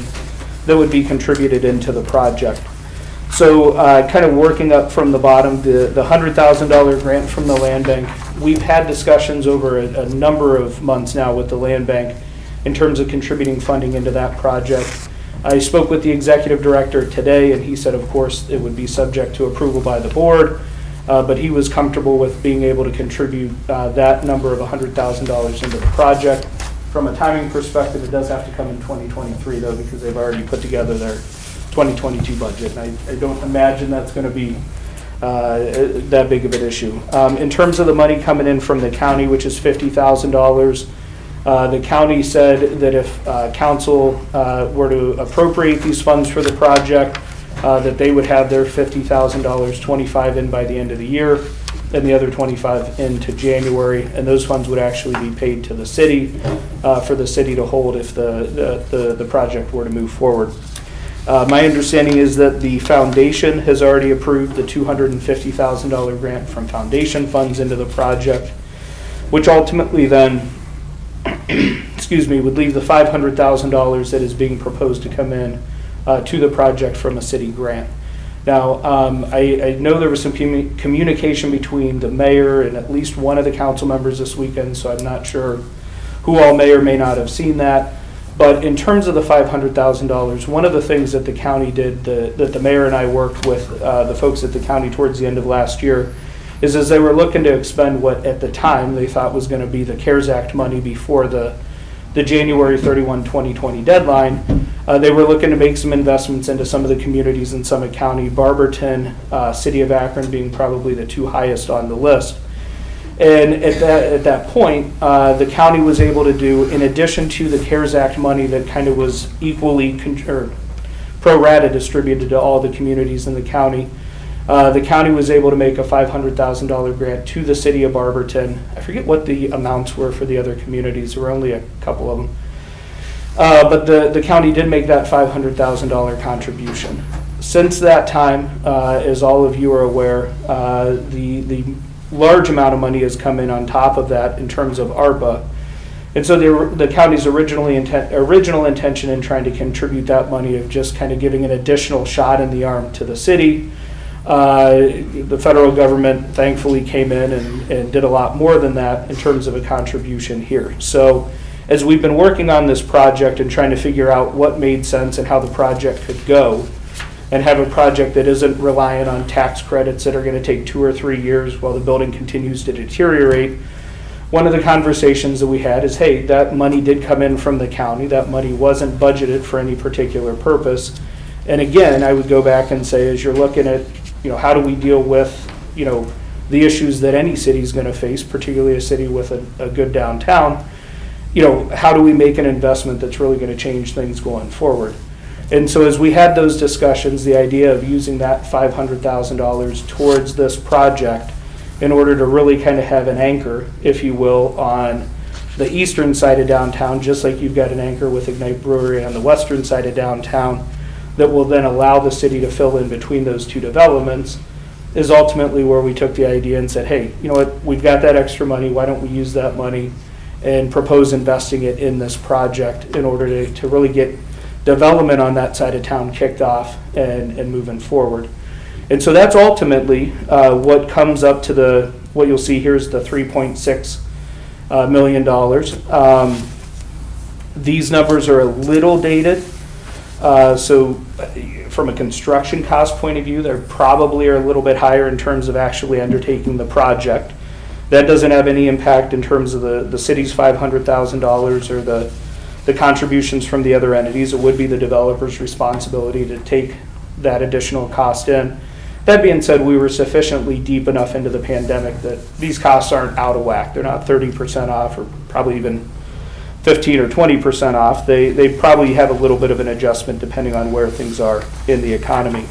I: that would be contributed into the project. So kind of working up from the bottom, the $100,000 grant from the land bank, we've had discussions over a number of months now with the land bank in terms of contributing funding into that project. I spoke with the executive director today, and he said, of course, it would be subject to approval by the board, but he was comfortable with being able to contribute that number of $100,000 into the project. From a timing perspective, it does have to come in 2023, though, because they've already put together their 2022 budget. And I don't imagine that's going to be that big of an issue. In terms of the money coming in from the county, which is $50,000, the county said that if council were to appropriate these funds for the project, that they would have their $50,000, 25 in by the end of the year, and the other 25 into January, and those funds would actually be paid to the city for the city to hold if the project were to move forward. My understanding is that the foundation has already approved the $250,000 grant from foundation funds into the project, which ultimately then, would leave the $500,000 that is being proposed to come in to the project from a city grant. Now, I know there was some communication between the mayor and at least one of the council members this weekend, so I'm not sure who all may or may not have seen that. But in terms of the $500,000, one of the things that the county did, that the mayor and I worked with the folks at the county towards the end of last year, is as they were looking to expend what at the time they thought was going to be the CARES Act money before the January 31, 2020 deadline, they were looking to make some investments into some of the communities in Summit County, Barberton, City of Akron being probably the 2 highest on the list. And at that point, the county was able to do, in addition to the CARES Act money that kind of was equally pro rata distributed to all the communities in the county. The county was able to make a $500,000 grant to the city of Barberton. I forget what the amounts were for the other communities. There were only a couple of them. But the county did make that $500,000 contribution. Since that time, as all of you are aware, the large amount of money has come in on top of that in terms of ARPA. And so the county's original intention in trying to contribute that money of just kind of giving an additional shot in the arm to the city. The federal government thankfully came in and did a lot more than that in terms of a contribution here. So as we've been working on this project and trying to figure out what made sense and how the project could go, and have a project that isn't reliant on tax credits that are going to take 2 or 3 years while the building continues to deteriorate, one of the conversations that we had is, hey, that money did come in from the county. That money wasn't budgeted for any particular purpose. And again, I would go back and say, as you're looking at, how do we deal with, the issues that any city is going to face, particularly a city with a good downtown, how do we make an investment that's really going to change things going forward? And so as we had those discussions, the idea of using that $500,000 towards this project in order to really kind of have an anchor, if you will, on the eastern side of downtown, just like you've got an anchor with Ignite Brewery on the western side of downtown, that will then allow the city to fill in between those two developments, is ultimately where we took the idea and said, hey, you know what, we've got that extra money, why don't we use that money and propose investing it in this project in order to really get development on that side of town kicked off and moving forward. And so that's ultimately what comes up to what you'll see here is the $3.6 million. These numbers are a little dated. So from a construction cost point of view, they probably are a little bit higher in terms of actually undertaking the project. That doesn't have any impact in terms of the city's $500,000 or the contributions from the other entities. It would be the developer's responsibility to take that additional cost in. That being said, we were sufficiently deep enough into the pandemic that these costs aren't out of whack. They're not 30% off or probably even 15 or 20% off. They probably have a little bit of an adjustment depending on where things are in the economy.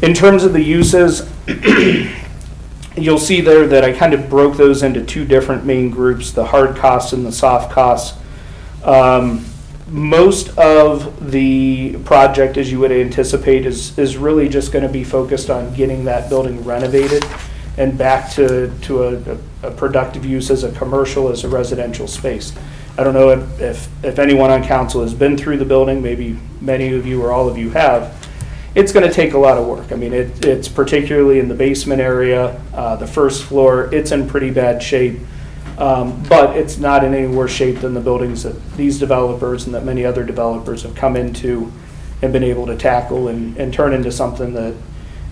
I: In terms of the uses, you'll see there that I kind of broke those into two different main groups, the hard costs and the soft costs. Most of the project, as you would anticipate, is really just going to be focused on getting that building renovated and back to a productive use as a commercial, as a residential space. I don't know if anyone on council has been through the building, maybe many of you or all of you have. It's going to take a lot of work. I mean, it's particularly in the basement area, the first floor, it's in pretty bad shape. But it's not in any worse shape than the buildings that these developers and that many other developers have come into and been able to tackle and turn into something that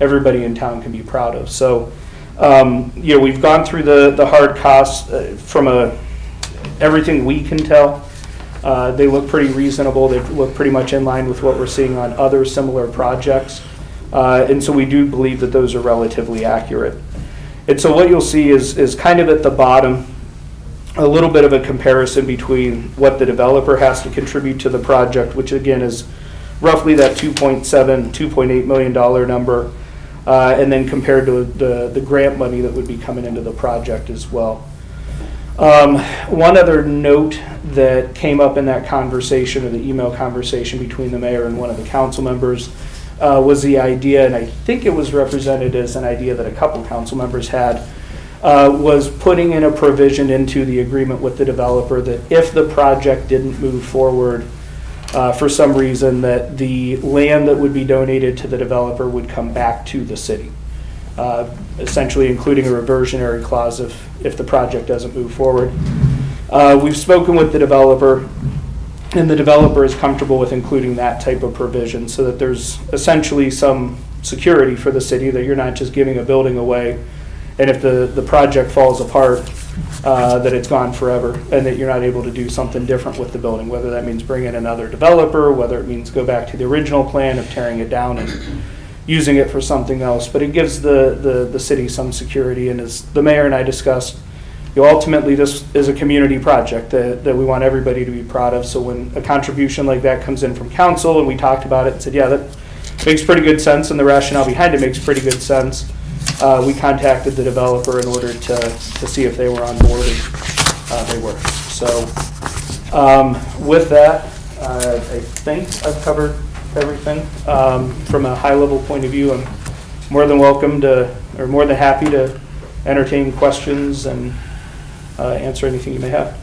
I: everybody in town can be proud of. So, we've gone through the hard costs from everything we can tell. They look pretty reasonable. They look pretty much in line with what we're seeing on other similar projects. And so we do believe that those are relatively accurate. And so what you'll see is kind of at the bottom, a little bit of a comparison between what the developer has to contribute to the project, which again is roughly that $2.8 million number, and then compared to the grant money that would be coming into the project as well. One other note that came up in that conversation, or the email conversation between the mayor and one of the council members, was the idea, and I think it was represented as an idea that a couple council members had, was putting in a provision into the agreement with the developer that if the project didn't move forward for some reason, that the land that would be donated to the developer would come back to the city, essentially including a reversionary clause if the project doesn't move forward. We've spoken with the developer, and the developer is comfortable with including that type of provision so that there's essentially some security for the city that you're not just giving a building away, and if the project falls apart, that it's gone forever, and that you're not able to do something different with the building, whether that means bring in another developer, whether it means go back to the original plan of tearing it down and using it for something else. But it gives the city some security, and as the mayor and I discussed, ultimately, this is a community project that we want everybody to be proud of. So when a contribution like that comes in from council, and we talked about it and said, yeah, that makes pretty good sense, and the rationale behind it makes pretty good sense, we contacted the developer in order to see if they were on board, and they were. So with that, I think I've covered everything. From a high-level point of view, I'm more than welcome to, or more than happy to entertain questions and answer anything you may have.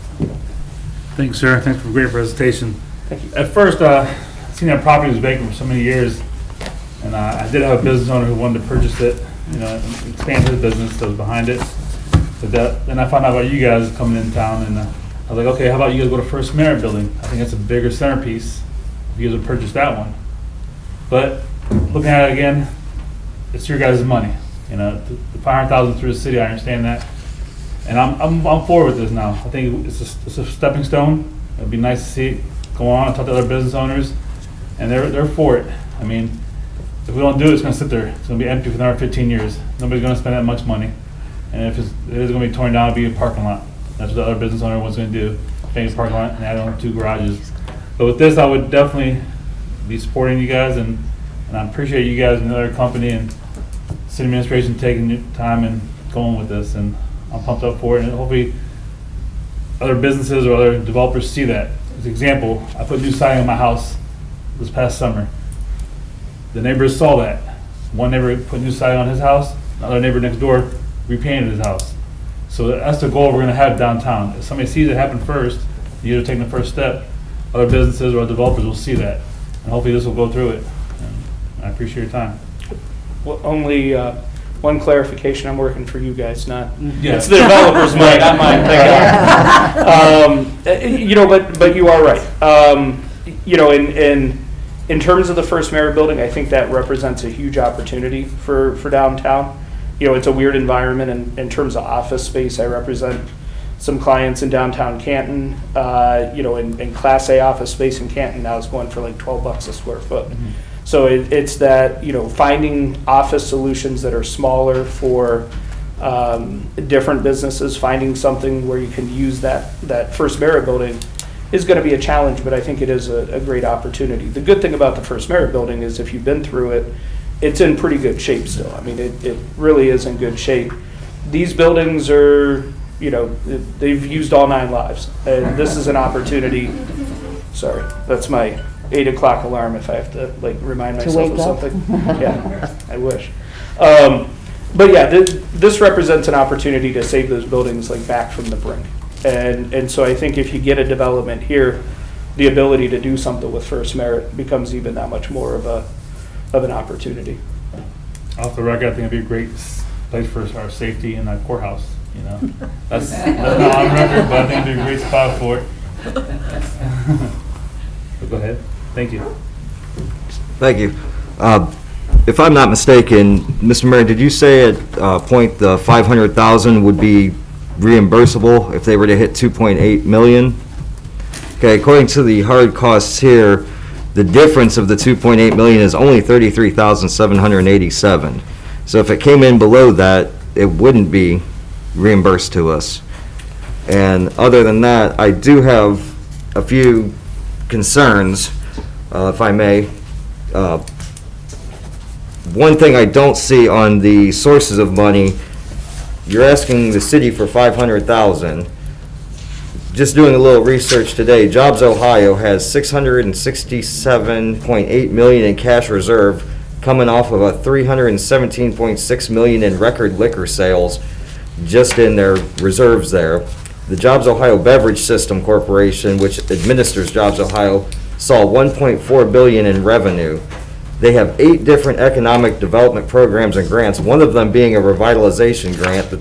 M: Thanks, sir. Thanks for a great presentation.
I: Thank you.
M: At first, seen that property was vacant for so many years, and I did have a business owner who wanted to purchase it, you know, and expand his business that was behind it. But then I found out about you guys coming in town, and I was like, okay, how about you guys go to First Merit Building? I think that's a bigger centerpiece if you guys would purchase that one. But looking at it again, it's your guys' money. You know, the 500,000 through the city, I understand that. And I'm forward with this now. I think it's a stepping stone. It'd be nice to see it go on. I talk to other business owners, and they're for it. I mean, if we don't do it, it's going to sit there. It's going to be empty for another 15 years. Nobody's going to spend that much money. And if it is going to be torn down, it'll be a parking lot. That's what the other business owner was going to do. Change the parking lot and add on 2 garages. But with this, I would definitely be supporting you guys, and I appreciate you guys and the other company and city administration taking your time and going with this. And I'm pumped up for it, and hopefully other businesses or other developers see that. As an example, I put new siding on my house this past summer. The neighbors saw that. One neighbor put new siding on his house, another neighbor next door repainted his house. So that's the goal we're going to have downtown. If somebody sees it happen first, you're taking the first step, other businesses or other developers will see that. And hopefully this will go through it. And I appreciate your time.
I: Well, only one clarification, I'm working for you guys, not,
M: Yeah.
I: it's the developer's money, not mine, thank God. You know, but you are right. You know, in terms of the First Merit Building, I think that represents a huge opportunity for downtown. You know, it's a weird environment in terms of office space. I represent some clients in downtown Canton, you know, in Class A office space in Canton now is going for like $12 a square foot. Mm-hmm. So it's that, you know, finding office solutions that are smaller for different businesses, finding something where you can use that First Merit Building is going to be a challenge, but I think it is a great opportunity. The good thing about the First Merit Building is if you've been through it, it's in pretty good shape still. I mean, it really is in good shape. These buildings are, you know, they've used all 9 lives, and this is an opportunity. Sorry, that's my 8 o'clock alarm if I have to like remind myself of something. Yeah, I wish. But yeah, this represents an opportunity to save those buildings like back from the brink. And so I think if you get a development here, the ability to do something with First Merit becomes even that much more of an opportunity.
M: Off the record, I think it'd be a great place for our safety in that courthouse. You know, that's not on record, but I think it'd be a great spot for it. But go ahead. Thank you.
A: Thank you. If I'm not mistaken, Mr. Mayor, did you say at point the 500,000 would be reimbursable if they were to hit 2.8 million? Okay, according to the hard costs here, the difference of the 2.8 million is only 33,787. So if it came in below that, it wouldn't be reimbursed to us. And other than that, I do have a few concerns, if I may. One thing I don't see on the sources of money, you're asking the city for 500,000. Just doing a little research today, Jobs Ohio has 667.8 million in cash reserve, coming off of a 317.6 million in record liquor sales just in their reserves there. The Jobs Ohio Beverage System Corporation, which administers Jobs Ohio, saw 1.4 billion in revenue. They have 8 different economic development programs and grants, one of them being a revitalization grant.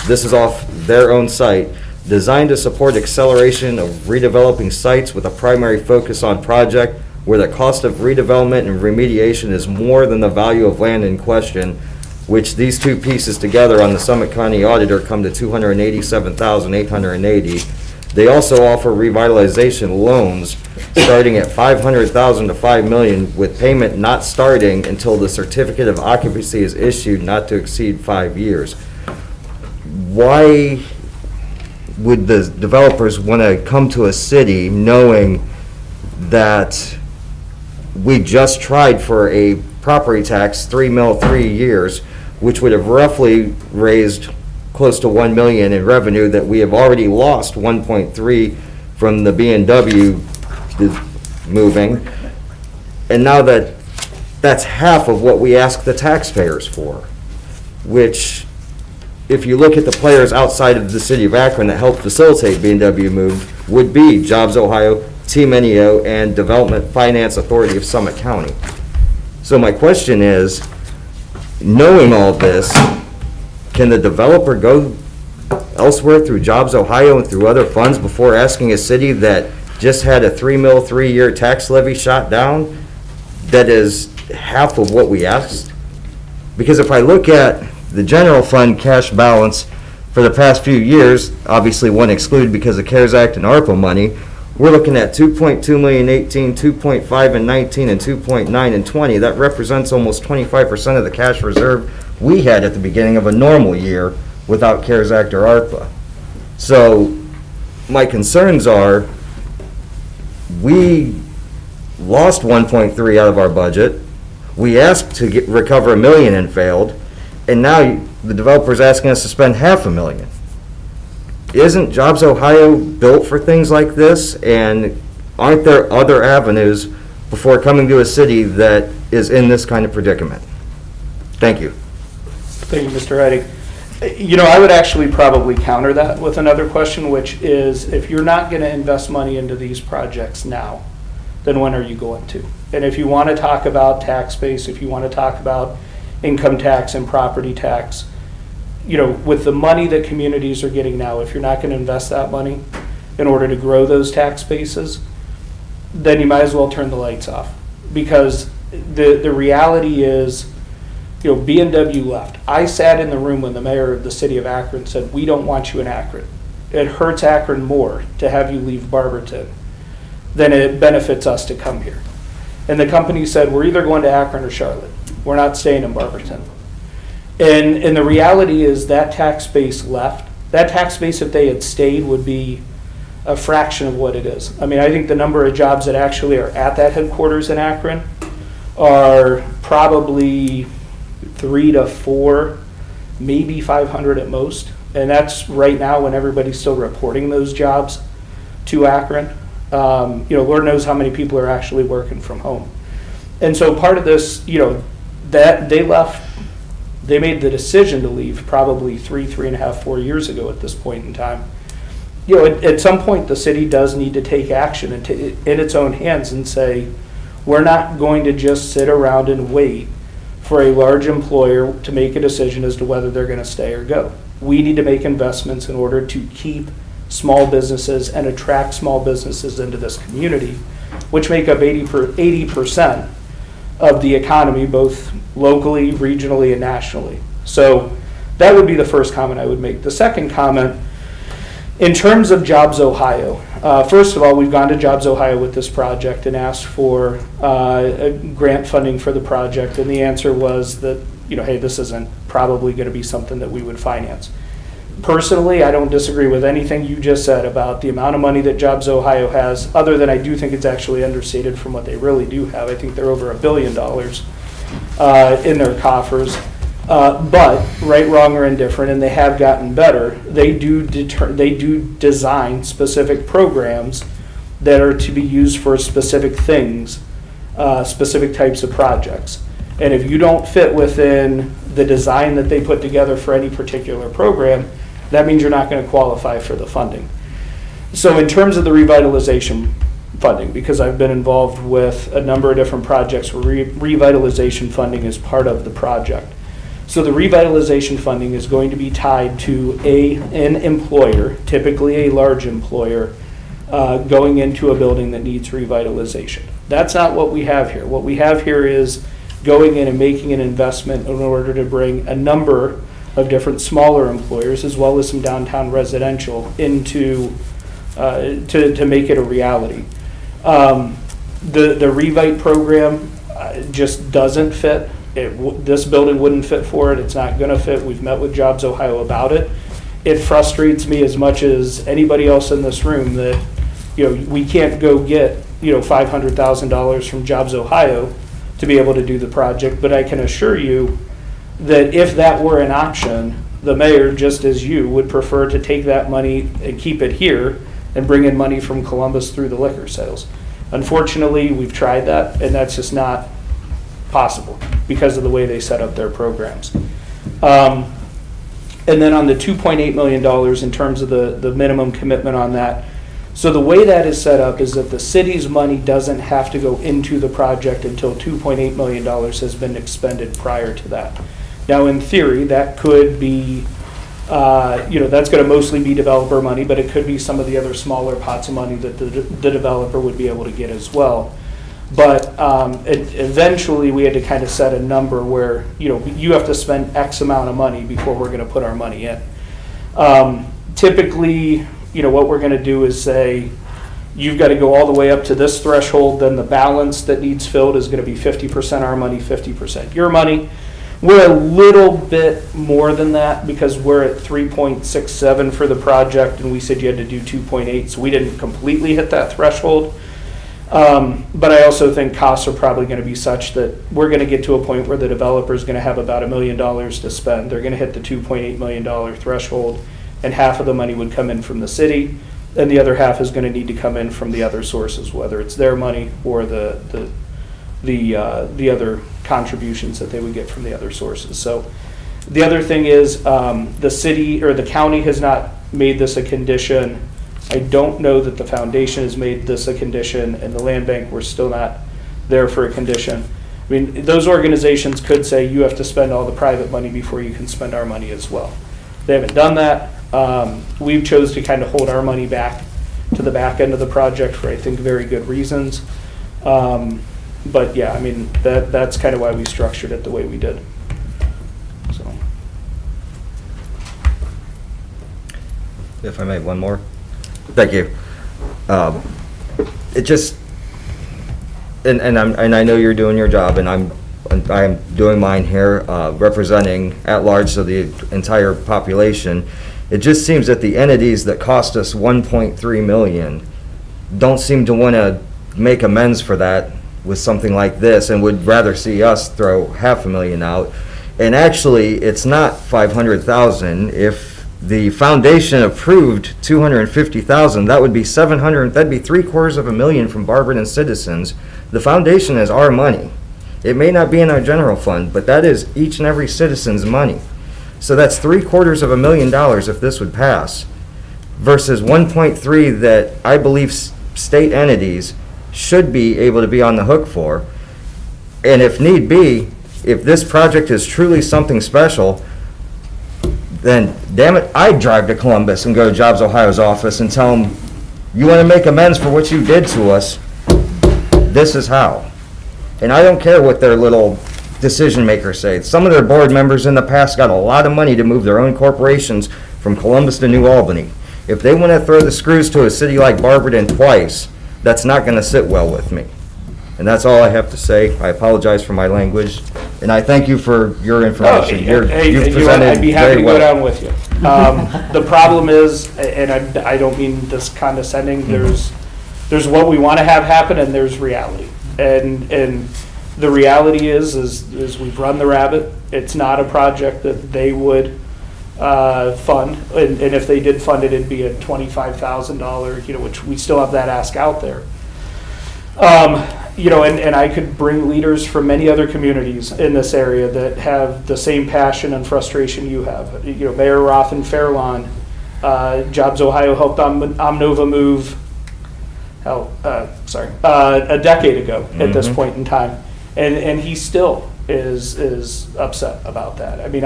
A: This is off their own site, designed to support acceleration of redeveloping sites with a primary focus on project where the cost of redevelopment and remediation is more than the value of land in question, which these two pieces together on the Summit County Auditor come to $287,880. They also offer revitalization loans starting at $500,000 to $5 million, with payment not starting until the certificate of occupancy is issued, not to exceed 5 years. Why would the developers want to come to a city knowing that we just tried for a property tax, 3 mil, 3 years, which would have roughly raised close to 1 million in revenue that we have already lost 1.3 from the B&W moving. And now that's half of what we ask the taxpayers for, which, if you look at the players outside of the city of Akron that helped facilitate B&W move, would be Jobs Ohio, Team NEO, and Development Finance Authority of Summit County. So my question is, knowing all this, can the developer go elsewhere through Jobs Ohio and through other funds before asking a city that just had a 3 mil 3-year tax levy shot down that is half of what we asked? Because if I look at the general fund cash balance for the past few years, obviously one excluded because of CARES Act and ARPA money, we're looking at 2.2 million 18, 2.5 in 19, and 2.9 in 20. That represents almost 25% of the cash reserve we had at the beginning of a normal year without CARES Act or ARPA. So my concerns are, we lost 1.3 out of our budget. We asked to recover $1 million and failed, and now the developer's asking us to spend $500,000. Isn't Jobs Ohio built for things like this? And aren't there other avenues before coming to a city that is in this kind of predicament? Thank you.
T: Thank you, Mr. Heidi. You know, I would actually probably counter that with another question, which is, if you're not going to invest money into these projects now, then when are you going to? And if you want to talk about tax base, if you want to talk about income tax and property tax, you know, with the money that communities are getting now, if you're not going to invest that money in order to grow those tax bases, then you might as well turn the lights off. Because the reality is, you know, B&W left. I sat in the room when the mayor of the city of Akron said, we don't want you in Akron. It hurts Akron more to have you leave Barberton than it benefits us to come here. And the company said, we're either going to Akron or Charlotte. We're not staying in Barberton. And the reality is that tax base left. That tax base, if they had stayed, would be a fraction of what it is. I mean, I think the number of jobs that actually are at that headquarters in Akron are probably 3 to 4, maybe 500 at most. And that's right now when everybody's still reporting those jobs to Akron. You know, Lord knows how many people are actually working from home. And so part of this, you know, that they left, they made the decision to leave probably 3.5, 4 years ago at this point in time. You know, at some point the city does need to take action in its own hands and say, we're not going to just sit around and wait for a large employer to make a decision as to whether they're going to stay or go. We need to make investments in order to keep small businesses and attract small businesses into this community, which make up 80% of the economy, both locally, regionally, and nationally. So that would be the first comment I would make. The second comment, in terms of Jobs Ohio, first of all, we've gone to Jobs Ohio with this project and asked for grant funding for the project, and the answer was that, you know, hey, this isn't probably going to be something that we would finance. Personally, I don't disagree with anything you just said about the amount of money that Jobs Ohio has, other than I do think it's actually understated from what they really do have. I think they're over $1 billion in their coffers. But right, wrong, or indifferent, and they have gotten better, they do design specific programs that are to be used for specific things, specific types of projects. And if you don't fit within the design that they put together for any particular program, that means you're not going to qualify for the funding. So in terms of the revitalization funding, because I've been involved with a number of different projects where revitalization funding is part of the project. So the revitalization funding is going to be tied to an employer, typically a large employer, going into a building that needs revitalization. That's not what we have here. What we have here is going in and making an investment in order to bring a number of different smaller employers, as well as some downtown residential, into to make it a reality. The Revite program just doesn't fit. This building wouldn't fit for it. It's not going to fit. We've met with Jobs Ohio about it. it frustrates me as much as anybody else in this room that, we can't go get, $500,000 from Jobs Ohio to be able to do the project, but I can assure you that if that were an option, the mayor, just as you, would prefer to take that money and keep it here and bring in money from Columbus through the liquor sales. Unfortunately, we've tried that, and that's just not possible because of the way they set up their programs. And then on the $2.8 million in terms of the minimum commitment on that, so the way that is set up is that the city's money doesn't have to go into the project until $2.8 million has been expended prior to that. Now, in theory, that could be, that's going to mostly be developer money, but it could be some of the other smaller pots of money that the developer would be able to get as well. But eventually, we had to kind of set a number where, you have to spend X amount of money before we're going to put our money in. Typically, what we're going to do is say, you've got to go all the way up to this threshold, then the balance that needs filled is going to be 50% our money, 50% your money. We're a little bit more than that because we're at 3.67 for the project, and we said you had to do 2.8, so we didn't completely hit that threshold. But I also think costs are probably going to be such that we're going to get to a point where the developer is going to have about $1 million to spend. They're going to hit the $2.8 million threshold, and half of the money would come in from the city, and the other half is going to need to come in from the other sources, whether it's their money or the other contributions that they would get from the other sources. So the other thing is the city or the county has not made this a condition. I don't know that the foundation has made this a condition, and the land bank, we're still not there for a condition. I mean, those organizations could say you have to spend all the private money before you can spend our money as well. They haven't done that. We've chose to kind of hold our money back to the back end of the project for, I think, very good reasons. But yeah, I mean, that's kind of why we structured it the way we did. So.
A: If I may, one more. Thank you. It just, and I know you're doing your job, and I am doing mine here, representing at large, so the entire population. It just seems that the entities that cost us $1.3 million don't seem to want to make amends for that with something like this, and would rather see us throw $500,000 out. And actually, it's not $500,000. If the foundation approved $250,000, that would be that'd be $750,000 from Barberton citizens. The foundation is our money. It may not be in our general fund, but that is each and every citizen's money. So that's $750,000 if this would pass, versus 1.3 that I believe state entities should be able to be on the hook for. And if need be, if this project is truly something special, then damn it, I'd drive to Columbus and go to Jobs Ohio's office and tell them, you want to make amends for what you did to us, this is how. And I don't care what their little decision makers say. Some of their board members in the past got a lot of money to move their own corporations from Columbus to New Albany. If they want to throw the screws to a city like Barberton twice, that's not going to sit well with me. And that's all I have to say. I apologize for my language, and I thank you for your information. You've presented
T: I'd be happy
A: very
T: to
A: well.
T: go down with you. The problem is, and I don't mean this condescending, there's what we want to have happen, and there's reality. And the reality is we've run the rabbit. It's not a project that they would fund, and if they did fund it, it'd be a $25,000, which we still have that ask out there. And I could bring leaders from many other communities in this area that have the same passion and frustration you have. Mayor Roth in Fairlawn, Jobs Ohio helped Omnova move, a decade ago at this point in time, and he still is upset about that. I mean,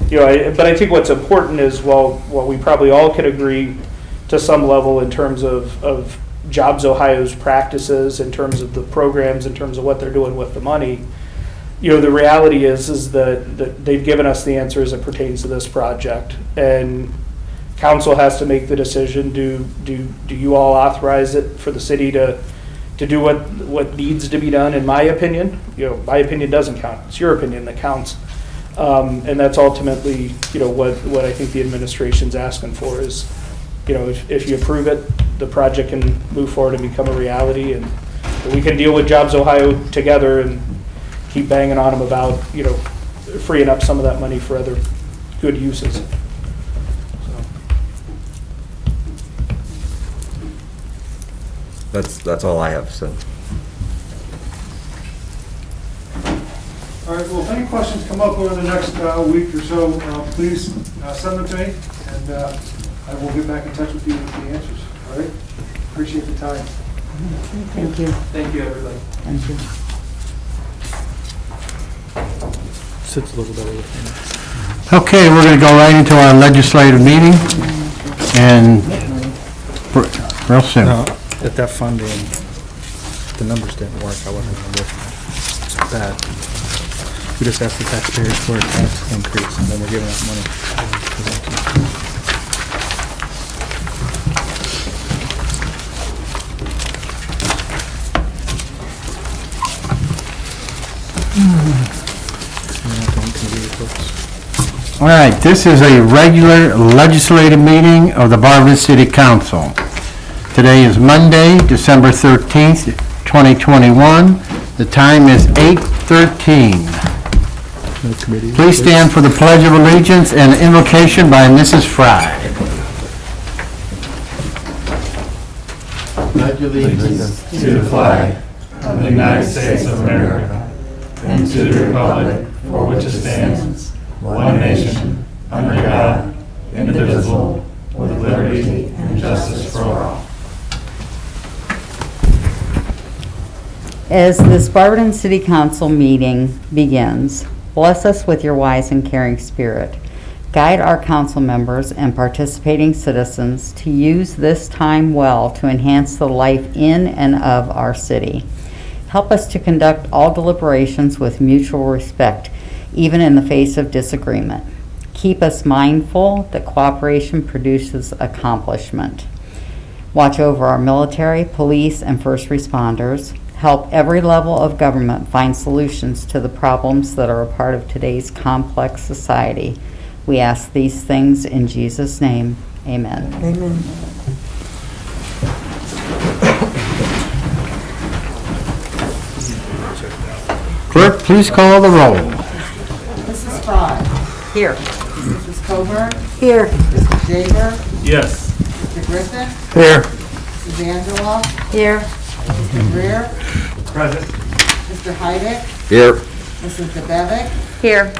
T: but I think what's important is while we probably all could agree to some level in terms of Jobs Ohio's practices, in terms of the programs, in terms of what they're doing with the money, the reality is that they've given us the answer as it pertains to this project, and council has to make the decision. Do you all authorize it for the city to do what needs to be done? In my opinion, my opinion doesn't count. It's your opinion that counts. And that's ultimately, what I think the administration's asking for is, if you approve it, the project can move forward and become a reality, and we can deal with Jobs Ohio together and keep banging on them about, freeing up some of that money for other good uses.
A: That's all I have, so.
N: All right, well, if any questions come up over the next week or so, please send them to me, and I will get back in touch with you with the answers, all right? Appreciate the time.
O: Thank you.
G: Thank you, everybody.
O: Thank you.
T: Sits a little better with me.
C: Okay, we're going to go right into our legislative meeting, and real soon.
B: At that funding, the numbers didn't work. I wasn't going to listen. It's bad. We just asked the taxpayers for a tax increase, and then we're giving out money.
C: All right, this is a regular legislative meeting of the Barberton City Council. Today is Monday, December 13th, 2021. The time is 8:13. Please stand for the Pledge of Allegiance and invocation by Mrs. Fry.
U: Pledge allegiance to the flag of the United States of America and to the republic for which it stands, one nation, under God, indivisible, with liberty and justice for all.
S: As this Barberton City Council meeting begins, bless us with your wise and caring spirit. Guide our council members and participating citizens to use this time well to enhance the life in and of our city. Help us to conduct all deliberations with mutual respect, even in the face of disagreement. Keep us mindful that cooperation produces accomplishment. Watch over our military, police, and first responders. Help every level of government find solutions to the problems that are a part of today's complex society. We ask these things in Jesus' name. Amen.
D: Amen.
C: Clerk, please call the roll.
F: Mrs. Fry.
S: Here.
F: Mrs. Coburn.
D: Here.
F: Mr. Jaber.
M: Yes.
F: Mr. Griffin.
C: Here.
F: Mrs. Angela.
S: Here.
F: Mr. Greer.
M: Present.
F: Mr. Heidick.
A: Here.
F: Mrs. DeBevick.
S: Here.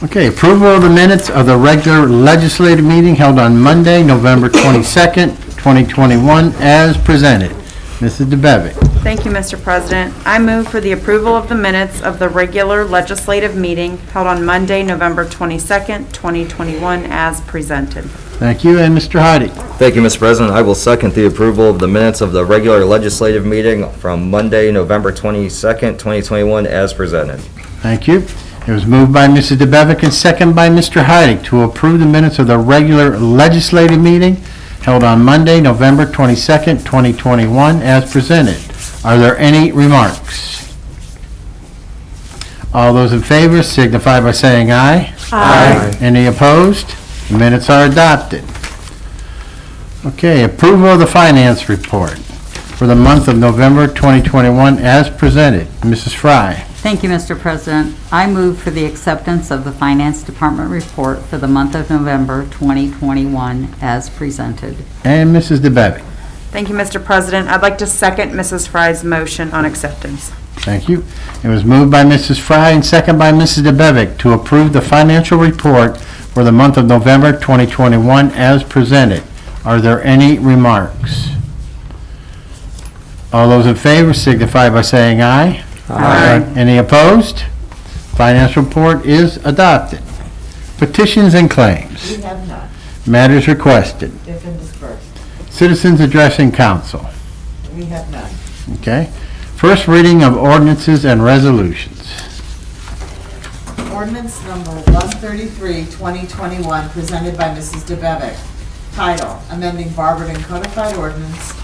C: Okay, approval of the minutes of the regular legislative meeting held on Monday, November 22nd, 2021, as presented. Mrs. DeBevick.
H: Thank you, Mr. President. I move for the approval of the minutes of the regular legislative meeting held on Monday, November 22nd, 2021, as presented.
C: Thank you, and Mr. Heidi.
A: Thank you, Mr. President. I will second the approval of the minutes of the regular legislative meeting from Monday, November 22nd, 2021, as presented.
C: Thank you. It was moved by Mrs. DeBevick and second by Mr. Heidi to approve the minutes of the regular legislative meeting held on Monday, November 22nd, 2021, as presented. Are there any remarks? All those in favor signify by saying aye.
D: Aye.
C: Any opposed? The minutes are adopted. Okay, approval of the finance report for the month of November 2021 as presented. Mrs. Fry.
S: Thank you, Mr. President. I move for the acceptance of the Finance Department report for the month of November 2021 as presented.
C: And Mrs. DeBevick.
H: Thank you, Mr. President. I'd like to second Mrs. Fry's motion on acceptance.
C: Thank you. It was moved by Mrs. Fry and second by Mrs. DeBevick to approve the financial report for the month of November 2021 as presented. Are there any remarks? All those in favor signify by saying aye.
S: Aye.
C: Any opposed? Finance report is adopted. Petitions and claims.
F: We have none.
C: Matters requested.
F: They've been dispersed.
C: Citizens addressing council.
F: We have none.
C: Okay. First reading of ordinances and resolutions.
F: Ordinance number 133, 2021, presented by Mrs. DeBevick. Title, amending Barberton Codified Ordinance.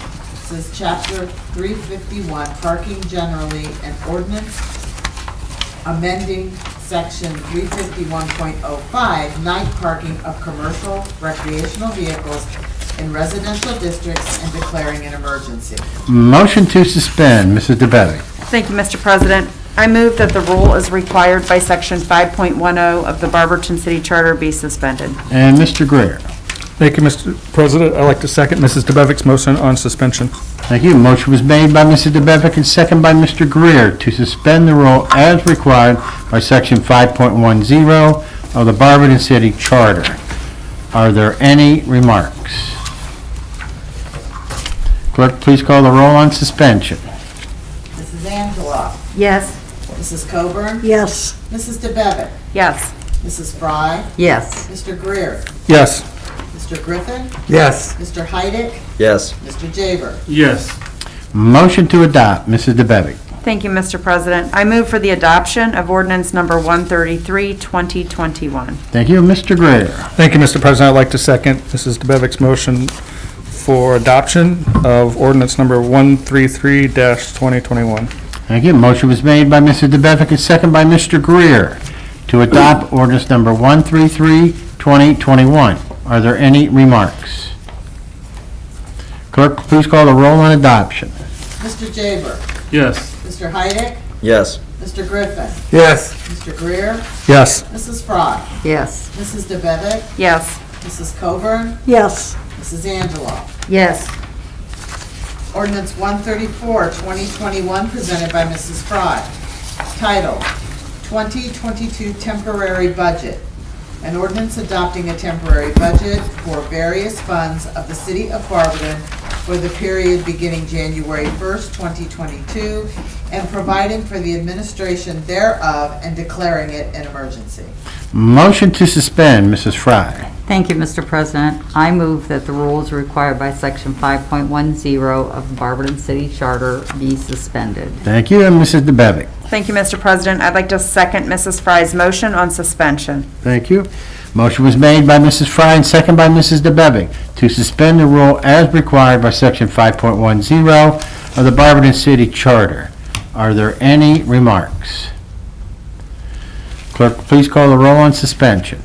F: This is Chapter 351, Parking Generally, and Ordinance amending section 351.05, night parking of commercial recreational vehicles in residential districts and declaring an emergency.
C: Motion to suspend, Mrs. DeBevick.
H: Thank you, Mr. President. I move that the rule as required by Section 5.10 of the Barberton City Charter be suspended.
C: And Mr. Greer.
B: Thank you, Mr. President. I'd like to second Mrs. DeBevick's motion on suspension.
C: Thank you. Motion was made by Mrs. DeBevick and second by Mr. Greer to suspend the rule as required by Section 5.10 of the Barberton City Charter. Are there any remarks? Clerk, please call the roll on suspension.
F: Mrs. Angela.
O: Yes.
F: Mrs. Coburn.
D: Yes.
F: Mrs. DeBevick.
H: Yes.
F: Mrs. Fry.
O: Yes.
F: Mr. Greer.
B: Yes.
F: Mr. Griffin.
L: Yes.
F: Mr. Heidick.
A: Yes.
F: Mr. Jaber.
M: Yes.
C: Motion to adopt, Mrs. DeBevick.
H: Thank you, Mr. President. I move for the adoption of ordinance number 133, 2021.
C: Thank you, Mr. Greer.
B: Thank you, Mr. President. I'd like to second Mrs. DeBevick's motion for adoption of ordinance number 133-2021.
C: Thank you. Motion was made by Mrs. DeBevick and second by Mr. Greer to adopt ordinance number 133, 2021. Are there any remarks? Clerk, please call the roll on adoption.
F: Mr. Jaber.
M: Yes.
F: Mr. Heidick.
A: Yes.
F: Mr. Griffin.
L: Yes.
F: Mr. Greer.
B: Yes.
F: Mrs. Fry.
O: Yes.
F: Mrs. DeBevick.
H: Yes.
F: Mrs. Coburn.
D: Yes.
F: Mrs. Angela.
O: Yes.
F: Ordinance 134, 2021, presented by Mrs. Fry. Title, 2022 Temporary Budget. An ordinance adopting a temporary budget for various funds of the City of Barberton for the period beginning January 1st, 2022, and providing for the administration thereof and declaring it an emergency.
C: Motion to suspend, Mrs. Fry.
O: Thank you, Mr. President. I move that the rules required by Section 5.10 of the Barberton City Charter be suspended.
C: Thank you, and Mrs. DeBevick.
H: Thank you, Mr. President. I'd like to second Mrs. Fry's motion on suspension.
C: Thank you. Motion was made by Mrs. Fry and second by Mrs. DeBevick to suspend the rule as required by Section 5.10 of the Barberton City Charter. Are there any remarks? Clerk, please call the roll on suspension.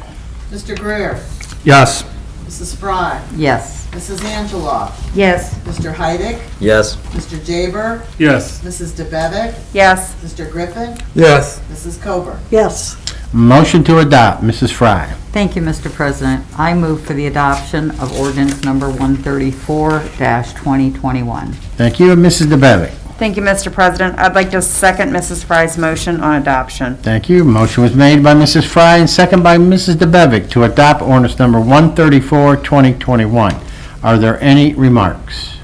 F: Mr. Greer.
B: Yes.
F: Mrs. Fry.
O: Yes.
F: Mrs. Angela.
O: Yes.
F: Mr. Heidick.
A: Yes.
F: Mr. Jaber.
M: Yes.
F: Mrs. DeBevick.
H: Yes.
F: Mr. Griffin.
L: Yes.
F: Mrs. Coburn.
D: Yes.
C: Motion to adopt, Mrs. Fry.
O: Thank you, Mr. President. I move for the adoption of ordinance number 134-2021.
C: Thank you, and Mrs. DeBevick.
H: Thank you, Mr. President. I'd like to second Mrs. Fry's motion on adoption.
C: Thank you. Motion was made by Mrs. Fry and second by Mrs. DeBevick to adopt ordinance number 134-2021. Are there any remarks?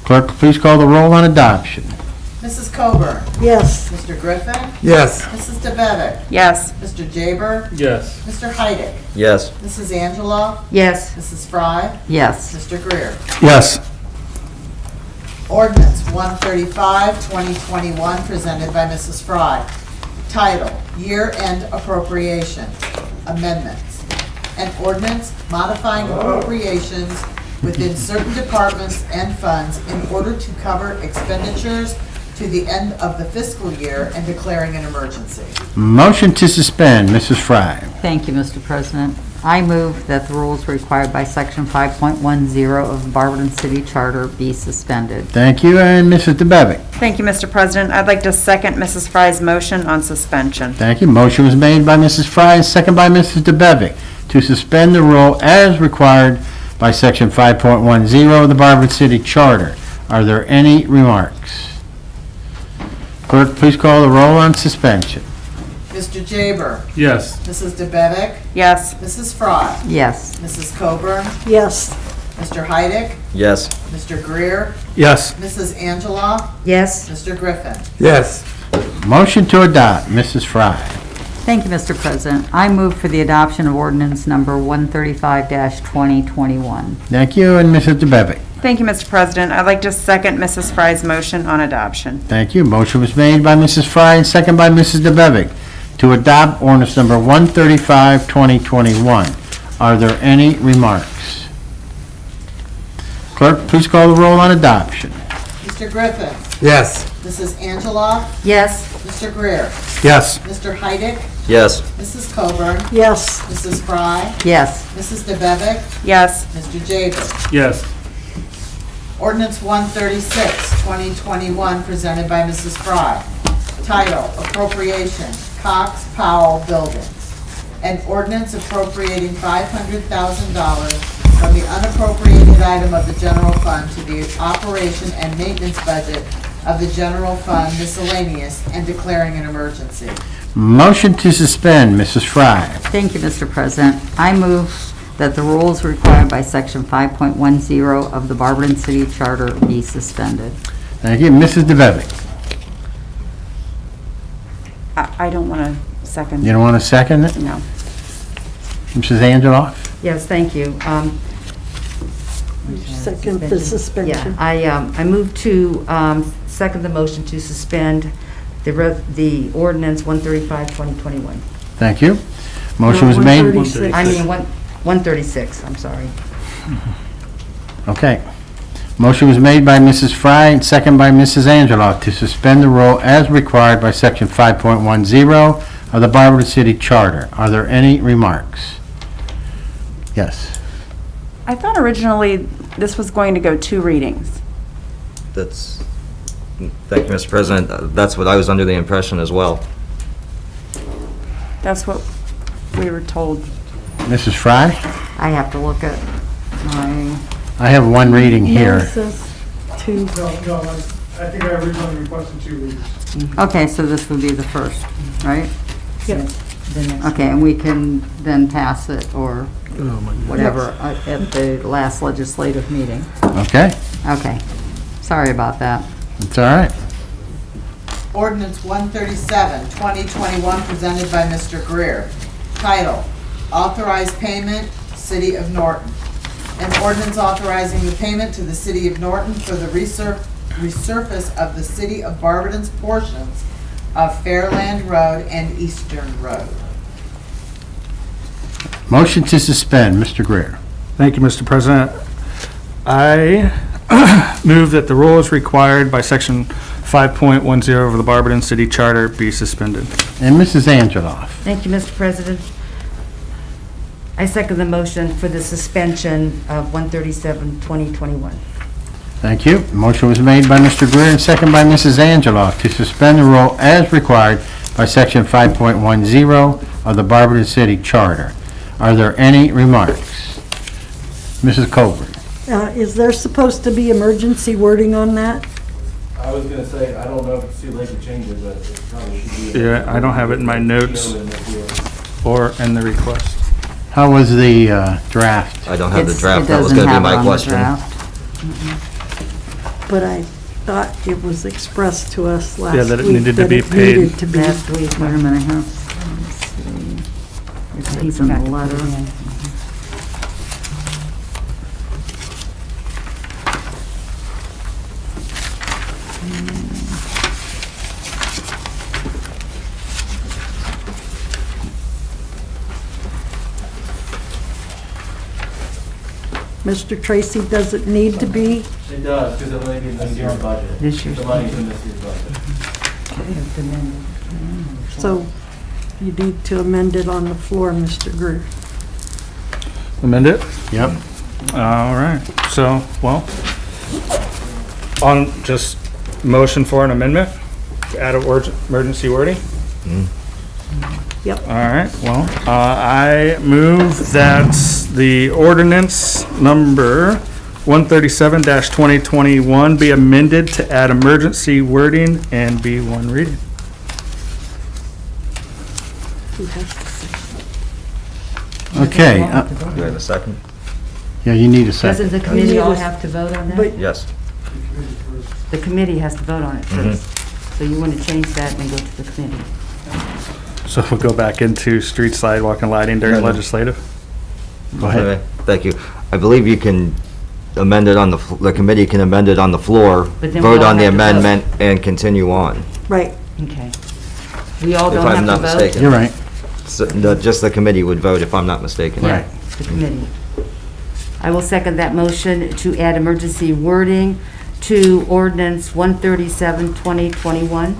C: Clerk, please call the roll on adoption.
F: Mrs. Coburn.
D: Yes.
F: Mr. Griffin.
L: Yes.
F: Mrs. DeBevick.
H: Yes.
F: Mr. Jaber.
M: Yes.
F: Mr. Heidick.
A: Yes.
F: Mrs. Angela.
O: Yes.
F: Mrs. Fry.
O: Yes.
F: Mr. Greer.
B: Yes.
F: Ordinance 135, 2021, presented by Mrs. Fry. Title, Year-End Appropriation, Amendments. An ordinance modifying appropriations within certain departments and funds in order to cover expenditures to the end of the fiscal year and declaring an emergency.
C: Motion to suspend, Mrs. Fry.
O: Thank you, Mr. President. I move that the rules required by Section 5.10 of the Barberton City Charter be suspended.
C: Thank you, and Mrs. DeBevick.
H: Thank you, Mr. President. I'd like to second Mrs. Fry's motion on suspension.
C: Thank you. Motion was made by Mrs. Fry and second by Mrs. DeBevick to suspend the rule as required by Section 5.10 of the Barberton City Charter. Are there any remarks? Clerk, please call the roll on suspension.
F: Mr. Jaber.
M: Yes.
F: Mrs. DeBevick.
H: Yes.
F: Mrs. Fry.
O: Yes.
F: Mrs. Coburn.
D: Yes.
F: Mr. Heidick.
A: Yes.
F: Mr. Greer.
B: Yes.
F: Mrs. Angela.
O: Yes.
F: Mr. Griffin.
L: Yes.
C: Motion to adopt, Mrs. Fry.
O: Thank you, Mr. President. I move for the adoption of ordinance number 135-2021.
C: Thank you, and Mrs. DeBevick.
H: Thank you, Mr. President. I'd like to second Mrs. Fry's motion on adoption.
C: Thank you. Motion was made by Mrs. Fry and second by Mrs. DeBevick to adopt ordinance number 135-2021. Are there any remarks? Clerk, please call the roll on adoption.
F: Mr. Griffin.
L: Yes.
F: Mrs. Angeloff?
O: Yes.
F: Mr. Greer?
C: Yes.
F: Mr. Heidick?
A: Yes.
F: Mrs. Coburn?
D: Yes.
F: Mrs. Fry?
O: Yes.
F: Mrs. DeBevick?
H: Yes.
F: Mr. Jaber?
M: Yes.
F: Ordinance 136, 2021, presented by Mrs. Fry. Title, Appropriation, Cox Powell Buildings. An ordinance appropriating $500,000 from the unappropriated item of the general fund to the operation and maintenance budget of the general fund miscellaneous and declaring an emergency.
C: Motion to suspend, Mrs. Fry.
S: Thank you, Mr. President. I move that the rules required by Section 5.10 of the Barberton City Charter be suspended.
C: Thank you. Mrs. DeBevick.
H: I don't want to second.
C: You don't want to second it?
H: No.
C: Mrs. Angeloff?
S: Yes, thank you.
D: Second the suspension.
S: Yeah, I move to second the motion to suspend the ordinance 135, 2021.
C: Thank you. Motion was made.
D: 136.
S: I mean, 136, I'm sorry.
C: Okay. Motion was made by Mrs. Fry and second by Mrs. Angeloff to suspend the rule as required by Section 5.10 of the Barberton City Charter. Are there any remarks? Yes.
H: I thought originally this was going to go 2 readings.
A: That's, thank you, Mr. President. That's what I was under the impression as well.
H: That's what we were told.
C: Mrs. Fry?
S: I have to look at my,
C: I have one reading
D: No,
C: here.
D: it says two.
N: No, I think I originally requested 2 readings.
S: okay, so this would be the first, right?
D: Yep.
S: Okay, and we can then pass it or whatever at the last legislative meeting.
C: Okay.
S: Okay. Sorry about that.
C: It's all right.
F: Ordinance 137, 2021, presented by Mr. Greer. Title, Authorized Payment, City of Norton. An ordinance authorizing the payment to the City of Norton for the resurface of the City of Barberton's portions of Fairland Road and Eastern Road.
C: Motion to suspend, Mr. Greer.
B: Thank you, Mr. President. I move that the rules required by Section 5.10 of the Barberton City Charter be suspended.
C: And Mrs. Angeloff.
S: Thank you, Mr. President. I second the motion for the suspension of 137, 2021.
C: Thank you. Motion was made by Mr. Greer and second by Mrs. Angeloff to suspend the rule as required by Section 5.10 of the Barberton City Charter. Are there any remarks? Mrs. Coburn.
D: Is there supposed to be emergency wording on that?
G: I was gonna say, I don't know if it's too late to change it, but it probably should be.
B: Yeah, I don't have it in my notes or in the request.
C: How was the draft?
A: I don't have the
S: It
A: draft. That was
S: doesn't
A: going to be
S: have it
A: my
S: on the
A: question.
S: draft.
D: But I thought it was expressed to us last week.
B: that it needed to be paid.
D: Needed to be.
S: Last week, wait a minute, huh? Let's see. It's in the letter.
D: Mr. Tracy, does it need to be?
G: It does, because it'll only be in this year's budget.
S: This year's
G: The money's in this year's budget.
D: So you need to amend it on the floor, Mr. Greer.
B: Amend it?
C: Yep.
B: All right. So, well, on just motion for an amendment, to add emergency wording?
D: Yep.
B: All right, well, I move that the ordinance number 137-2021 be amended to add emergency wording and be one reading.
D: Who has to say?
C: Okay.
A: Do I have a second?
C: Yeah, you need a
S: Doesn't
C: second.
S: the committee all have to vote on that?
D: But
A: Yes.
S: The committee has to vote on it first. So you want to change that and go to the committee.
B: So we'll go back into street, sidewalk, and lighting during legislative?
C: Go ahead.
A: Thank you. I believe you can amend it on the committee can amend it on the floor,
S: But then we
A: vote
S: all
A: on the
S: have to vote.
A: amendment, and continue on.
D: Right.
S: Okay. We all
A: If
S: don't
A: I'm
S: have
A: not
S: to vote?
A: mistaken.
C: You're right.
A: So, just the committee would vote if I'm not mistaken.
S: Yeah, the committee. I will second that motion to add emergency wording
O: to ordinance 137, 2021.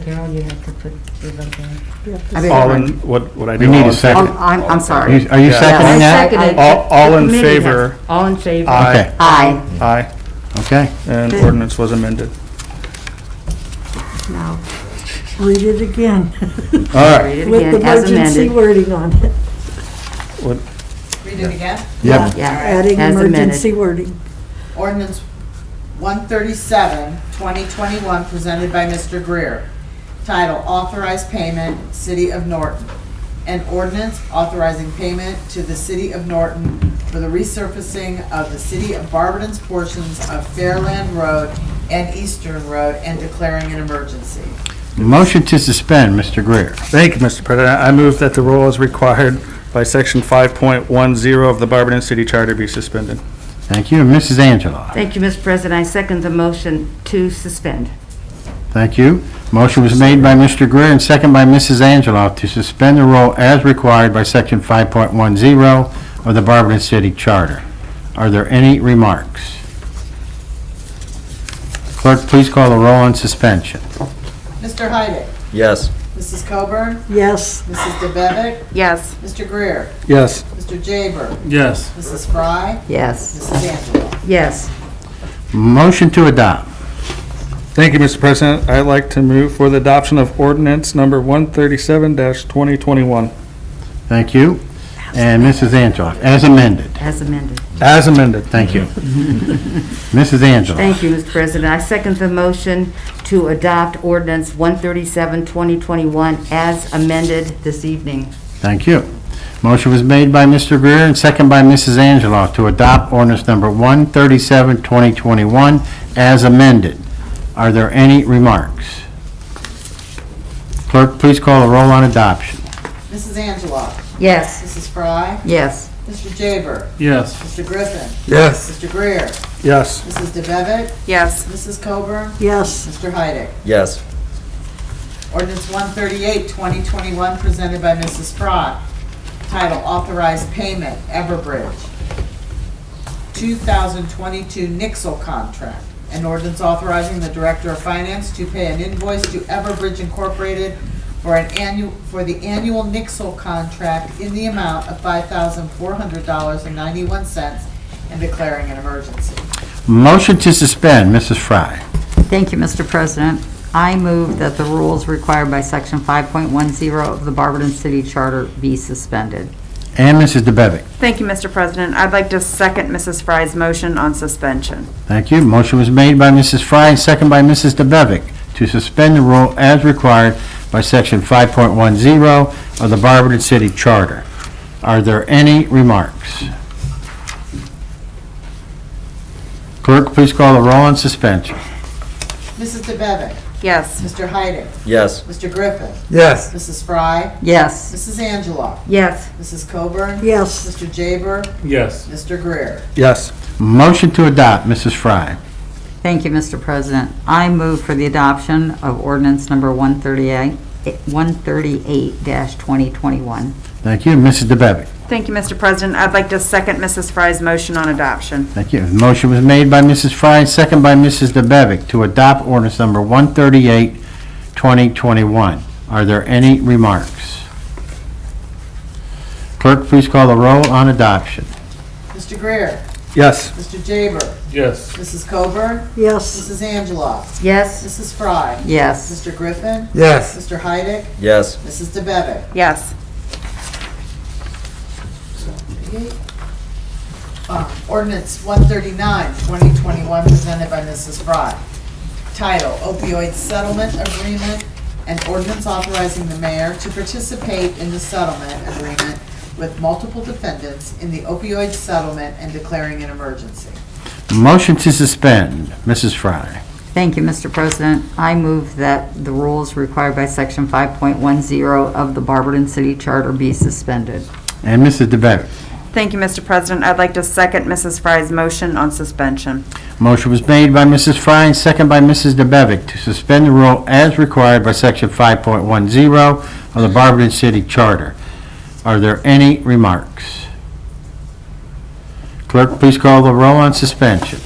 O: Carol, you have to put your vote in. I beg
B: All
O: your
B: in,
O: pardon.
B: what I do?
C: We need
B: all
C: a
B: in-
C: second.
O: Oh, I'm sorry.
C: Are you
B: Yeah.
C: seconding
O: I
C: that?
O: seconded.
B: All
O: The
B: in
O: committee has-
B: favor?
O: All in favor?
B: Aye.
C: Okay.
O: Aye.
B: Aye.
C: Okay.
B: And
O: Okay.
B: ordinance was amended.
D: Now, read it again.
C: All right.
O: Read it
D: With
O: again, as
D: emergency
O: amended.
D: wording on it.
B: What,
F: Read it again.
C: Yep.
O: Yeah,
D: Adding
O: as amended.
D: emergency wording.
F: Ordinance 137, 2021, presented by Mr. Greer. Title, Authorized Payment, City of Norton. An ordinance authorizing payment to the City of Norton for the resurfacing of the City of Barberton's portions of Fairland Road and Eastern Road and declaring an emergency.
C: Motion to suspend, Mr. Greer.
B: Thank you, Mr. President. I move that the rule as required by section 5.10 of the Barberton City Charter be suspended.
C: Thank you. And Mrs. Angela.
O: Thank you, Mr. President. I second the motion to suspend.
C: Thank you. Motion was made by Mr. Greer and second by Mrs. Angela to suspend the rule as required by section 5.10 of the Barberton City Charter. Are there any remarks? Clerk, please call the roll on suspension.
F: Mr. Heidick.
A: Yes.
F: Mrs. Coburn.
D: Yes.
F: Mrs. DeBevick.
H: Yes.
F: Mr. Greer.
B: Yes.
F: Mr. Jaber.
M: Yes.
F: Mrs. Fry.
O: Yes.
F: Mrs. Angelo.
O: Yes.
C: Motion to adopt.
B: Thank you, Mr. President. I'd like to move for the adoption of ordinance number 137-2021.
C: Thank you. And Mrs. Angela, as amended.
O: As amended.
B: As amended.
C: Thank you. Mrs. Angela.
O: Thank you, Mr. President. I second the motion to adopt ordinance 137, 2021 as amended this evening.
C: Thank you. Motion was made by Mr. Greer and second by Mrs. Angela to adopt ordinance number 137, 2021 as amended. Are there any remarks? Clerk, please call the roll on adoption.
F: Mrs. Angela.
O: Yes.
F: Mrs. Fry.
O: Yes.
F: Mr. Jaber.
M: Yes.
F: Mr. Griffin.
L: Yes.
F: Mr. Greer.
B: Yes.
F: Mrs. DeBevick.
H: Yes.
F: Mrs. Coburn.
D: Yes.
F: Mr. Heidick.
A: Yes.
F: Ordinance 138, 2021, presented by Mrs. Fry. Title, Authorized Payment, Everbridge. 2022 Nixle Contract. An ordinance authorizing the Director of Finance to pay an invoice to Everbridge Incorporated for the annual Nixle contract in the amount of $5,400.91 and declaring an emergency.
C: Motion to suspend, Mrs. Fry.
S: Thank you, Mr. President. I move that the rules required by section 5.10 of the Barberton City Charter be suspended.
C: And Mrs. DeBevick.
H: Thank you, Mr. President. I'd like to second Mrs. Fry's motion on suspension.
C: Thank you. Motion was made by Mrs. Fry and second by Mrs. DeBevick to suspend the rule as required by section 5.10 of the Barberton City Charter. Are there any remarks? Clerk, please call the roll on suspension.
F: Mrs. DeBevick.
H: Yes.
F: Mr. Heidick.
A: Yes.
F: Mr. Griffin.
L: Yes.
F: Mrs. Fry.
S: Yes.
F: Mrs. Angela.
O: Yes.
F: Mrs. Coburn.
D: Yes.
F: Mr. Jaber.
M: Yes.
F: Mr. Greer.
B: Yes.
C: Motion to adopt, Mrs. Fry.
S: Thank you, Mr. President. I move for the adoption of ordinance number 138-2021.
C: Thank you. Mrs. DeBevick.
H: Thank you, Mr. President. I'd like to second Mrs. Fry's motion on adoption.
C: Thank you. Motion was made by Mrs. Fry and second by Mrs. DeBevick to adopt ordinance number 138-2021. Are there any remarks? Clerk, please call the roll on adoption.
F: Mr. Greer.
B: Yes.
F: Mr. Jaber.
M: Yes.
F: Mrs. Coburn.
D: Yes.
F: Mrs. Angela.
O: Yes.
F: Mrs. Fry.
S: Yes.
F: Mr. Griffin.
L: Yes.
F: Mr. Heidick.
A: Yes.
F: Mrs. DeBevick.
H: Yes.
F: Ordinance 139, 2021, presented by Mrs. Fry. Title, Opioid Settlement Agreement, an ordinance authorizing the mayor to participate in the settlement agreement with multiple defendants in the opioid settlement and declaring an emergency.
C: Motion to suspend, Mrs. Fry.
S: Thank you, Mr. President. I move that the rules required by section 5.10 of the Barberton City Charter be suspended.
C: And Mrs. DeBevick.
H: Thank you, Mr. President. I'd like to second Mrs. Fry's motion on suspension.
C: Motion was made by Mrs. Fry and second by Mrs. DeBevick to suspend the rule as required by section 5.10 of the Barberton City Charter. Are there any remarks? Clerk, please call the roll on suspension.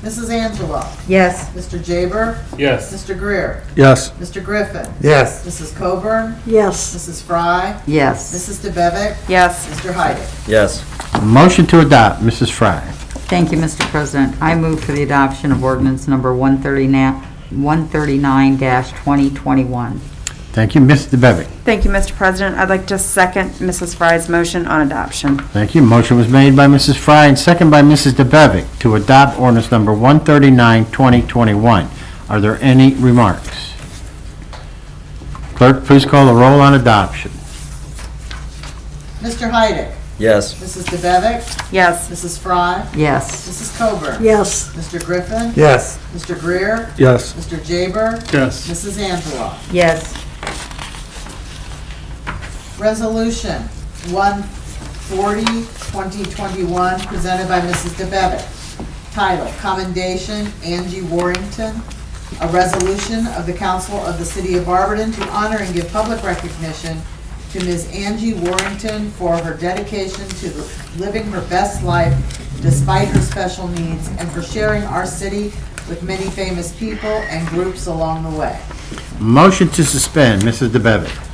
F: Mrs. Angela?
O: Yes.
F: Mr. Jaber?
M: Yes.
F: Mr. Greer?
T: Yes.
F: Mr. Griffin?
L: Yes.
F: Mrs. Coburn?
D: Yes.
F: Mrs. Fry?
O: Yes.
F: Mrs. DeBevick?
H: Yes.
F: Mr. Heidick?
A: Yes.
C: Motion to adopt, Mrs. Fry.
S: Thank you, Mr. President. I move for the adoption of ordinance number 139-2021.
C: Thank you, Ms. DeBevick.
H: Thank you, Mr. President. I'd like to second Mrs. Fry's motion on adoption.
C: Thank you. Motion was made by Mrs. Fry and second by Mrs. DeBevick to adopt ordinance number 139-2021. Are there any remarks? Clerk, please call the roll on adoption.
F: Mr. Heidick?
A: Yes.
F: Mrs. DeBevick?
H: Yes.
F: Mrs. Fry?
S: Yes.
F: Mrs. Coburn?
D: Yes.
F: Mr. Griffin?
L: Yes.
F: Mr. Greer?
T: Yes.
F: Mr. Jaber?
M: Yes.
F: Mrs. Angela?
O: Yes.
F: Resolution 140, 2021, presented by Mrs. DeBevick. Title, Commendation, Angie, Warrington. A resolution of the Council of the City of Barberton to honor and give public recognition to Ms. Angie Warrington for her dedication to living her best life despite her special needs and for sharing our city with many famous people and groups along the way.
C: Motion to suspend, Mrs. DeBevick.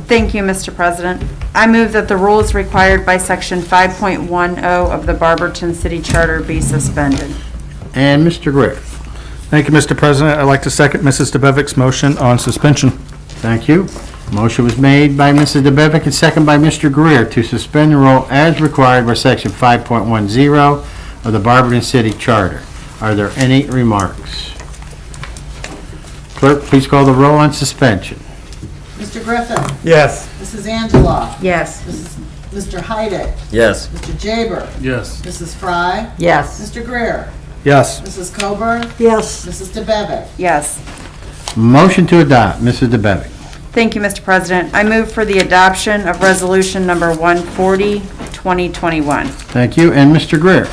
H: Thank you, Mr. President. I move that the rules required by Section 5.10 of the Barberton City Charter be suspended.
C: And Mr. Greer.
T: Thank you, Mr. President. I'd like to second Mrs. DeBevick's motion on suspension.
C: Thank you. Motion was made by Mrs. DeBevick and second by Mr. Greer to suspend the rule as required by Section 5.10 of the Barberton City Charter. Are there any remarks? Clerk, please call the roll on suspension.
F: Mr. Griffin?
L: Yes.
F: Mrs. Angela?
O: Yes.
F: Mr. Heidick?
A: Yes.
F: Mr. Jaber?
M: Yes.
F: Mrs. Fry?
O: Yes.
F: Mr. Greer?
T: Yes.
F: Mrs. Coburn?
D: Yes.
F: Mrs. DeBevick?
H: Yes.
C: Motion to adopt, Mrs. DeBevick.
H: Thank you, Mr. President. I move for the adoption of Resolution Number 140, 2021.
C: Thank you. And Mr. Greer.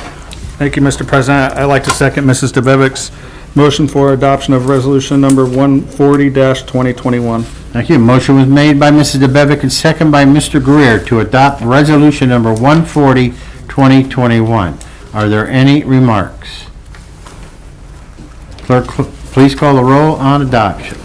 T: Thank you, Mr. President. I'd like to second Mrs. DeBevick's motion for adoption of resolution number 140-2021.
C: Thank you. Motion was made by Mrs. DeBevick and second by Mr. Greer to adopt resolution number 140, 2021. Are there any remarks? Clerk, please call the roll on adoption.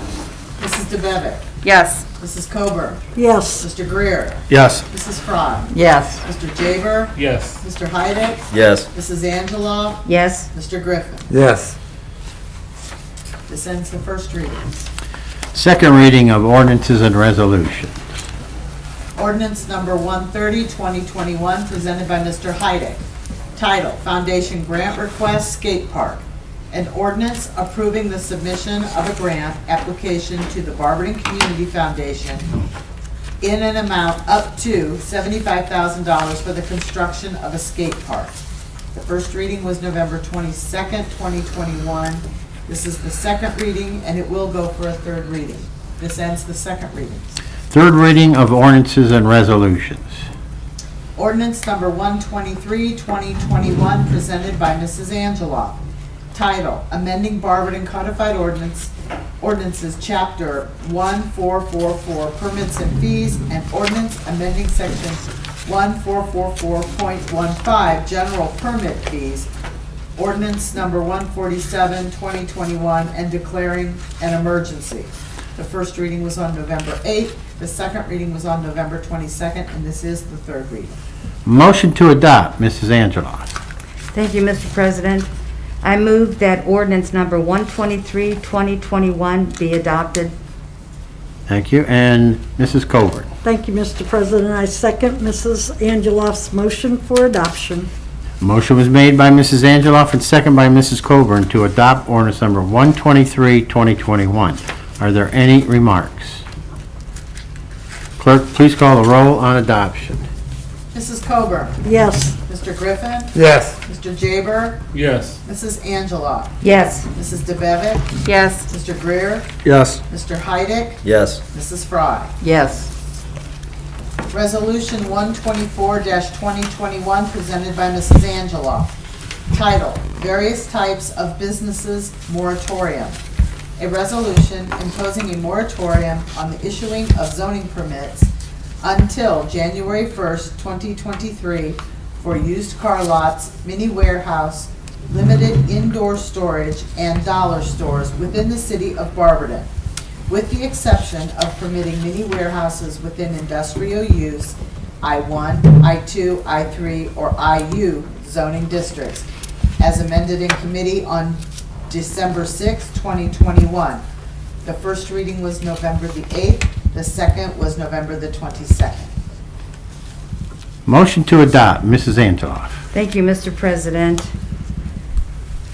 F: Mrs. DeBevick?
H: Yes.
F: Mrs. Coburn?
D: Yes.
F: Mr. Greer?
T: Yes.
F: Mrs. Fry?
O: Yes.
F: Mr. Jaber?
M: Yes.
F: Mr. Heidick?
A: Yes.
F: Mrs. Angela?
O: Yes.
F: Mr. Griffin?
L: Yes.
F: This ends the first readings.
C: Second reading of ordinances and resolutions.
F: Ordinance number 130, 2021, presented by Mr. Heidick. Title, Foundation Grant Request Skate Park. An ordinance approving the submission of a grant application to the Barberton Community Foundation in an amount up to $75,000 for the construction of a skate park. The first reading was November 22nd, 2021. This is the second reading, and it will go for a third reading. This ends the second readings.
C: Third reading of ordinances and resolutions.
F: Ordinance number 123, 2021, presented by Mrs. Angela. Title, Amending Barberton Codified Ordinances, Chapter 1444, Permits and Fees, and Ordinance amending Section 1444.15, General Permit Fees, Ordinance number 147, 2021, and declaring an emergency. The first reading was on November 8th, the second reading was on November 22nd, and this is the third reading.
C: Motion to adopt, Mrs. Angela.
O: Thank you, Mr. President. I move that ordinance number 123, 2021 be adopted.
C: Thank you. And Mrs. Coburn.
D: Thank you, Mr. President. I second Mrs. Angeloff's motion for adoption.
C: Motion was made by Mrs. Angeloff and second by Mrs. Coburn to adopt ordinance number 123, 2021. Are there any remarks? Clerk, please call the roll on adoption.
F: Mrs. Coburn?
D: Yes.
F: Mr. Griffin?
L: Yes.
F: Mr. Jaber?
M: Yes.
F: Mrs. Angela?
O: Yes.
F: Mrs. DeBevick?
H: Yes.
F: Mr. Greer?
T: Yes.
F: Mr. Heidick?
A: Yes.
F: Mrs. Fry?
O: Yes.
F: Resolution 124-2021, presented by Mrs. Angela. Title, Various Types of Businesses Moratorium. A resolution imposing a moratorium on the issuing of zoning permits until January 1st, 2023 for for used car lots, mini warehouse, limited indoor storage, and dollar stores within the city of Barberton, with the exception of permitting mini warehouses within industrial use, I-1, I-2, I-3, or IU zoning districts, as amended in committee on December 6, 2021. The first reading was November the 8th, the second was November the 22nd.
C: Motion to adopt, Mrs. Antonoff.
O: Thank you, Mr. President.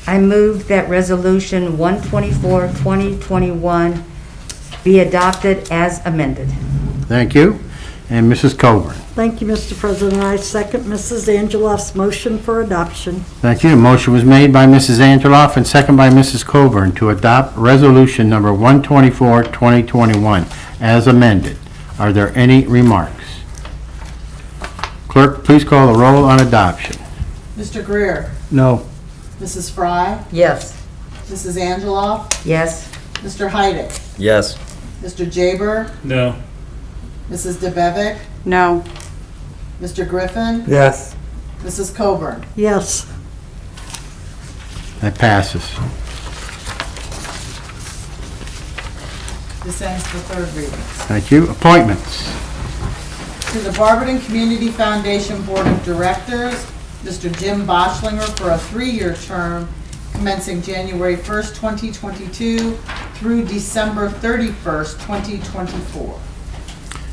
O: I move that Resolution 124, 2021 be adopted as amended.
C: Thank you. And Mrs. Coburn.
D: Thank you, Mr. President. I second Mrs. Angeloff's motion for adoption.
C: Thank you. Motion was made by Mrs. Angeloff and second by Mrs. Coburn to adopt Resolution Number 124, 2021 as amended. Are there any remarks? Clerk, please call the roll on adoption.
F: Mr. Greer,
C: No.
F: Mrs. Fry,
O: Yes.
F: Mrs. Angeloff,
O: Yes.
F: Mr. Heidick,
A: Yes.
F: Mr. Jaber,
M: No.
F: Mrs. DeBevick,
H: No.
F: Mr. Griffin,
L: Yes.
F: Mrs. Coburn.
D: Yes.
C: That passes.
F: This ends the third reading.
C: Thank you. Appointments.
F: To the Barberton Community Foundation Board of Directors, Mr. Jim Boschlinger for a 3-year term commencing January 1st, 2022 through December 31st, 2024.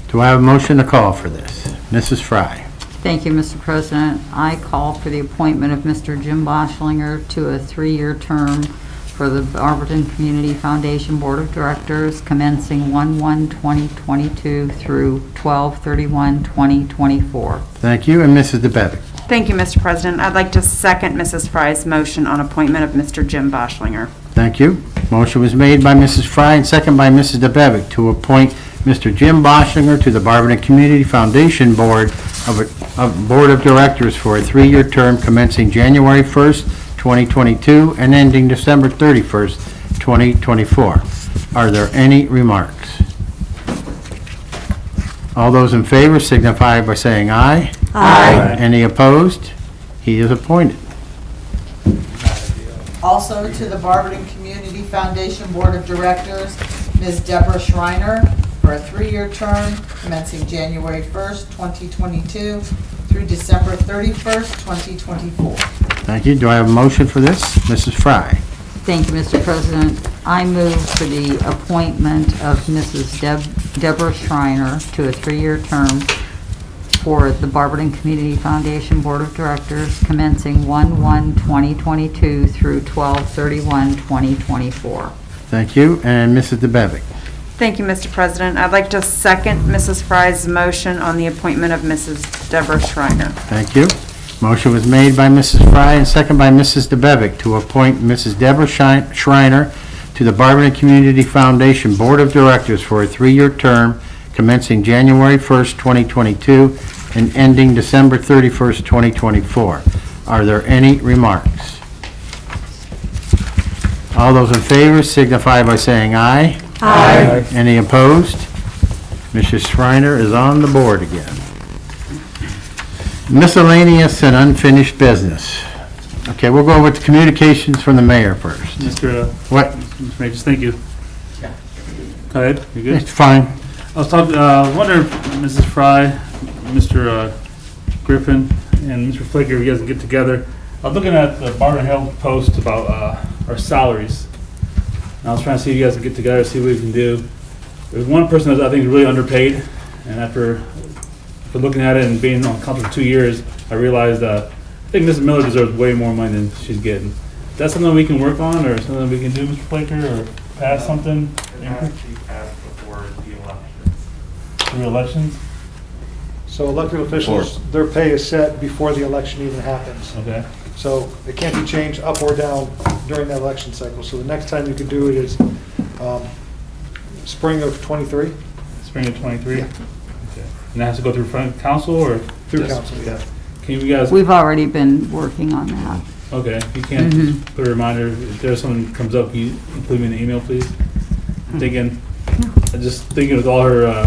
C: Do I have a motion to call for this? Mrs. Fry.
S: Thank you, Mr. President. I call for the appointment of Mr. Jim Boschlinger to a 3-year term for the Barberton Community Foundation Board of Directors commencing 1/1/2022 through 12/31/2024.
C: Thank you. And Mrs. DeBevick.
H: Thank you, Mr. President. I'd like to second Mrs. Fry's motion on appointment of Mr. Jim Boschlinger.
C: Thank you. Motion was made by Mrs. Fry and second by Mrs. DeBevick to appoint Mr. Jim Boschlinger to the Barberton Community Foundation Board of Directors for a 3-year term commencing January 1st, 2022 and ending December 31st, 2024. Are there any remarks? All those in favor signify by saying aye.
D: Aye.
C: Any opposed? He is appointed.
F: Also to the Barberton Community Foundation Board of Directors, Ms. Deborah Schreiner for a 3-year term commencing January 1st, 2022 through December 31st, 2024.
C: Thank you. Do I have a motion for this? Mrs. Fry.
S: Thank you, Mr. President. I move for the appointment of Mrs. Deborah Schreiner to a 3-year term for the Barberton Community Foundation Board of Directors commencing 1/1/2022 through 12/31/2024.
C: Thank you. And Mrs. DeBevick.
H: Thank you, Mr. President. I'd like to second Mrs. Fry's motion on the appointment of Mrs. Deborah Schreiner.
C: Thank you. Motion was made by Mrs. Fry and second by Mrs. DeBevick to appoint Mrs. Deborah Schreiner to the Barberton Community Foundation Board of Directors for a 3-year term commencing January 1st, 2022 and ending December 31st, 2024. Are there any remarks? All those in favor signify by saying aye.
D: Aye.
C: Any opposed? Mrs. Schreiner is on the board again. Miscellaneous and unfinished business. Okay, we'll go with communications from the mayor first.
M: Mr.
C: What?
M: Mr. Majors, thank you. Go ahead, you good?
C: It's fine.
M: I was talking, wondering if Mrs. Fry, Mr. Griffin, and Mr. Flicker, you guys can get together. I was looking at the Barberton Herald post about our salaries. And I was trying to see if you guys can get together, see what we can do. There's one person that I think is really underpaid, and after looking at it and being on council for 2 years, I realized I think Mrs. Miller deserves way more money than she's getting. Is that something we can work on, or something we can do, Mr. Flicker, or pass something?
B: It has to be passed before the elections.
M: Through elections?
N: So elected officials, their pay is set before the election even happens.
M: Okay.
N: So it can't be changed up or down during that election cycle. So the next time you can do it is spring of '23.
M: Spring of '23?
N: Yeah.
M: Okay. And that has to go through front council, or?
N: Through
M: just-
N: council, yeah.
M: Can you guys?
S: We've already been working on that.
M: Okay, if you can't, just put a reminder, if there's something that comes up, can you include me in the email, please? I'm just thinking with all her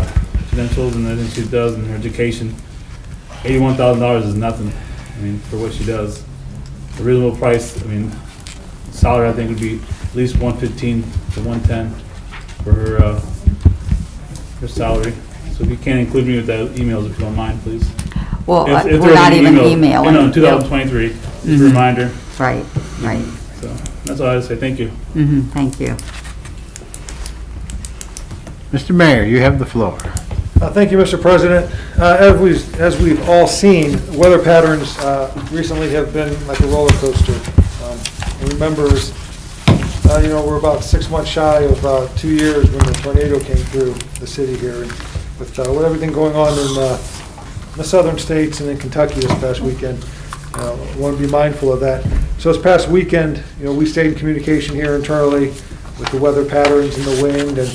M: credentials and everything she does and her education, $81,000 is nothing. I mean, for what she does. A reasonable price, I mean, salary I think would be at least 115 to 110 for her salary. So if you can include me with that emails if you don't mind, please.
S: Well,
M: If
S: we're
M: there's
S: not
M: any
S: even
M: emails,
S: emailing.
M: No, 2023, just a reminder.
S: Right, right.
M: So that's all I have to say. Thank you.
S: Thank you.
C: Mr. Mayor, you have the floor.
N: Thank you, Mr. President. As we've all seen, weather patterns recently have been like a roller coaster. Remember, we're about 6 months shy of 2 years when the tornado came through the city here. And with everything going on in the southern states and in Kentucky this past weekend, I want to be mindful of that. So this past weekend, we stayed in communication here internally with the weather patterns and the wind, and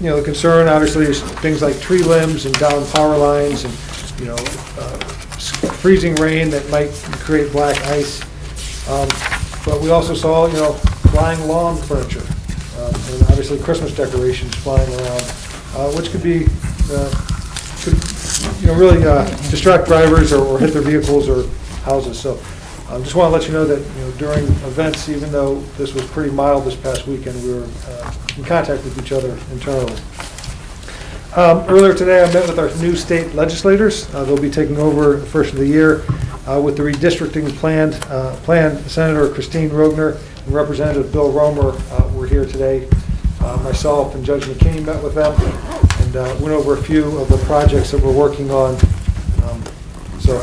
N: the concern obviously is things like tree limbs and down power lines, and freezing rain that might create black ice. But we also saw flying lawn furniture, and obviously Christmas decorations flying around, which could be really distract drivers or hit their vehicles or houses. So I just want to let you know that during events, even though this was pretty mild this past weekend, we were in contact with each other internally. Earlier today, I met with our new state legislators. They'll be taking over the first of the year with the redistricting plan. Senator Christine Rogner and Representative Bill Romer were here today. Myself and Judge McKinney met with them and went over a few of the projects that we're working on. So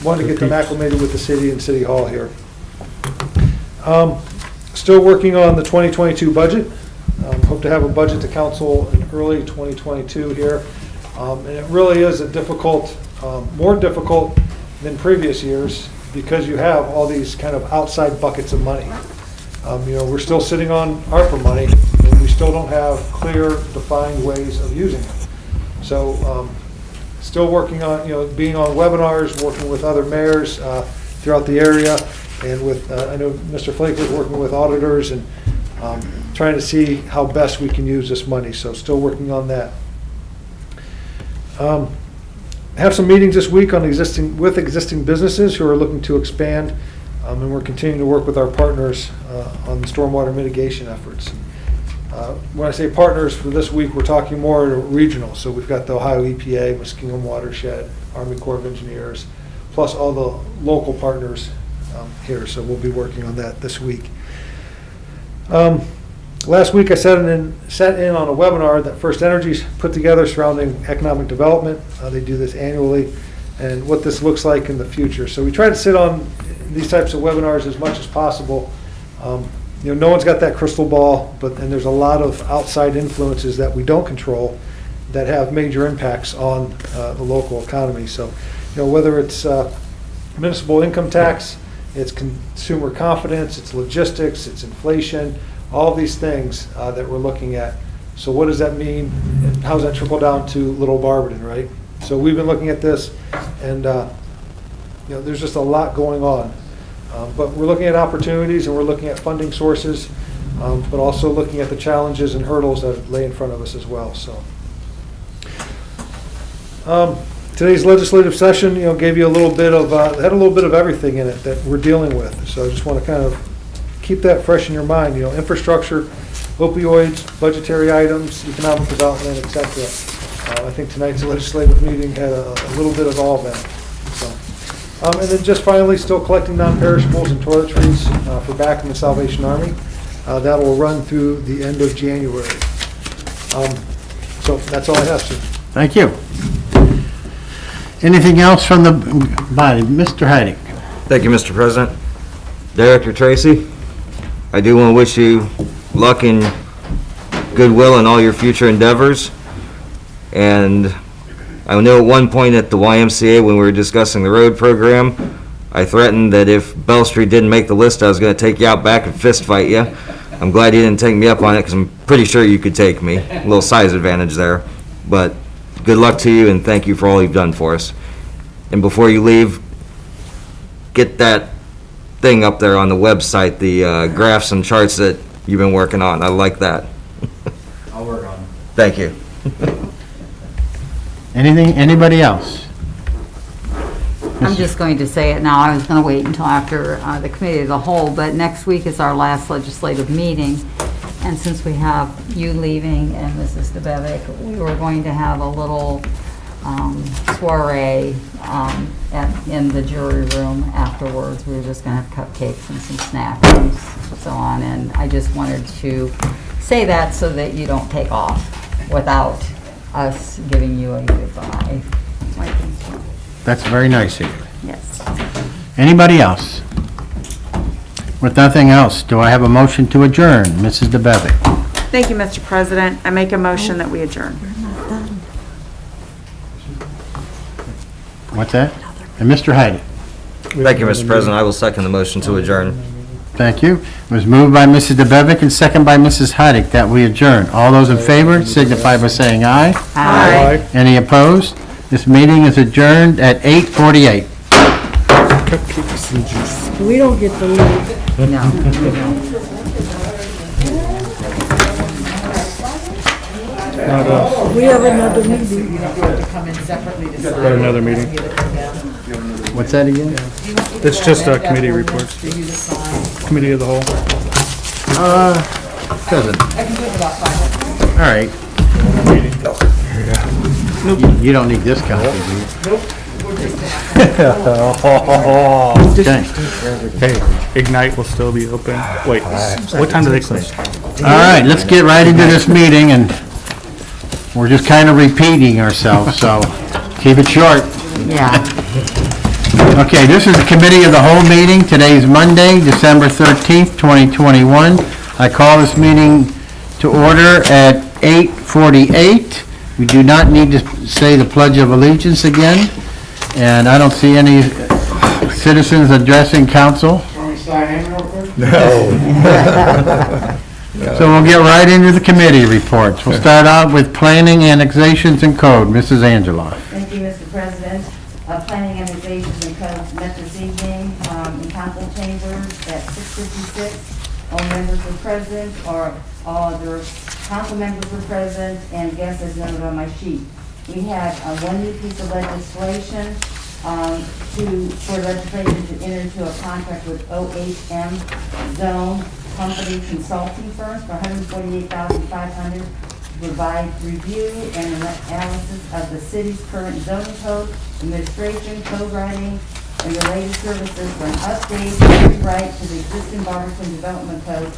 N: wanted to get them acclimated with the city and City Hall here. Still working on the 2022 budget. Hope to have a budget to council in early 2022 here. And it really is a difficult, more difficult than previous years because you have all these kind of outside buckets of money. We're still sitting on ARPA money and we still don't have clear, defined ways of using it. So still working on, being on webinars, working with other mayors throughout the area, and with, I know Mr. Flake is working with auditors and trying to see how best we can use this money. So still working on that. Have some meetings this week on existing businesses who are looking to expand, and we're continuing to work with our partners on the stormwater mitigation efforts. When I say partners for this week, we're talking more regional. So we've got the Ohio EPA, Muskingum Watershed, Army Corps of Engineers, plus all the local partners here. So we'll be working on that this week. Last week I sat in on a webinar that First Energy's put together surrounding economic development. They do this annually, and what this looks like in the future. So we try to sit on these types of webinars as much as possible. No one's got that crystal ball, and there's a lot of outside influences that we don't control that have major impacts on the local economy. So, whether it's municipal income tax, it's consumer confidence, it's logistics, it's inflation, all these things that we're looking at. So what does that mean, and how does that trickle down to Little Barberton, right? So we've been looking at this, and there's just a lot going on. But we're looking at opportunities, and we're looking at funding sources, but also looking at the challenges and hurdles that lay in front of us as well. So today's legislative session, gave you a little bit of had a little bit of everything in it that we're dealing with. So I just want to kind of keep that fresh in your mind. Infrastructure, opioids, budgetary items, economic development, etc. I think tonight's legislative meeting had a little bit of all of that. So, and then just finally, still collecting non-perishables and toiletries for back in the Salvation Army. That will run through the end of January. So that's all I have, sir.
C: Thank you. Anything else from the body? Mr. Heiding.
A: Thank you, Mr. President. Director Tracy, I do want to wish you luck and goodwill in all your future endeavors. And I know at one point at the YMCA when we were discussing the road program, I threatened that if Bell Street didn't make the list, I was going to take you out back and fist fight you. I'm glad you didn't take me up on it because I'm pretty sure you could take me. A little size advantage there. But good luck to you and thank you for all you've done for us. And before you leave, get that thing up there on the website, the graphs and charts that you've been working on. I like that.
Q: I'll work on it.
A: Thank you.
C: Anybody else?
S: I'm just going to say it now. I was going to wait until after the committee of the whole, but next week is our last legislative meeting. And since we have you leaving and Mrs. DeBevick, we were going to have a little soiree in the jury room afterwards. We were just going to have cupcakes and some snacks and so on. And I just wanted to say that so that you don't take off without us giving you a goodbye.
C: That's very nice of you.
S: Yes.
C: Anybody else? With nothing else, do I have a motion to adjourn? Mrs. DeBevick.
H: Thank you, Mr. President. I make a motion that we adjourn.
C: What's that? And Mr. Heidi.
A: Thank you, Mr. President. I will second the motion to adjourn.
C: Thank you. It was moved by Mrs. DeBevick and second by Mrs. Heidick that we adjourn. All those in favor signify by saying aye.
H: Aye.
C: Any opposed? This meeting is adjourned at 8:48.
D: We don't get the lead.
S: No.
D: We have another meeting.
B: Got another meeting.
C: What's that again?
B: It's just committee reports. Committee of the whole.
C: Doesn't. All right. You don't need this copy, do you? Okay.
B: Hey, Ignite will still be open. Wait, what time do they close?
C: All right, let's get right into this meeting, and we're just kind of repeating ourselves, so keep it short.
S: Yeah.
C: Okay, this is the committee of the whole meeting. Today is Monday, December 13th, 2021. I call this meeting to order at 8:48. We do not need to say the Pledge of Allegiance again, and I don't see any citizens addressing council. So we'll get right into the committee reports. We'll start out with planning, annexations, and code. Mrs. Angela.
O: Thank you, Mr. President. Planning annexations and codes met this evening in council chambers at 6:56. All members were present, or all other council members were present, and guests as noted on my sheet. We had one new piece of legislation for legislation to enter into a contract with OHM Zone Company Consulting Firms for $148,500 to provide review and analysis of the city's current zoning code, administration, code writing, and related services for an update and rewrite to the existing Barberton Development Code,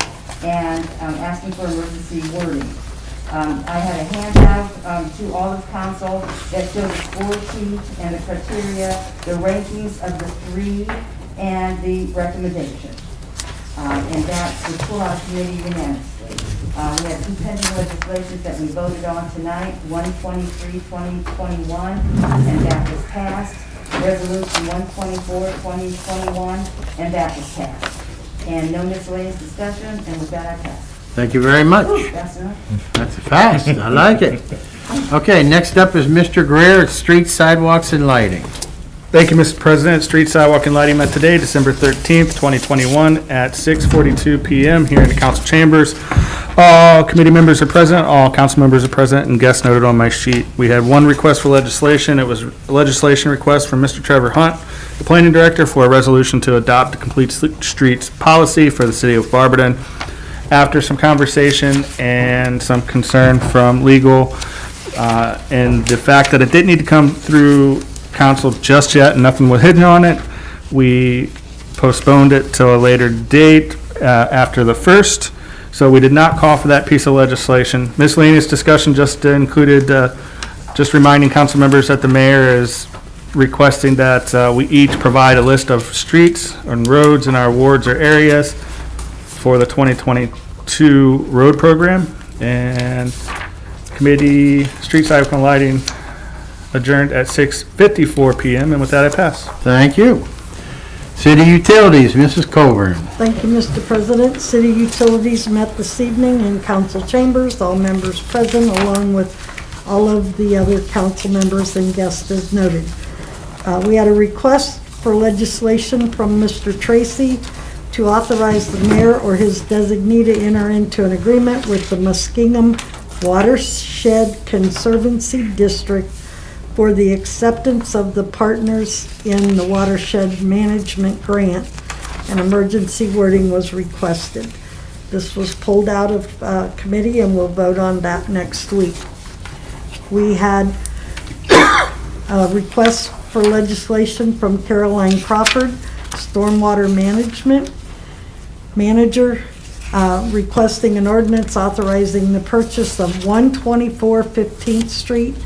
O: and asking for emergency wording. I had a handout to all of council that shows the score sheet and the criteria, the rankings of the three, and the recommendation. And that was pulled out of committee unanimously. We had two pending legislations that we voted on tonight, 123-2021, and that was passed. Resolution 124-2021, and that was passed. And no miscellaneous discussion, and with that I pass.
C: Thank you very much.
O: Fast enough?
C: That's fast. I like it. Okay, next up is Mr. Greer at Street, Sidewalks, and Lighting.
B: Thank you, Mr. President. Street, Sidewalk, and Lighting met today, December 13th, 2021, at 6:42 p.m. here in the council chambers. All committee members are present, all council members are present, and guests noted on my sheet. We had one request for legislation. It was a legislation request from Mr. Trevor Hunt, the planning director, for a resolution to adopt a complete streets policy for the city of Barberton. After some conversation and some concern from legal, and the fact that it didn't need to come through council just yet and nothing was hidden on it, we postponed it till a later date after the 1st. So we did not call for that piece of legislation. Miscellaneous discussion just included, just reminding council members that the mayor is requesting that we each provide a list of streets and roads in our wards or areas for the 2022 road program. And committee, Street, Sidewalk, and Lighting adjourned at 6:54 p.m. And with that, I pass.
C: Thank you. City Utilities, Mrs. Coburn.
D: Thank you, Mr. President. City Utilities met this evening in council chambers, all members present, along with all of the other council members and guests as noted. We had a request for legislation from Mr. Tracy to authorize the mayor or his designee to enter into an agreement with the Muskingum Watershed Conservancy District for the acceptance of the Partners in the Watershed Management Grant. An emergency wording was requested. This was pulled out of committee, and we'll vote on that next week. We had a request for legislation from Caroline Crawford, Stormwater Management Manager, requesting an ordinance authorizing the purchase of 124 15th Street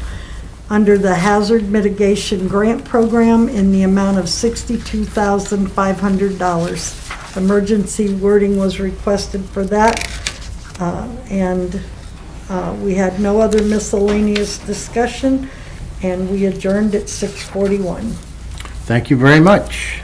D: under the Hazard Mitigation Grant Program in the amount of $62,500. Emergency wording was requested for that, and we had no other miscellaneous discussion, and we adjourned at 6:41.
C: Thank you very much.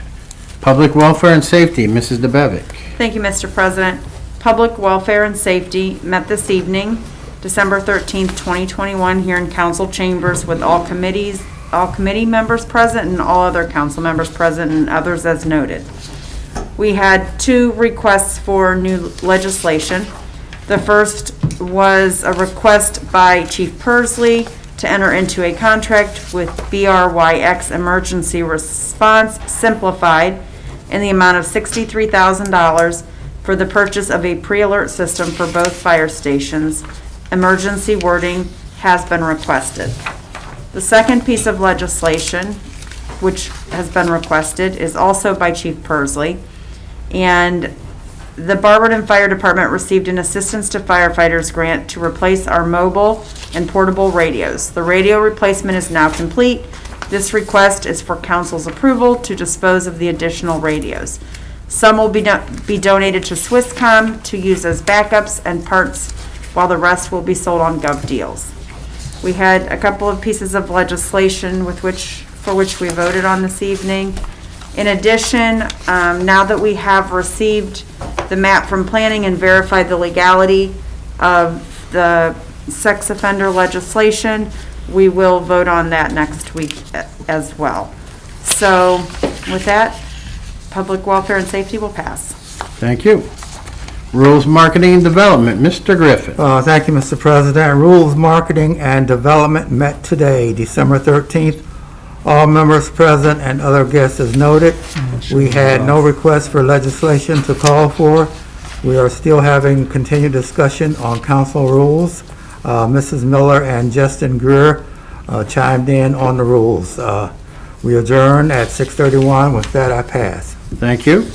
C: Public Welfare and Safety, Mrs. DeBevick.
H: Thank you, Mr. President. Public Welfare and Safety met this evening, December 13th, 2021, here in council chambers with all committee members present and all other council members present and others as noted. We had 2 requests for new legislation. The first was a request by Chief Persley to enter into a contract with BRYX Emergency Response Simplified in the amount of $63,000 for the purchase of a pre-alert system for both fire stations. Emergency wording has been requested. The second piece of legislation, which has been requested, is also by Chief Persley, and the Barberton Fire Department received an Assistance to Firefighters grant to replace our mobile and portable radios. The radio replacement is now complete. This request is for council's approval to dispose of the additional radios. Some will be donated to Swisscom to use as backups and parts, while the rest will be sold on Gov Deals. We had a couple of pieces of legislation for which we voted on this evening. In addition, now that we have received the map from planning and verified the legality of the sex offender legislation, we will vote on that next week as well. So with that, Public Welfare and Safety will pass.
C: Thank you. Rules, Marketing, and Development, Mr. Griffith.
L: Thank you, Mr. President. Rules, Marketing, and Development met today, December 13th. All members present and other guests as noted. We had no request for legislation to call for. We are still having continued discussion on council rules. Mrs. Miller and Justin Greer chimed in on the rules. We adjourn at 6:31. With that, I pass.
C: Thank you.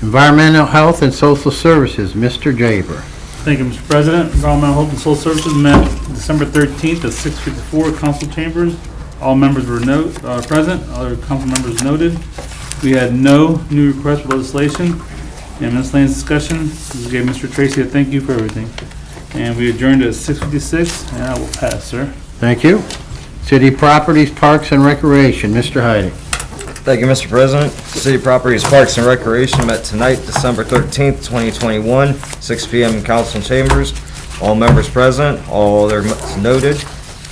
C: Environmental Health and Social Services, Mr. Jaber.
M: Thank you, Mr. President. Environmental Health and Social Services met December 13th at 6:54 council chambers. All members were present, other council members noted. We had no new requests for legislation and miscellaneous discussion. We gave Mr. Tracy a thank you for everything. And we adjourned at 6:56, and I will pass, sir.
C: Thank you. City Properties, Parks, and Recreation, Mr. Heide.
A: Thank you, Mr. President. City Properties, Parks, and Recreation met tonight, December 13th, 2021, 6 p.m. in council chambers. All members present, all other noted.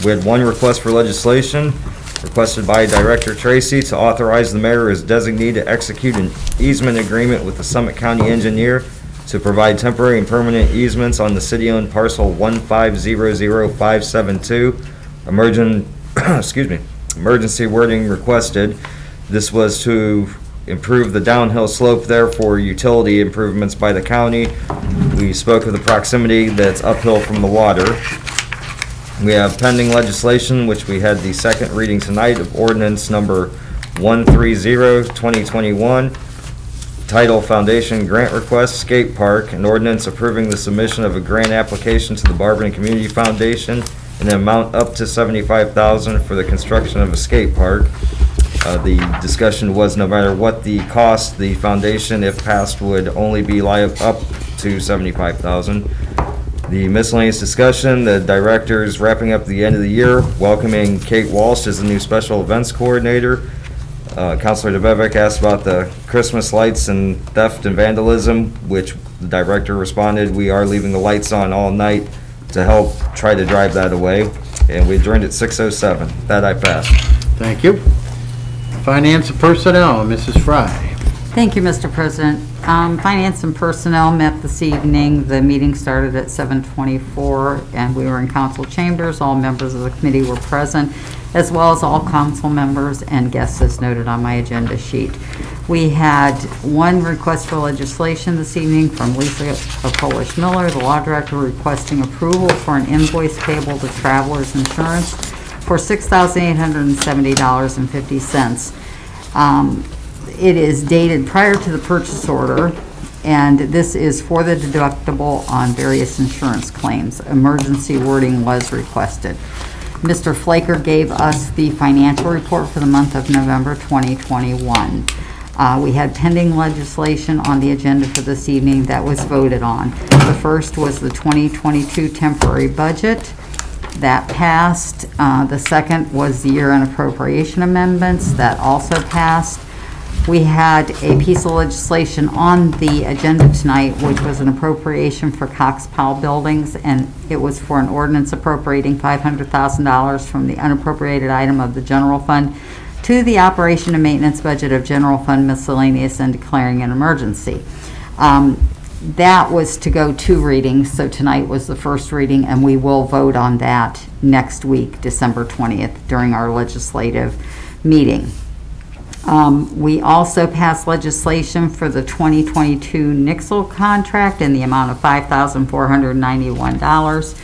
A: We had 1 request for legislation requested by Director Tracy to authorize the mayor as designee to execute an easement agreement with the Summit County engineer to provide temporary and permanent easements on the city-owned parcel 1500572. Emergency wording requested. This was to improve the downhill slope there for utility improvements by the county. We spoke of the proximity that's uphill from the water. We have pending legislation, which we had the second reading tonight of ordinance number 130-2021, title Foundation Grant Request, Skate Park, an ordinance approving the submission of a grant application to the Barberton Community Foundation in an amount up to $75,000 for the construction of a skate park. The discussion was no matter what the cost, the foundation, if passed, would only be up to $75,000. The miscellaneous discussion, the director's wrapping up the end of the year, welcoming Kate Walsh as the new special events coordinator. Councilor DeBevick asked about the Christmas lights and theft and vandalism, which the director responded, we are leaving the lights on all night to help try to drive that away. And we adjourned at 6:07. That I passed.
C: Thank you. Finance and Personnel, Mrs. Fry.
S: Thank you, Mr. President. Finance and Personnel met this evening. The meeting started at 7:24, and we were in council chambers. All members of the committee were present. as well as all council members and guests as noted on my agenda sheet. We had one request for legislation this evening from Lisa Polish Miller, the law director, requesting approval for an invoice payable to Travelers Insurance for $6,870.50. It is dated prior to the purchase order, and this is for the deductible on various insurance claims. Emergency wording was requested. Mr. Flaker gave us the financial report for the month of November 2021. We had pending legislation on the agenda for this evening that was voted on. The first was the 2022 temporary budget. That passed. The second was the year-end appropriation amendments. That also passed. We had a piece of legislation on the agenda tonight, which was an appropriation for Cox Powell Buildings, and it was for an ordinance appropriating $500,000 from the unappropriated item of the general fund to the operation and maintenance budget of general fund miscellaneous and declaring an emergency. That was to go 2 readings, so tonight was the first reading, and we will vote on that next week, December 20th, during our legislative meeting. We also passed legislation for the 2022 Nixle contract in the amount of $5,491.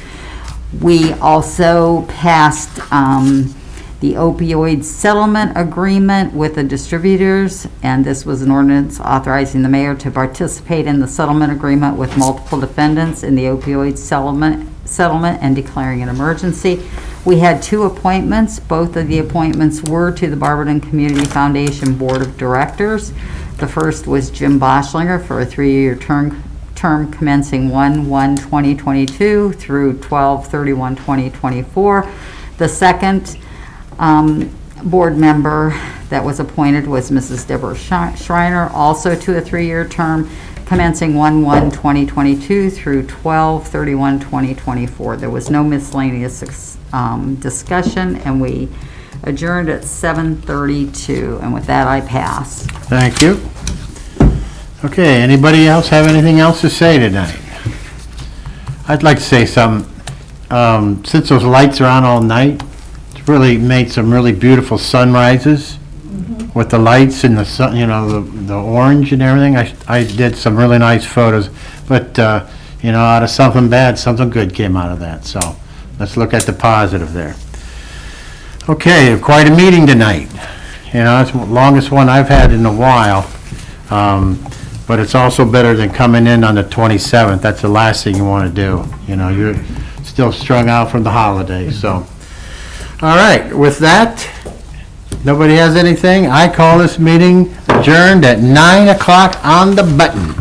S: We also passed the opioid settlement agreement with the distributors, and this was an ordinance authorizing the mayor to participate in the settlement agreement with multiple defendants in the opioid settlement and declaring an emergency. We had 2 appointments. Both of the appointments were to the Barberton Community Foundation Board of Directors. The first was Jim Boschlinger for a 3-year term commencing 1/1/2022 through 12/31/2024. The second board member that was appointed was Mrs. Deborah Schreiner, also to a 3-year term commencing 1/1/2022 through 12/31/2024. There was no miscellaneous discussion, and we adjourned at 7:32, and with that I pass.
C: Thank you. Okay, anybody else have anything else to say tonight? I'd like to say something. Since those lights are on all night, it's really made some really beautiful sunrises with the lights and the sun, you know, the orange and everything. I did some really nice photos, but you know, out of something bad, something good came out of that. So let's look at the positive there. Okay, quite a meeting tonight. You know, it's the longest one I've had in a while. But it's also better than coming in on the 27th. That's the last thing you want to do. You know, you're still strung out from the holidays. So, all right, with that, nobody has anything. I call this meeting adjourned at 9 o'clock on the button.